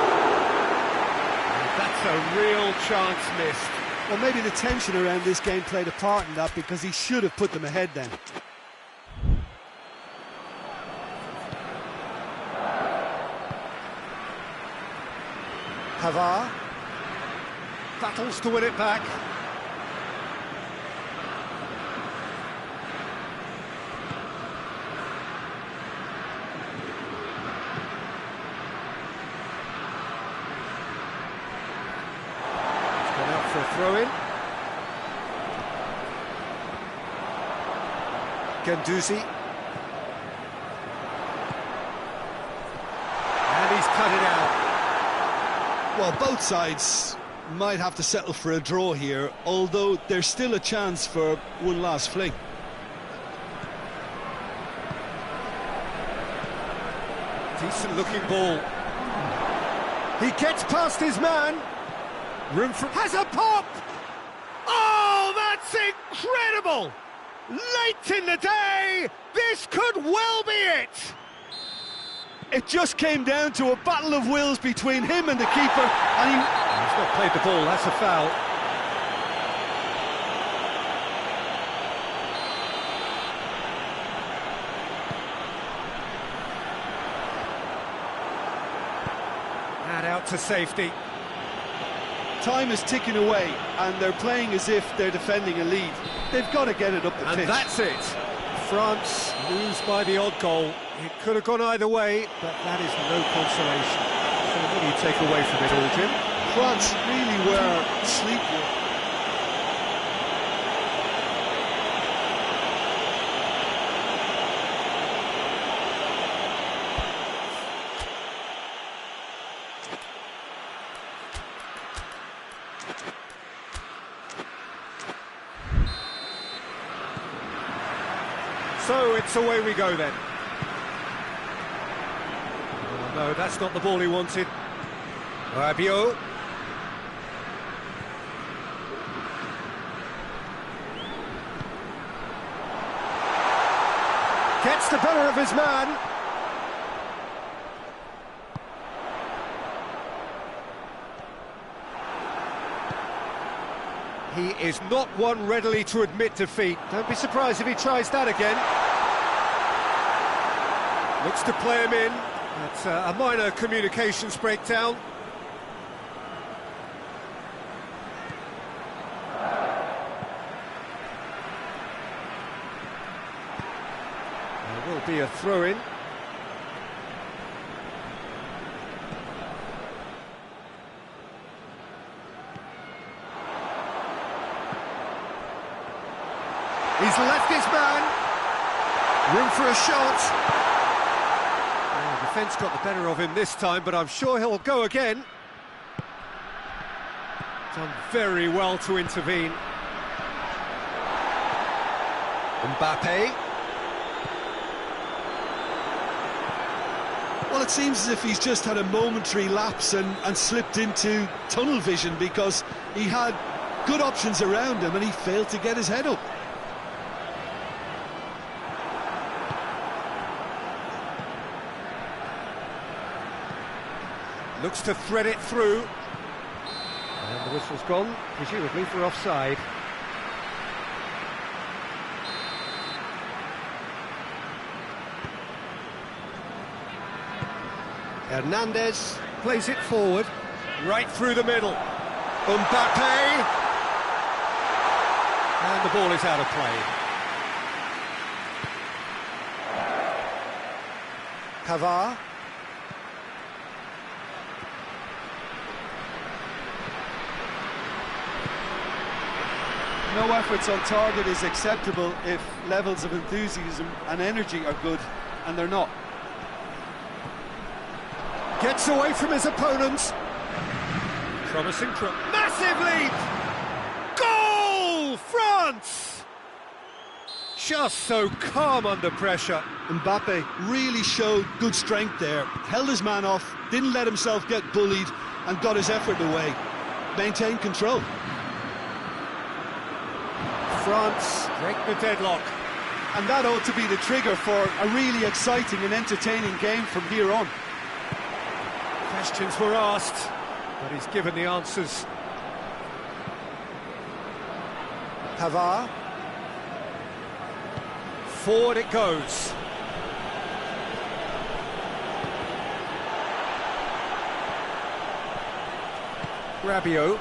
That's a real chance missed. Well, maybe the tension around this game played a part in that, because he should have put them ahead then. Pavard battles to win it back. It's gone out for a throw-in. Guendouzi. And he's cut it out. Well, both sides might have to settle for a draw here, although there's still a chance for one last fling. Decent looking ball. He gets past his man. Room for... Has a pop! Oh, that's incredible! Late in the day, this could well be it! It just came down to a battle of wills between him and the keeper, and He's not played the ball, that's a foul. And out to safety. time is ticking away, and they're playing as if they're defending a lead. They've got to get it up the pitch. And that's it. France lose by the odd goal. It could have gone either way, but that is no consolation. So what do you take away from it all, Jim? France really were sleepwalking. So it's away we go then. Oh, no, that's not the ball he wanted. Rabiot. Gets the better of his man. He is not one readily to admit defeat. Don't be surprised if he tries that again. Looks to play him in. That's a minor communications breakdown. There will be a throw-in. He's left his man. Room for a shot. The defence got the better of him this time, but I'm sure he'll go again. Done very well to intervene. Mbappe. Well, it seems as if he's just had a momentary lapse and slipped into tunnel vision, because he had good options around him and he failed to get his head up. Looks to thread it through. And the whistle's gone, presumably for offside. Hernandez plays it forward, right through the middle. Mbappe! And the ball is out of play. Pavard. No efforts on target is acceptable if levels of enthusiasm and energy are good, and they're not. Gets away from his opponents. Promising trip. Massive lead! Goal! France! Just so calm under pressure. Mbappe really showed good strength there, held his man off, didn't let himself get bullied, and got his effort away. Maintained control. France break the deadlock. And that ought to be the trigger for a really exciting and entertaining game from here on. Questions were asked, but he's given the answers. Pavard. Forward it goes. Rabiot.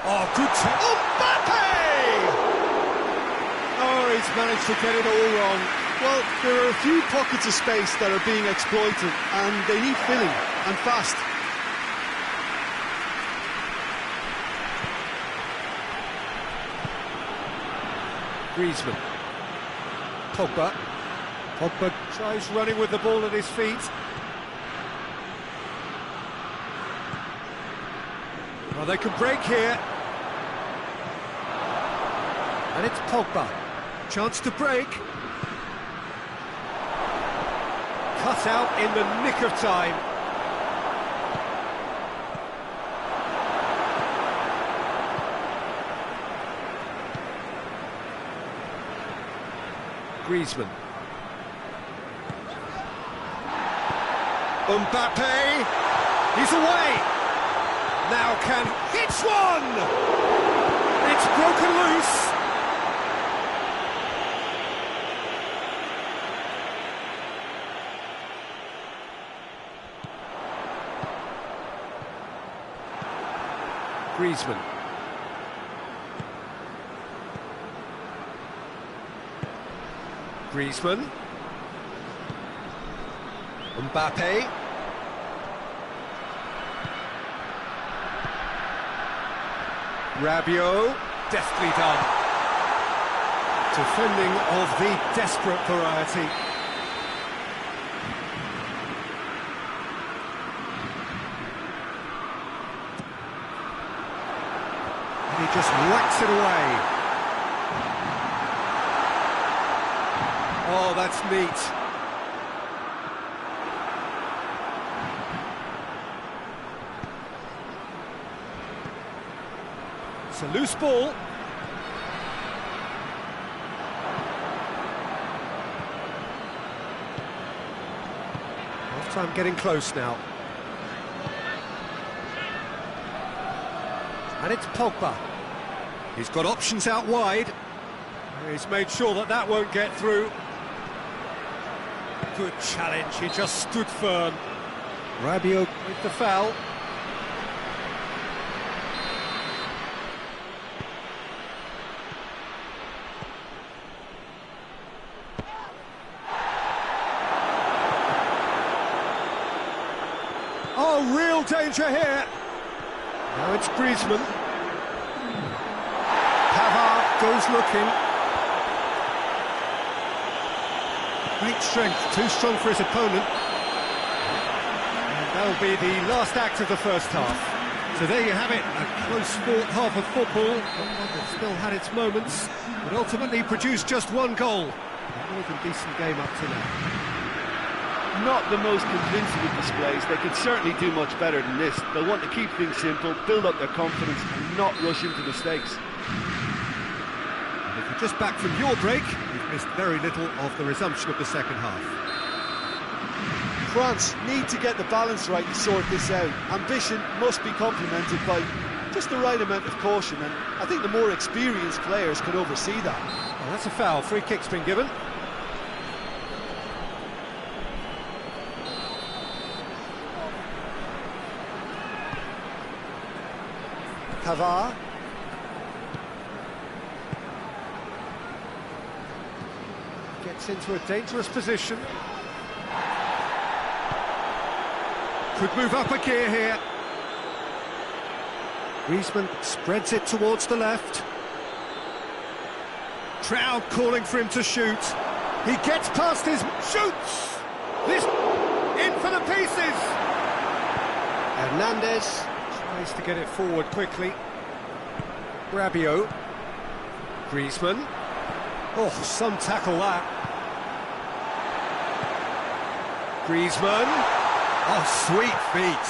Oh, good touch. Mbappe! Oh, he's managed to get it all wrong. Well, there are a few pockets of space that are being exploited, and they need filling, and fast. Griezmann. Pogba. Pogba tries running with the ball at his feet. Well, they can break here. And it's Pogba. Chance to break. Cut out in the nick of time. Griezmann. Mbappe. He's away. Now can... It's one! It's broken loose. Griezmann. Griezmann. Mbappe. Rabiot. Deftly done. Defending of the desperate variety. And he just whacks it away. Oh, that's neat. It's a loose ball. Half-time getting close now. And it's Pogba. He's got options out wide. He's made sure that that won't get through. Good challenge, he just stood firm. Rabiot with the foul. Oh, real danger here. Now it's Griezmann. Pavard goes looking. Great strength, too strong for his opponent. And that'll be the last act of the first half. So there you have it, a close-fought half of football, but one that still had its moments, but ultimately produced just one goal. A more than decent game up to now. Not the most convincing of displays. They could certainly do much better than this. They'll want to keep things simple, build up their confidence and not rush into mistakes. And if you're just back from your break, you've missed very little of the resumption of the second half. France need to get the balance right to sort this out. Ambition must be complemented by just the right amount of caution, and I think the more experienced players can oversee that. Well, that's a foul. Free kick's been given. Pavard. Gets into a dangerous position. Could move up a gear here. Griezmann spreads it towards the left. Crowd calling for him to shoot. He gets past his... Shoots! This... In for the pieces! Hernandez tries to get it forward quickly. Rabiot. Griezmann. Oh, some tackle that. Griezmann. Oh, sweet feet.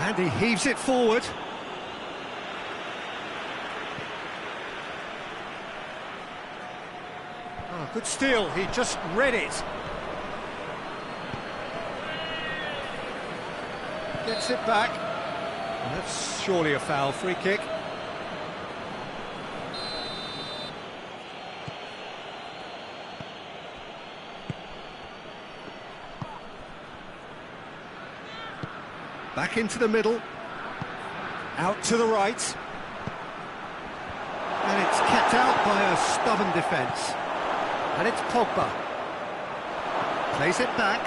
And he heaves it forward. Oh, good steal, he just read it. Gets it back. And that's surely a foul, free kick. Back into the middle. Out to the right. And it's kept out by a stubborn defence. And it's Pogba. Plays it back.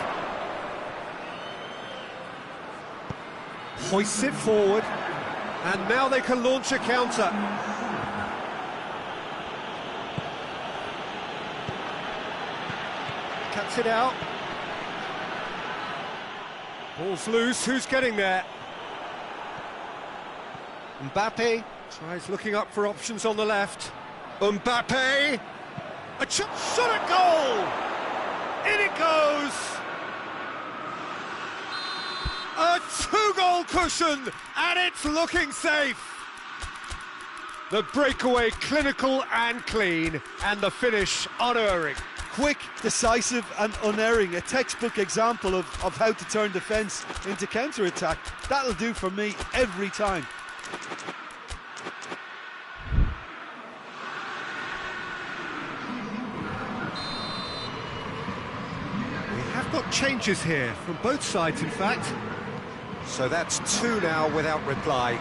Hoists it forward. And now they can launch a counter. Cuts it out. Ball's loose, who's getting there? Mbappe tries looking up for options on the left. Mbappe! A shot at goal! In it goes! A two-goal cushion, and it's looking safe! The breakaway clinical and clean, and the finish unerring. Quick, decisive and unerring. A textbook example of how to turn defence into counter-attack. That'll do for me every time. We have got changes here, from both sides in fact. So that's two now without reply.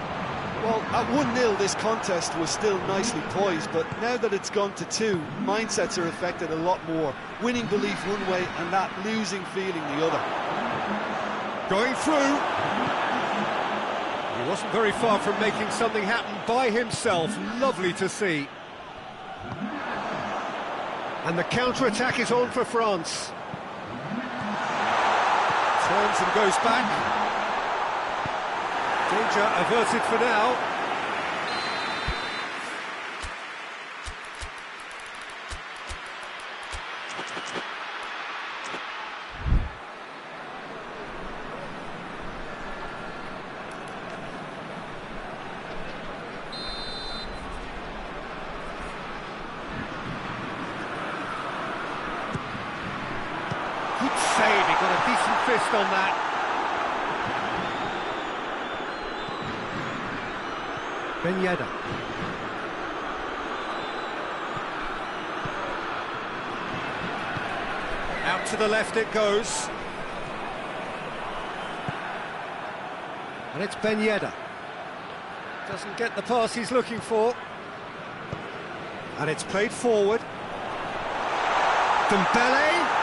Well, at 1-0 this contest was still nicely poised, but now that it's gone to 2, mindsets are affected a lot more. Winning belief one way and that losing feeling the other. Going through. He wasn't very far from making something happen by himself. Lovely to see. And the counter-attack is on for France. Turns and goes back. Danger averted for now. Good save, he got a decent fist on that. Ben Yedder. Out to the left it goes. And it's Ben Yedder. Doesn't get the pass he's looking for. And it's played forward. Dembele.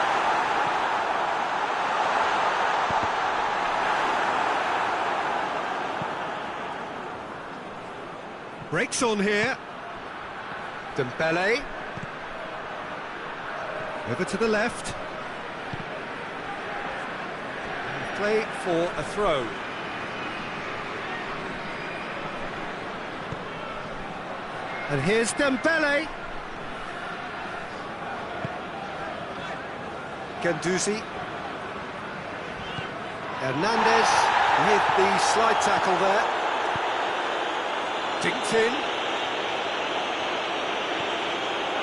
Breaks on here. Dembele. Over to the left. And play for a throw. And here's Dembele. Guendouzi. Hernandez with the slide tackle there. Dinked in.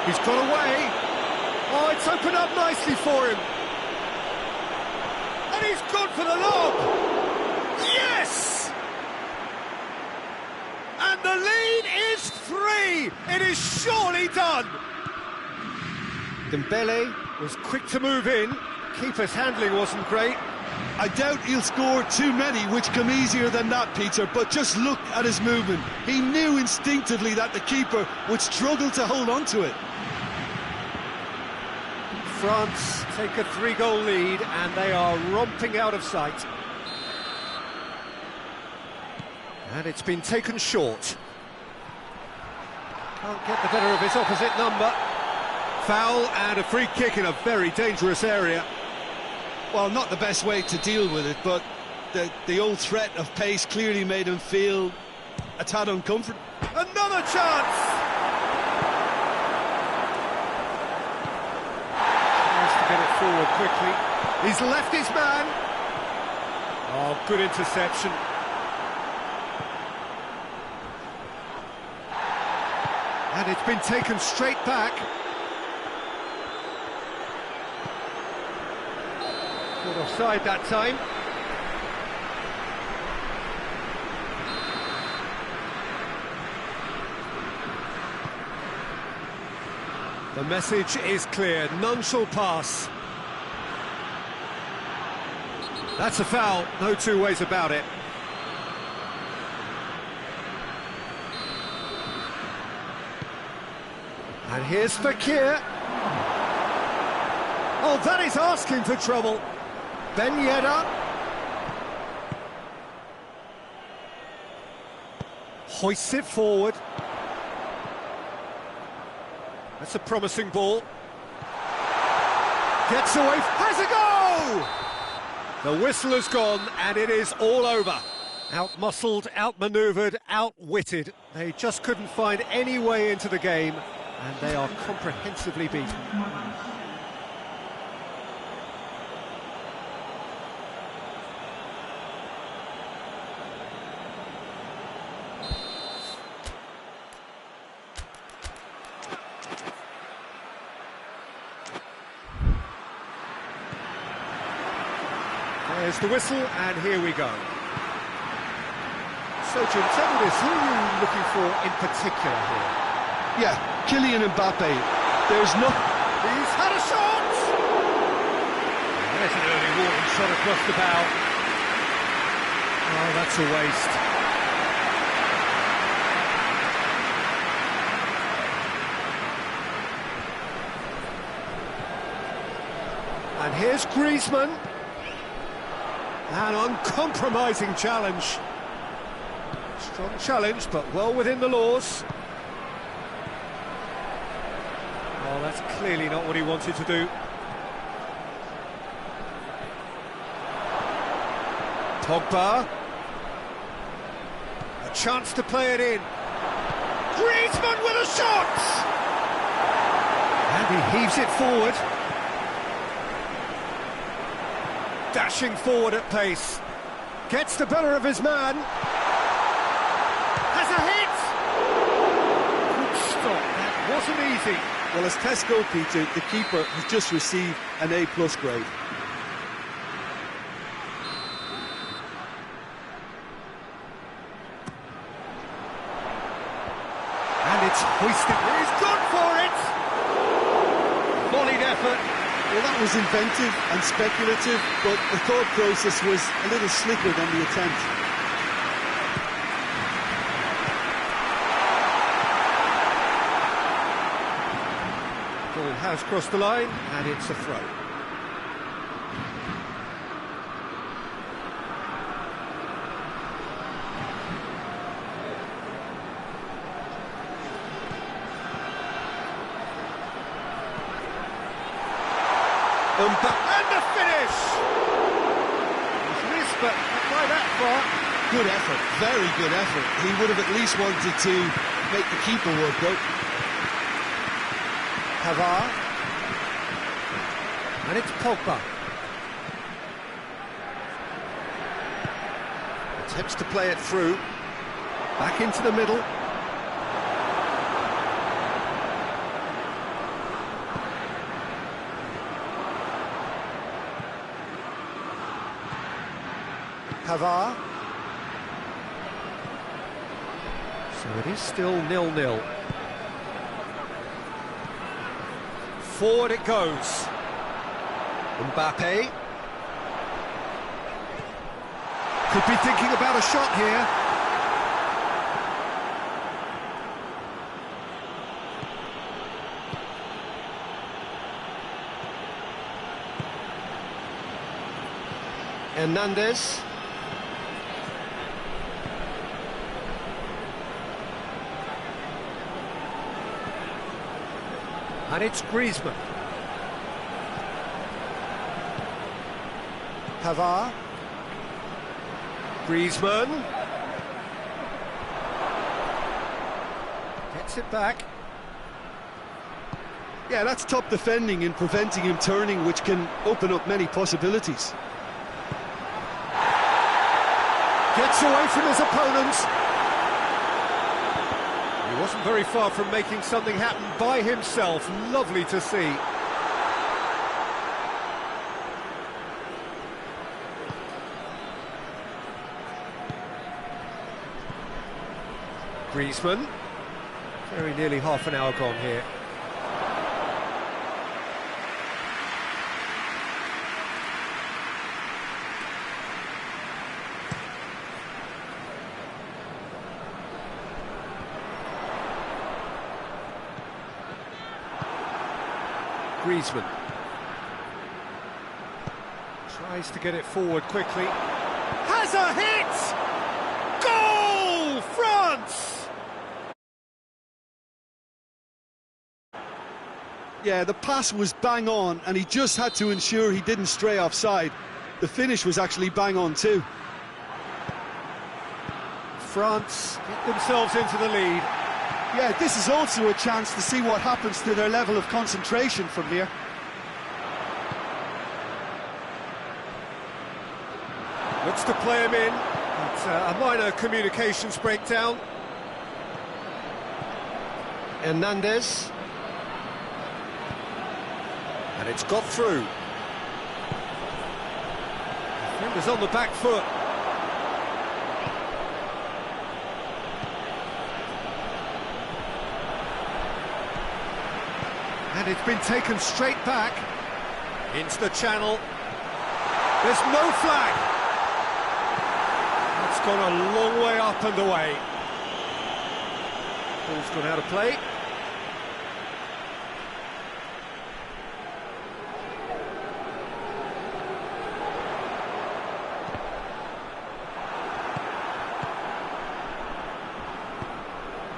He's got away. Oh, it's opened up nicely for him. And he's gone for the lob. Yes! And the lead is 3. It is surely done. Dembele was quick to move in. Keeper's handling wasn't great. I doubt he'll score too many, which come easier than that, Peter, but just look at his movement. He knew instinctively that the keeper would struggle to hold on to it. France take a 3-goal lead and they are romping out of sight. And it's been taken short. Can't get the better of his opposite number. Foul and a free kick in a very dangerous area. Well, not the best way to deal with it, but the old threat of pace clearly made him feel a tad uncomfortable. Another chance! Tries to get it forward quickly. He's left his man. Oh, good interception. And it's been taken straight back. Caught offside that time. The message is clear, none shall pass. That's a foul, no two ways about it. And here's Fekir. Oh, that is asking for trouble. Ben Yedder. Hoists it forward. That's a promising ball. Gets away, has a goal! The whistle has gone and it is all over. Out-muscled, out-manoeuvred, outwitted. They just couldn't find any way into the game and they are comprehensively beaten. There's the whistle, and here we go. So, Jim, tell me this, who are you looking for in particular here? Yeah, Kylian Mbappe. There's no... He's had a shot! There's an early warning shot across the bow. Oh, that's a waste. And here's Griezmann. An uncompromising challenge. Strong challenge, but well within the laws. Oh, that's clearly not what he wanted to do. Pogba. A chance to play it in. Griezmann with a shot! And he heaves it forward. Dashing forward at pace. Gets the better of his man. Has a hit! Good stop, that wasn't easy. Well, as test goalkeeper, the keeper has just received an A+ grade. And it's hoisted. He's gone for it! Volleyed effort. Well, that was inventive and speculative, but the thought process was a little slicker than the attempt. Ball has crossed the line, and it's a throw. And the finish! He's missed, but not by that far. Good effort, very good effort. He would have at least wanted to make the keeper work out. Pavard. And it's Pogba. Attempts to play it through. Back into the middle. Pavard. So it is still 0-0. Forward it goes. Mbappe. Could be thinking about a shot here. Hernandez. And it's Griezmann. Pavard. Griezmann. Gets it back. Yeah, that's top defending and preventing him turning, which can open up many possibilities. Gets away from his opponents. He Wasn't very far from making something happen by himself. Lovely to see. Griezmann. Very nearly half an hour gone here. Griezmann tries to get it forward quickly. Has a hit! Goal, France! Yeah, the pass was bang on, and he just had to ensure he didn't stray offside. The finish was actually bang on too. France get themselves into the lead. Yeah, this is also a chance to see what happens to their level of concentration from here. Looks to play him in. It's a minor communications breakdown. Hernandez. And it's got through. Defender's on the back foot. And it's been taken straight back into the channel. There's no flag. That's gone a long way up and away. Ball's gone out of play.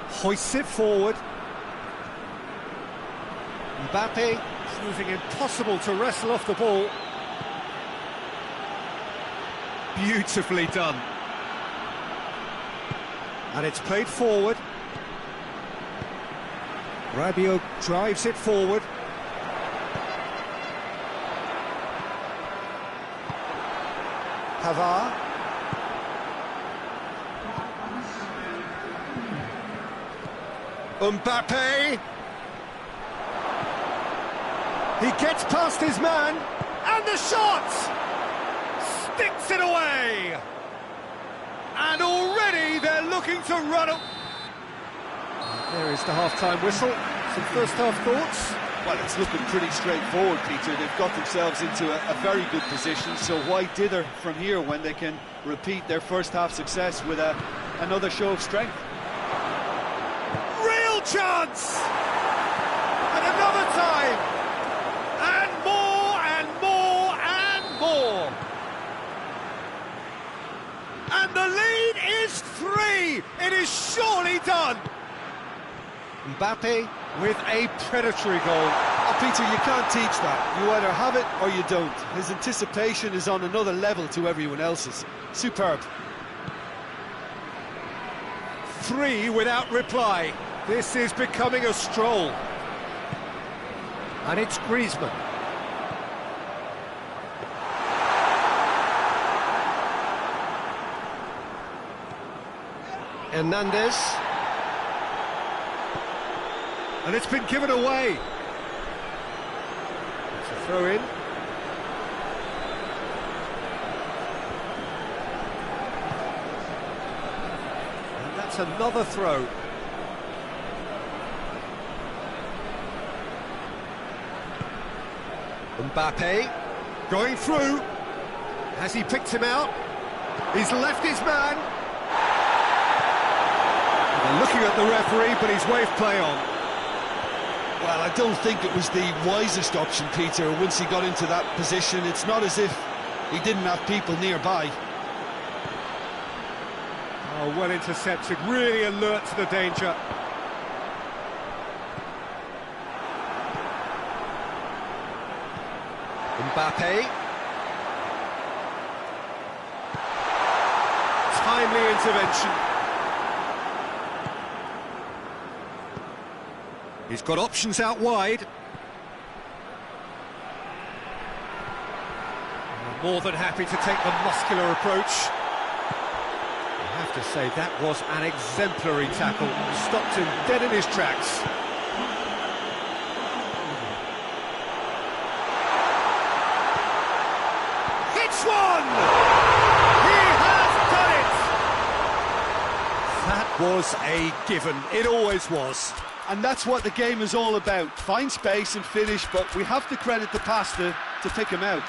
Hoists it forward. Mbappe proving impossible to wrestle off the ball. Beautifully done. And it's played forward. Rabiot drives it forward. Pavard. Mbappe. He gets past his man, And the shot! Sticks it away! And already they're looking to run up. there is the half-time whistle. Some first-half thoughts? Well, it's looking pretty straightforward, Peter. They've got themselves into a very good position, so why dither from here when they can repeat their first-half success with another show of strength? Real chance! And another time! And more and more and more! And the lead is 3! It is surely done! Mbappe with a predatory goal. Oh, Peter, you can't teach that. You either have it or you don't. His anticipation is on another level to everyone else's. Superb. 3 without reply. This is becoming a stroll. And it's Griezmann. Hernandez. And it's been given away. It's a throw in. And that's another throw. Mbappe going through. Has he picked him out? He's left his man. They're looking at the referee, but he's waved play on. Well, I don't think it was the wisest option, Peter, once he got into that position. It's not as if he didn't have people nearby. Oh, well intercepted, really alert to the danger. Mbappe. Timely intervention. He's got options out wide. More than happy to take the muscular approach. You have have to say, that was an exemplary tackle. Stopped him dead in his tracks. Hits one! He has done it! That was a given. It always was. And that's what the game is all about. Find space and finish, but we have to credit the passer to pick him out.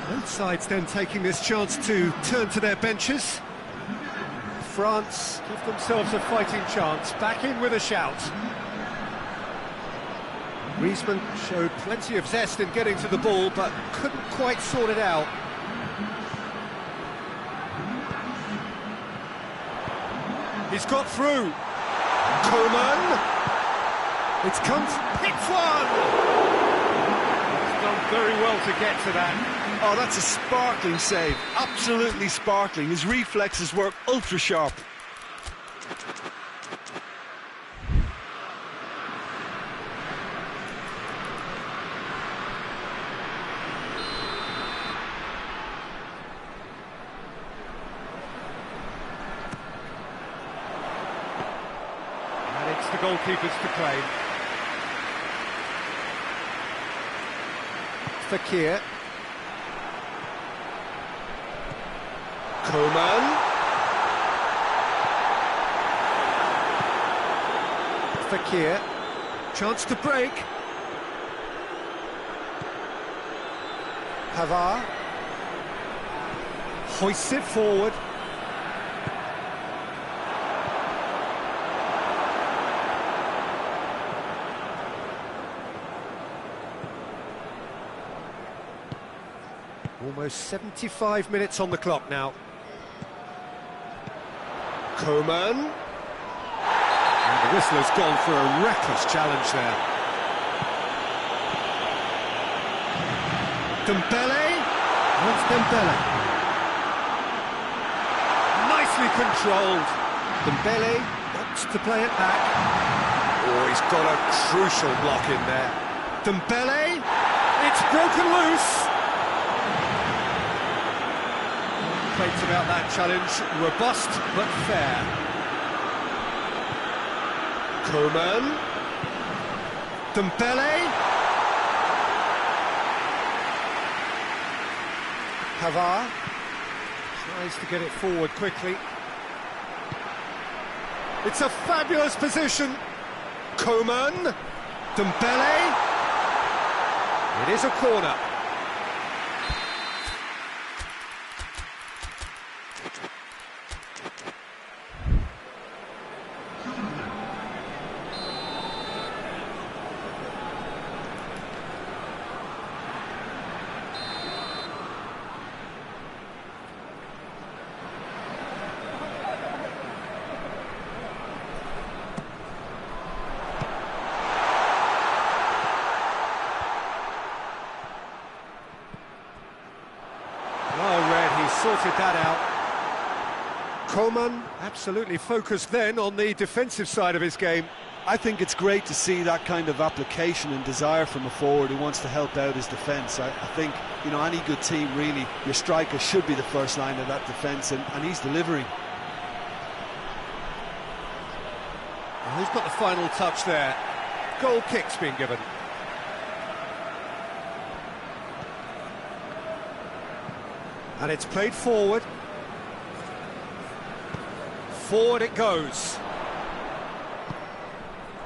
Both sides then taking this chance to turn to their benches. France give themselves a fighting chance, back in with a shout. Griezmann showed plenty of zest in getting to the ball, but couldn't quite sort it out. He's got through. Coman. It's come. Hits one! He's done very well to get to that. Oh, that's a sparkling save. Absolutely sparkling. His reflexes work ultra sharp. And it's the goalkeepers to claim. Fekir. Coman. Fekir. Chance to break. Pavard. Hoists it forward. Almost 75 minutes on the clock now. Coman. And the whistler's gone for a reckless challenge there. Dembele. Wants Dembele. Nicely controlled. Dembele wants to play it back. Oh, he's got a crucial block in there. Dembele. It's broken loose. Complaints about that challenge, robust but fair. Coman. Dembele. Pavard tries to get it forward quickly. It's a fabulous position. Coman. Dembele. It is a corner. Sorted that out. Coman absolutely focused then on the defensive side of his game. I think it's great to see that kind of application and desire from a forward who wants to help out his defence. I think, you know, any good team, really, your striker should be the first line of that defence, and he's delivering. Well, who's got the final touch there? Goal kick's been given. And it's played forward. Forward it goes.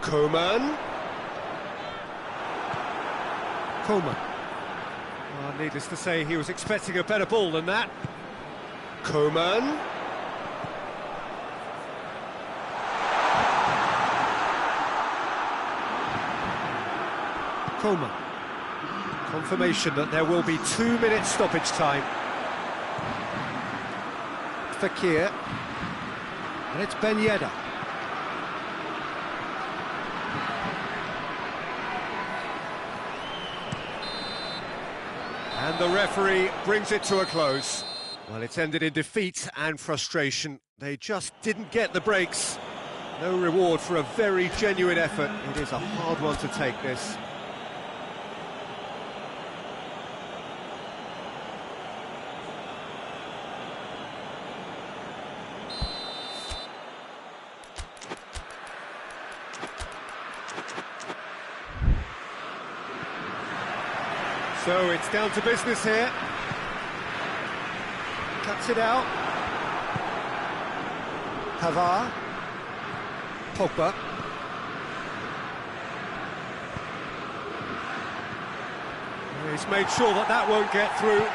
Coman. Coman. Well, needless to say, he was expecting a better ball than that. Coman. Coman. Confirmation that there will be 2 minutes stoppage time. Fekir, and it's Ben Yedder. And the referee brings it to a close. Well, it's ended in defeat and frustration. They just didn't get the breaks. No reward for a very genuine effort. It is a hard one to take, this. So it's down to business here. Cuts it out. Pavard. Pogba. He's made sure that that won't get through.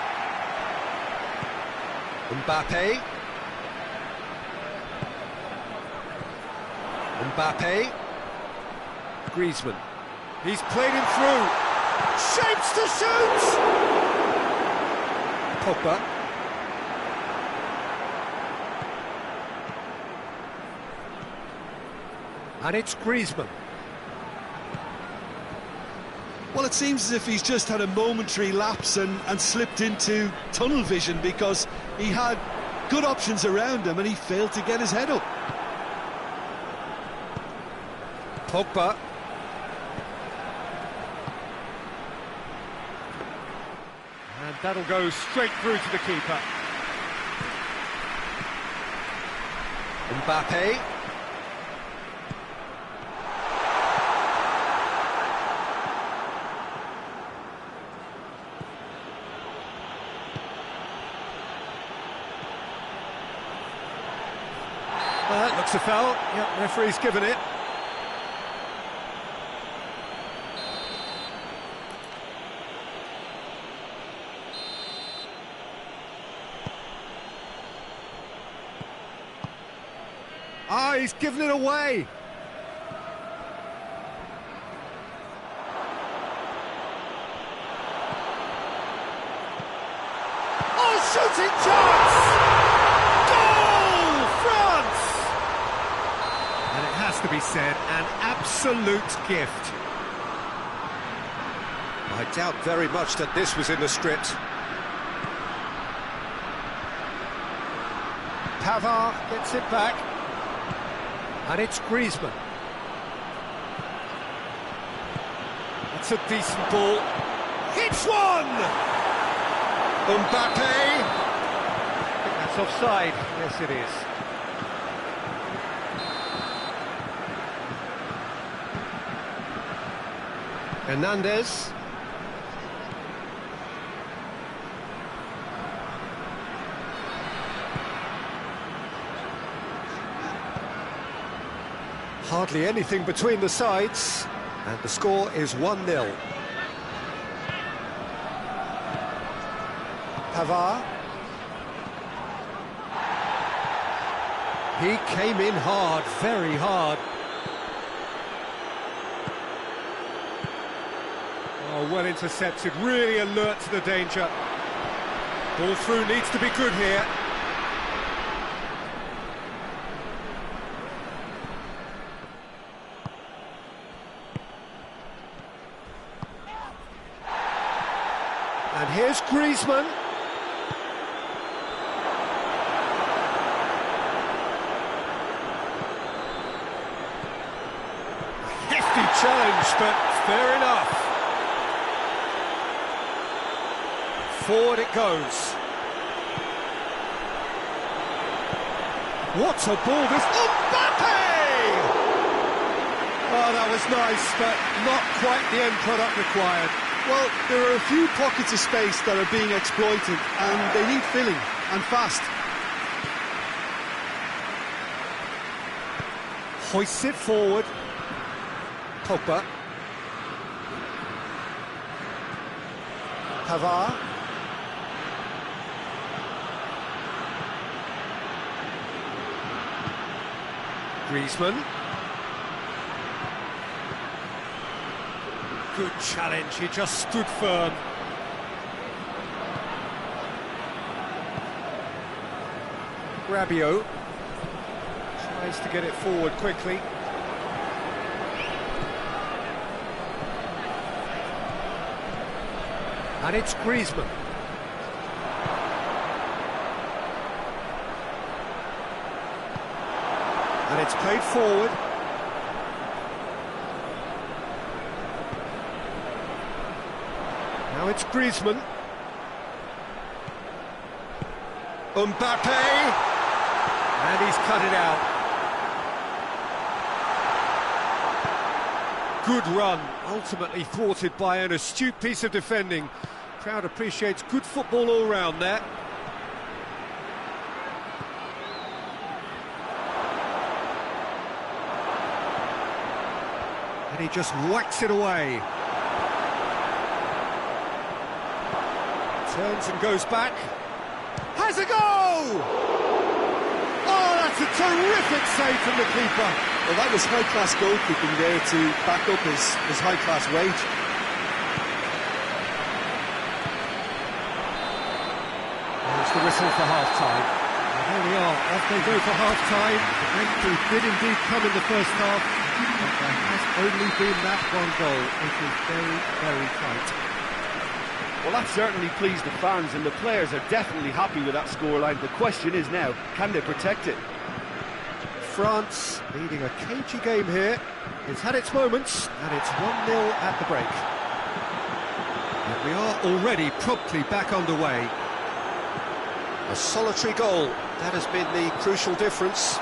Mbappe. Mbappe. Griezmann. He's played him through. Shapes to shoot! Pogba. And it's Griezmann. Well, it seems as if he's just had a momentary lapse and slipped into tunnel vision, because he had good options around him and he failed to get his head up. Pogba. And that'll go straight through to the keeper. Mbappe. Well, that looks a foul. Yep, referee's given it. Ah, he's given it away. Oh, shooting chance! Goal, France! And it has to be said, an absolute gift. I doubt very much that this was in the script. Pavard gets it back. And it's Griezmann. It's a decent ball. Hits one! Mbappe! I think that's offside. Yes, it is. Hernandez. Hardly anything between the sides, and the score is 1-0. Pavard. He came in hard, very hard. Oh, well intercepted, really alert to the danger. Ball through needs to be good here. And here's Griezmann. Hefty challenge, but fair enough. Forward it goes. What a ball this... Mbappe! Oh, that was nice, but not quite the end product required. Well, there are a few pockets of space that are being exploited, and they need filling, and fast. Hoists it forward. Pogba. Pavard. Griezmann. Good challenge, he just stood firm. Rabiot tries to get it forward quickly. And it's Griezmann. it's played forward. Now it's Griezmann. Mbappe. And he's cut it out. Good run, ultimately thwarted by an astute piece of defending. Crowd appreciates good football all round there. And he just whacks it away. Turns and goes back. Has a go! Oh, that's a terrific save from the keeper. Well, that was high-class goalkeeping there to back up his high-class wage. There's the whistle for half-time. And here we are, off they go for half-time. The breakthrough did indeed come in the first half, but there has only been that one goal. It is very, very tight. Well, that certainly pleased the fans, and the players are definitely happy with that scoreline. The question is now, can they protect it? France leading a cagey game here. It's had its moments, and it's 1-0 at the break. And we are already promptly back underway. A solitary goal, that has been the crucial difference.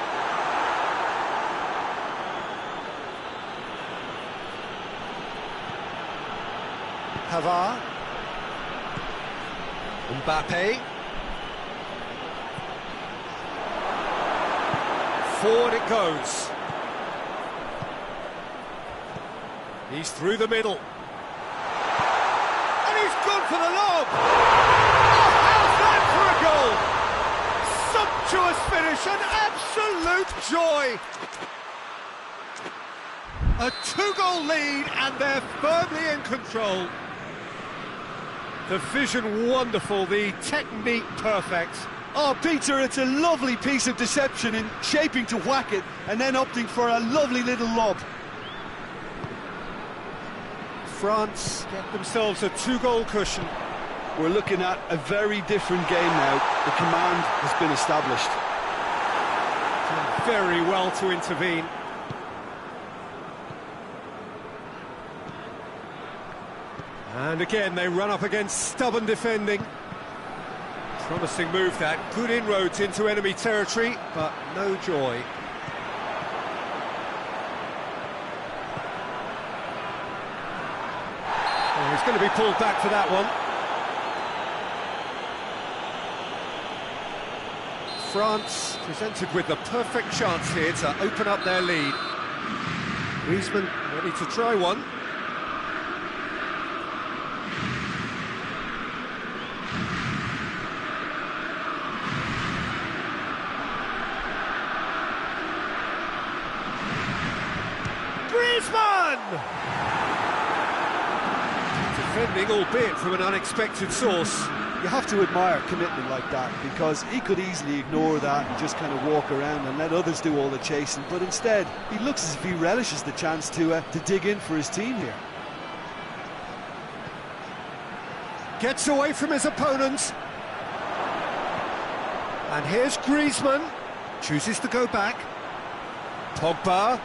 Pavard. Mbappe. Forward it goes. He's through the middle. And he's gone for the lob! Oh, how's that for a goal? Sumptuous finish, an absolute joy! A 2-goal lead, and they're firmly in control. The vision wonderful, the technique perfect. Oh, Peter, it's a lovely piece of deception in shaping to whack it and then opting for a lovely little lob. France get themselves a 2-goal cushion. We're looking at a very different game now. The command has been established. Done very well to intervene. And again, they run up against stubborn defending. Promising move that, good inroads into enemy territory, but no joy. Oh, he's going to be pulled back for that one. France presented with the perfect chance here to open up their lead. Griezmann ready to try one. Griezmann! Defending, albeit from an unexpected source. You have to admire commitment like that, because he could easily ignore that and just kind of walk around and let others do all the chasing, but instead he looks as if he relishes the chance to dig in for his team here. Gets away from his opponent. And here's Griezmann. Chooses to go back. Pogba.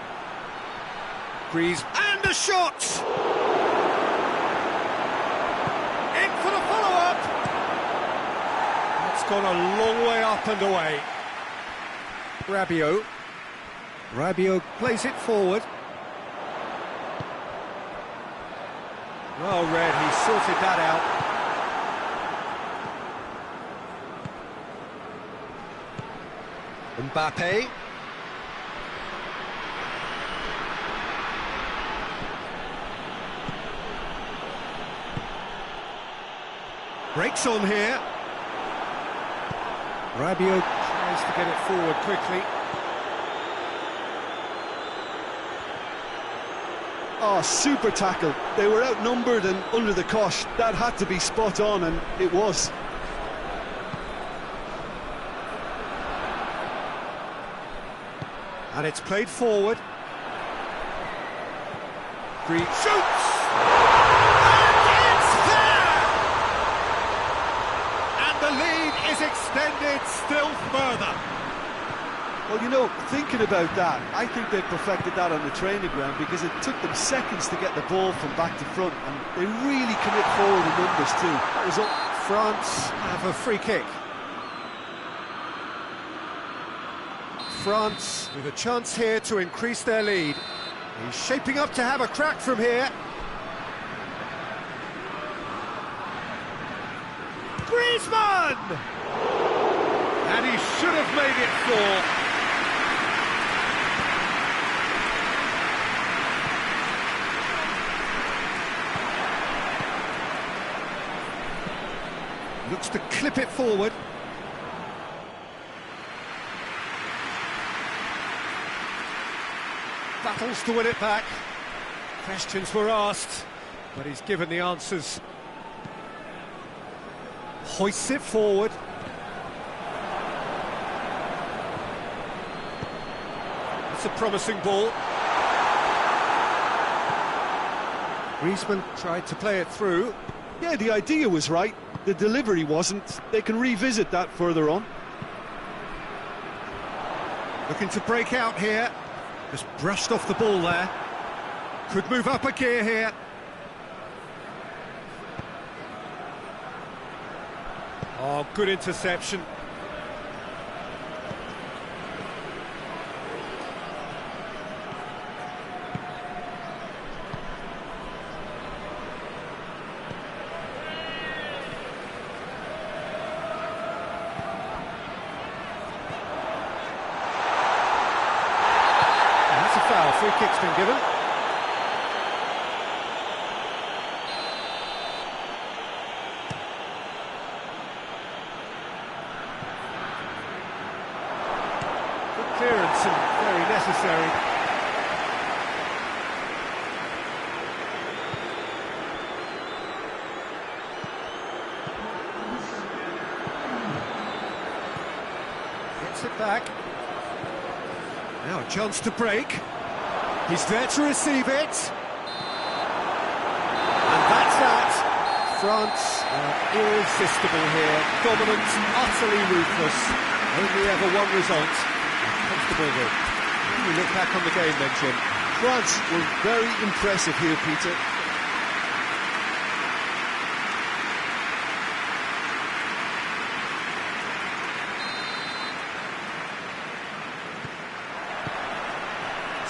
Griezmann. And a shot! In for the follow-up. That's gone a long way up and away. Rabiot. Rabiot plays it forward. Well read, he sorted that out. Mbappe. Breaks on here. Rabiot tries to get it forward quickly. Oh, super tackle. They were outnumbered and under the cosh. That had to be spot on, and it was. And it's played forward. Green shoots! And it's there! And the lead is extended still further. Well, you know, thinking about that, I think they perfected that on the training ground because it took them seconds to get the ball from back to front, and they really commit forward in numbers too. That was all. France have a free kick. France with a chance here to increase their lead. He's shaping up to have a crack from here. Griezmann! And he should have made it 4. Looks to clip it forward. Battles to win it back. Questions were asked, but he's given the answers. Hoists it forward. It's a promising ball. Griezmann tried to play it through. Yeah, the idea was right. The delivery wasn't. They can revisit that further on. Looking to break out here. Just brushed off the ball there. Could move up a gear here. Oh, good interception. Free kick's been given. Good clearance and very necessary. Gets it back. Now a chance to break. He's there to receive it. And that's that. France are irresistible here. Dominant, utterly ruthless. Only ever one result. Comfortable win. We look back on the game then, Jim. France were very impressive here, Peter.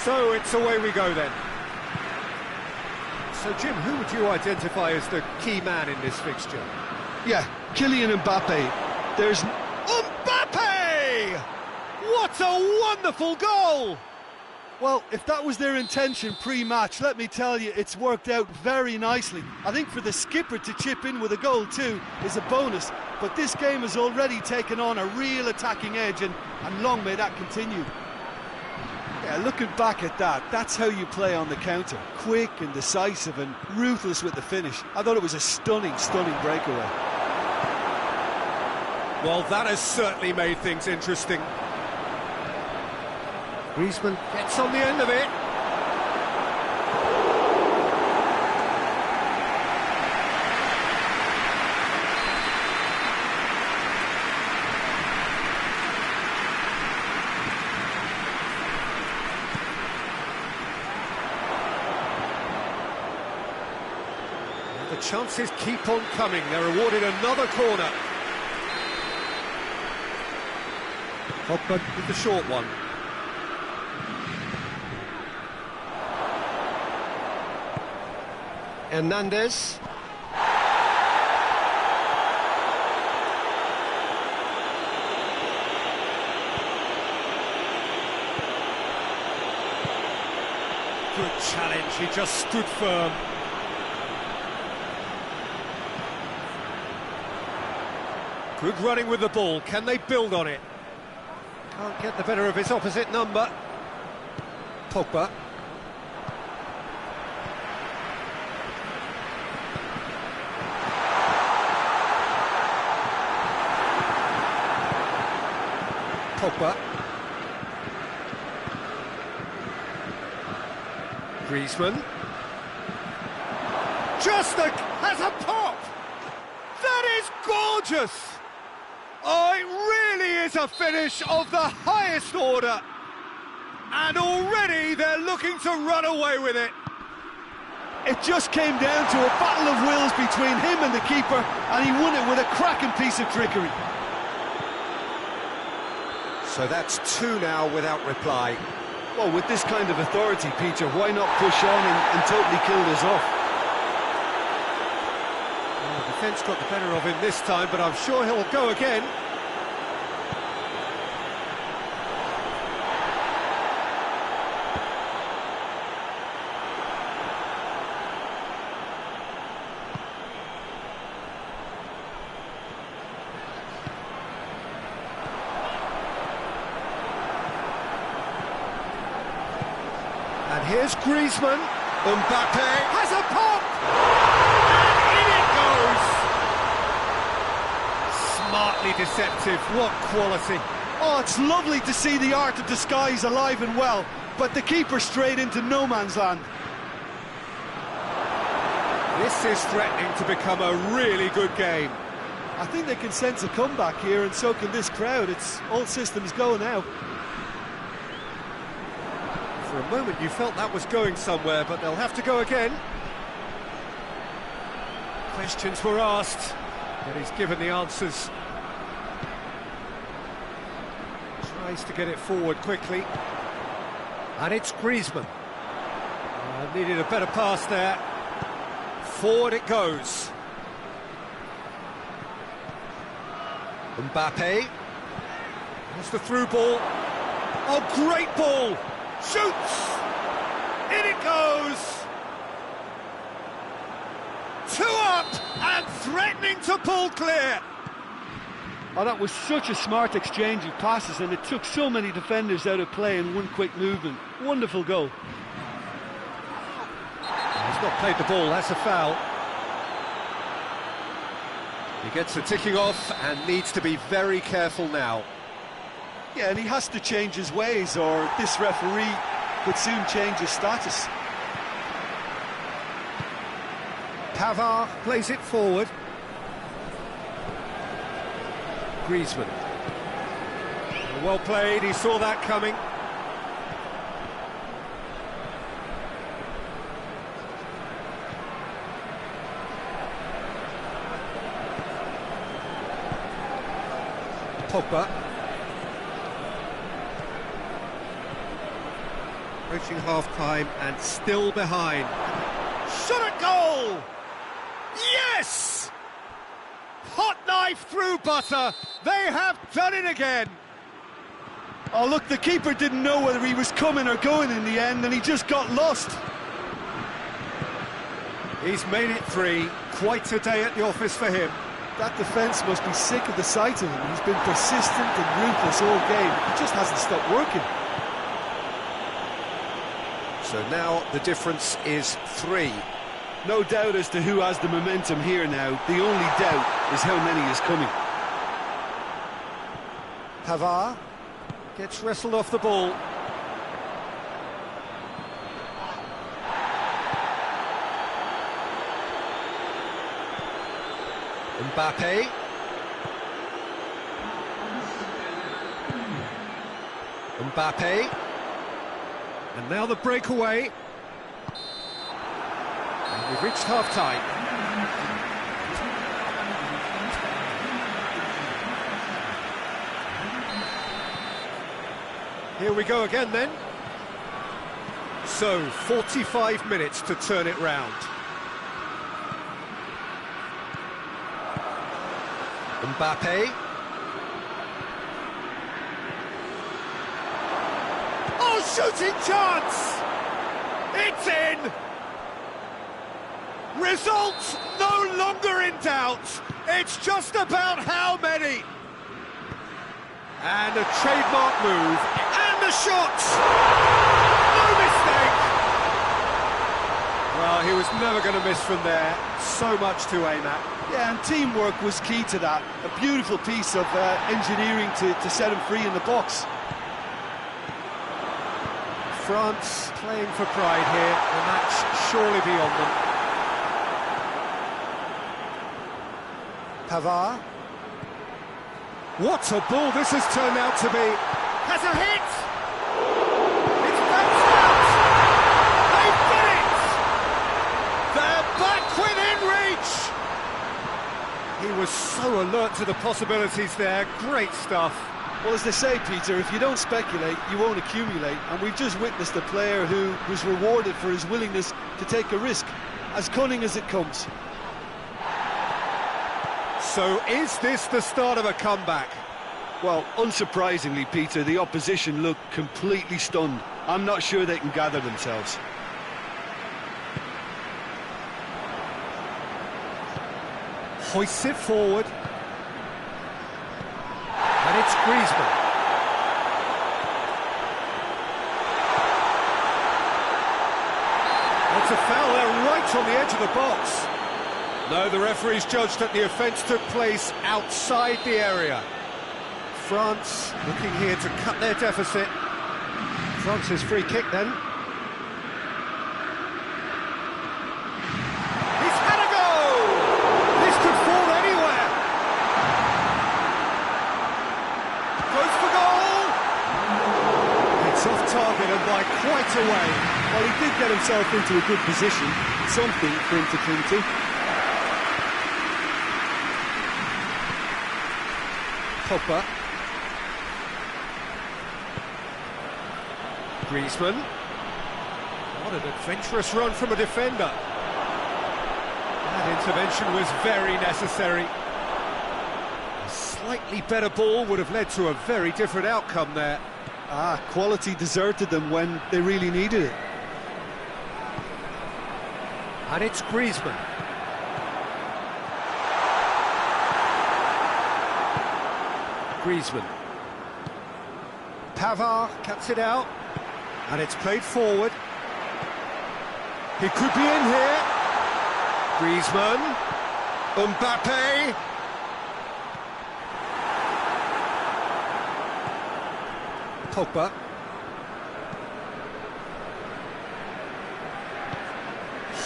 So it's away we go then. So Jim, who would you identify as the key man in this fixture? Yeah, Kylian Mbappe. There's Mbappe! What a wonderful goal! Well, if that was their intention pre-match, let me tell you, it's worked out very nicely. I think for the skipper to chip in with a goal too is a bonus, but this game has already taken on a real attacking edge, and long may that continue. Yeah, looking back at that, that's how you play on the counter. Quick and decisive and ruthless with the finish. I thought it was a stunning breakaway. Well, that has certainly made things interesting. Griezmann gets on the end of it. The chances keep on coming. They're awarded another corner. Pogba with the short one. Hernandez. Good challenge, he just stood firm. Good running with the ball, can they build on it? Can't get the better of his opposite number. Pogba. Pogba. Griezmann. Has a pop! That is gorgeous! Oh, it really is a finish of the highest order, and already they're looking to run away with it. It just came down to a battle of wills between him and the keeper, and he won it with a cracking piece of trickery. So that's two now without reply. Well, with this kind of authority, Peter, why not push on and totally kill this off? Well, the defence got the better of him this time, but I'm sure he'll go again. And here's Griezmann. Mbappe has a pop! And in it goes! Smartly deceptive, what quality. Oh, it's lovely to see the art of disguise alive and well, but the keeper straight into no man's land. This is threatening to become a really good game. I think they can sense a comeback here, and so can this crowd. It's all systems go now. For a moment you felt that was going somewhere, but they'll have to go again. Questions were asked, but he's given the answers. Tries to get it forward quickly. And it's Griezmann. Needed a better pass there. Forward it goes. Mbappe. That's the through ball. Oh, great ball! Shoots! In it goes! 2 up and threatening to pull clear. Oh, that was such a smart exchange of passes, and it took so many defenders out of play in one quick movement. Wonderful goal. He's not played the ball, that's a foul. He gets the ticking off and needs to be very careful now. Yeah, and he has to change his ways, or this referee could soon change his status. Pavard plays it forward. Griezmann. Well played, he saw that coming. Pogba. Approaching half-time and still behind. Shot at goal! Yes! Hot knife through butter. They have done it again. Oh, look, the keeper didn't know whether he was coming or going in the end, and he just got lost. He's made it 3. Quite a day at the office for him. That defence must be sick of the sight of him. He's been persistent and ruthless all game. He just hasn't stopped working. So now the difference is 3. No doubt as to who has the momentum here now. The only doubt is how many is coming. Pavard gets wrestled off the ball. Mbappe. Mbappe. And now the breakaway. And we've reached half-time. Here we go again then. So, 45 minutes to turn it round. Mbappe. Oh, shooting chance! It's in! Results no longer in doubt. It's just about how many. And a trademark move. And the shot! No mistake! Well, he was never going to miss from there. So much to aim at. Yeah, and teamwork was key to that. A beautiful piece of engineering to set him free in the box. France playing for pride here. The match surely beyond them. Pavard. What a ball this has turned out to be. Has a hit! It's bounced out! They've done it! They're back within reach! He was so alert to the possibilities there. Great stuff. Well, as they say, Peter, if you don't speculate, you won't accumulate. And we've just witnessed a player who was rewarded for his willingness to take a risk, as cunning as it comes. So is this the start of a comeback? Well, unsurprisingly, Peter, the opposition look completely stunned. I'm not sure they can gather themselves. Hoists it forward. And it's Griezmann. That's a foul there right on the edge of the box. No, the referee's judged that the offence took place outside the area. France looking here to cut their deficit. France's free kick then. He's had a go! This could fall anywhere! Goes for goal! It's off target and by quite a way. Well, he did get himself into a good position, something for him to cling to. Pogba. Griezmann. What an adventurous run from a defender. That intervention was very necessary. A slightly better ball would have led to a very different outcome there. Quality deserted them when they really needed it. And it's Griezmann. Griezmann. Pavard cuts it out. And it's played forward. He could be in here. Griezmann. Mbappe. Pogba.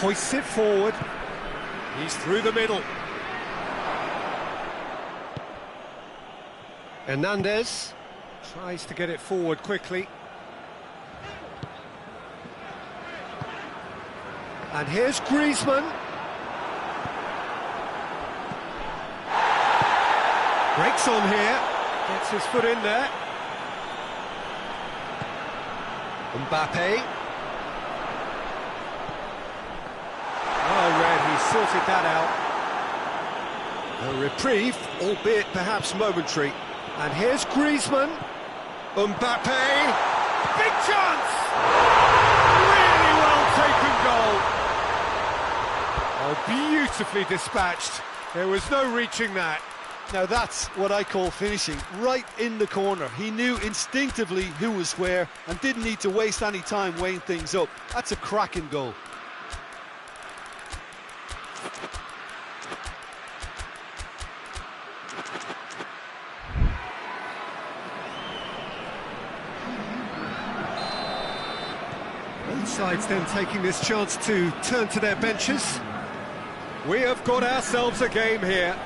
Hoists it forward. He's through the middle. Hernandez tries to get it forward quickly. And here's Griezmann. Breaks on here. Gets his foot in there. Mbappe. Well read, he sorted that out. A reprieve, albeit perhaps momentary. And here's Griezmann. Mbappe. Big chance! Really well taken goal! Oh, beautifully dispatched. There was no reaching that. Now that's what I call finishing, right in the corner. He knew instinctively who was where and didn't need to waste any time weighing things up. That's a cracking goal. Both sides then taking this chance to turn to their benches. We have got ourselves a game here.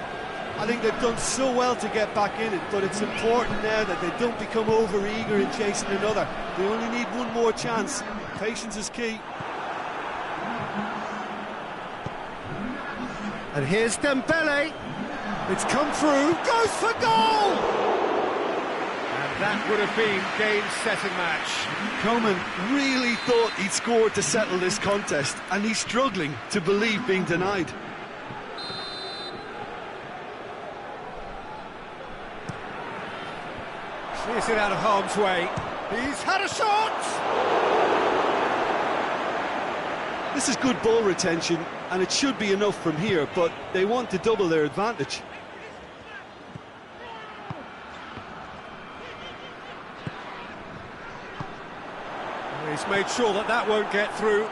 I think they've done so well to get back in it, but it's important now that they don't become over-eager in chasing another. They only need one more chance. Patience is key. And here's Dembele. It's come through, goes for goal! And that would have been game, set and match. Coman really thought he'd scored to settle this contest, and he's struggling to believe being denied. Clears it out of harm's way. He's had a shot! This is good ball retention, and it should be enough from here, but they want to double their advantage. He's made sure that that won't get through.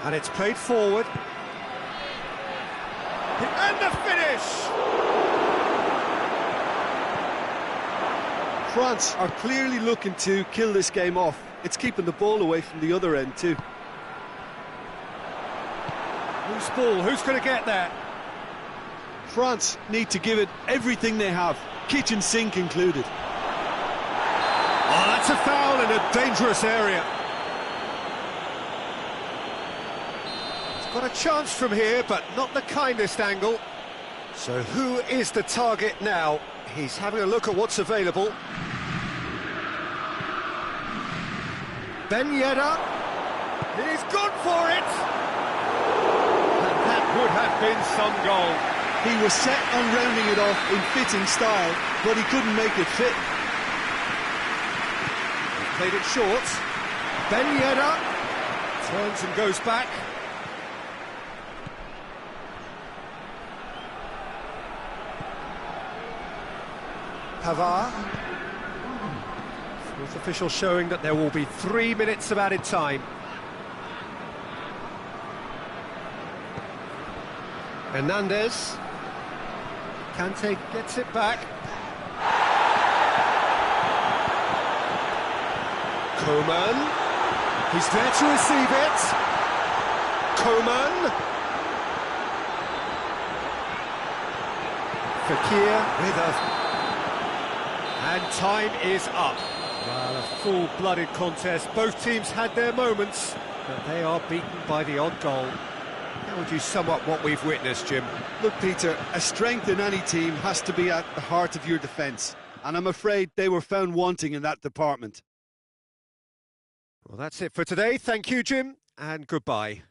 And it's played forward. And the finish! France are clearly looking to kill this game off. It's keeping the ball away from the other end too. Loose ball, who's going to get that? France need to give it everything they have, kitchen sink included. Oh, that's a foul in a dangerous area. He's got a chance from here, but not the kindest angle. So who is the target now? He's having a look at what's available. Ben Yedder. He's gone for it! And that would have been some goal. He was set on rounding it off in fitting style, but he couldn't make it fit. Played it short. Ben Yedder turns and goes back. Pavard. Fourth official showing that there will be 3 minutes of added time. Hernandez. Kante gets it back. Coman. He's there to receive it. Coman. Fekir with a... And time is up. Well, a full-blooded contest. Both teams had their moments, but they are beaten by the odd goal. How would you sum up what we've witnessed, Jim? Look, Peter, a strength in any team has to be at the heart of your defence, and I'm afraid they were found wanting in that department. Well, that's it for today. Thank you, Jim, and goodbye.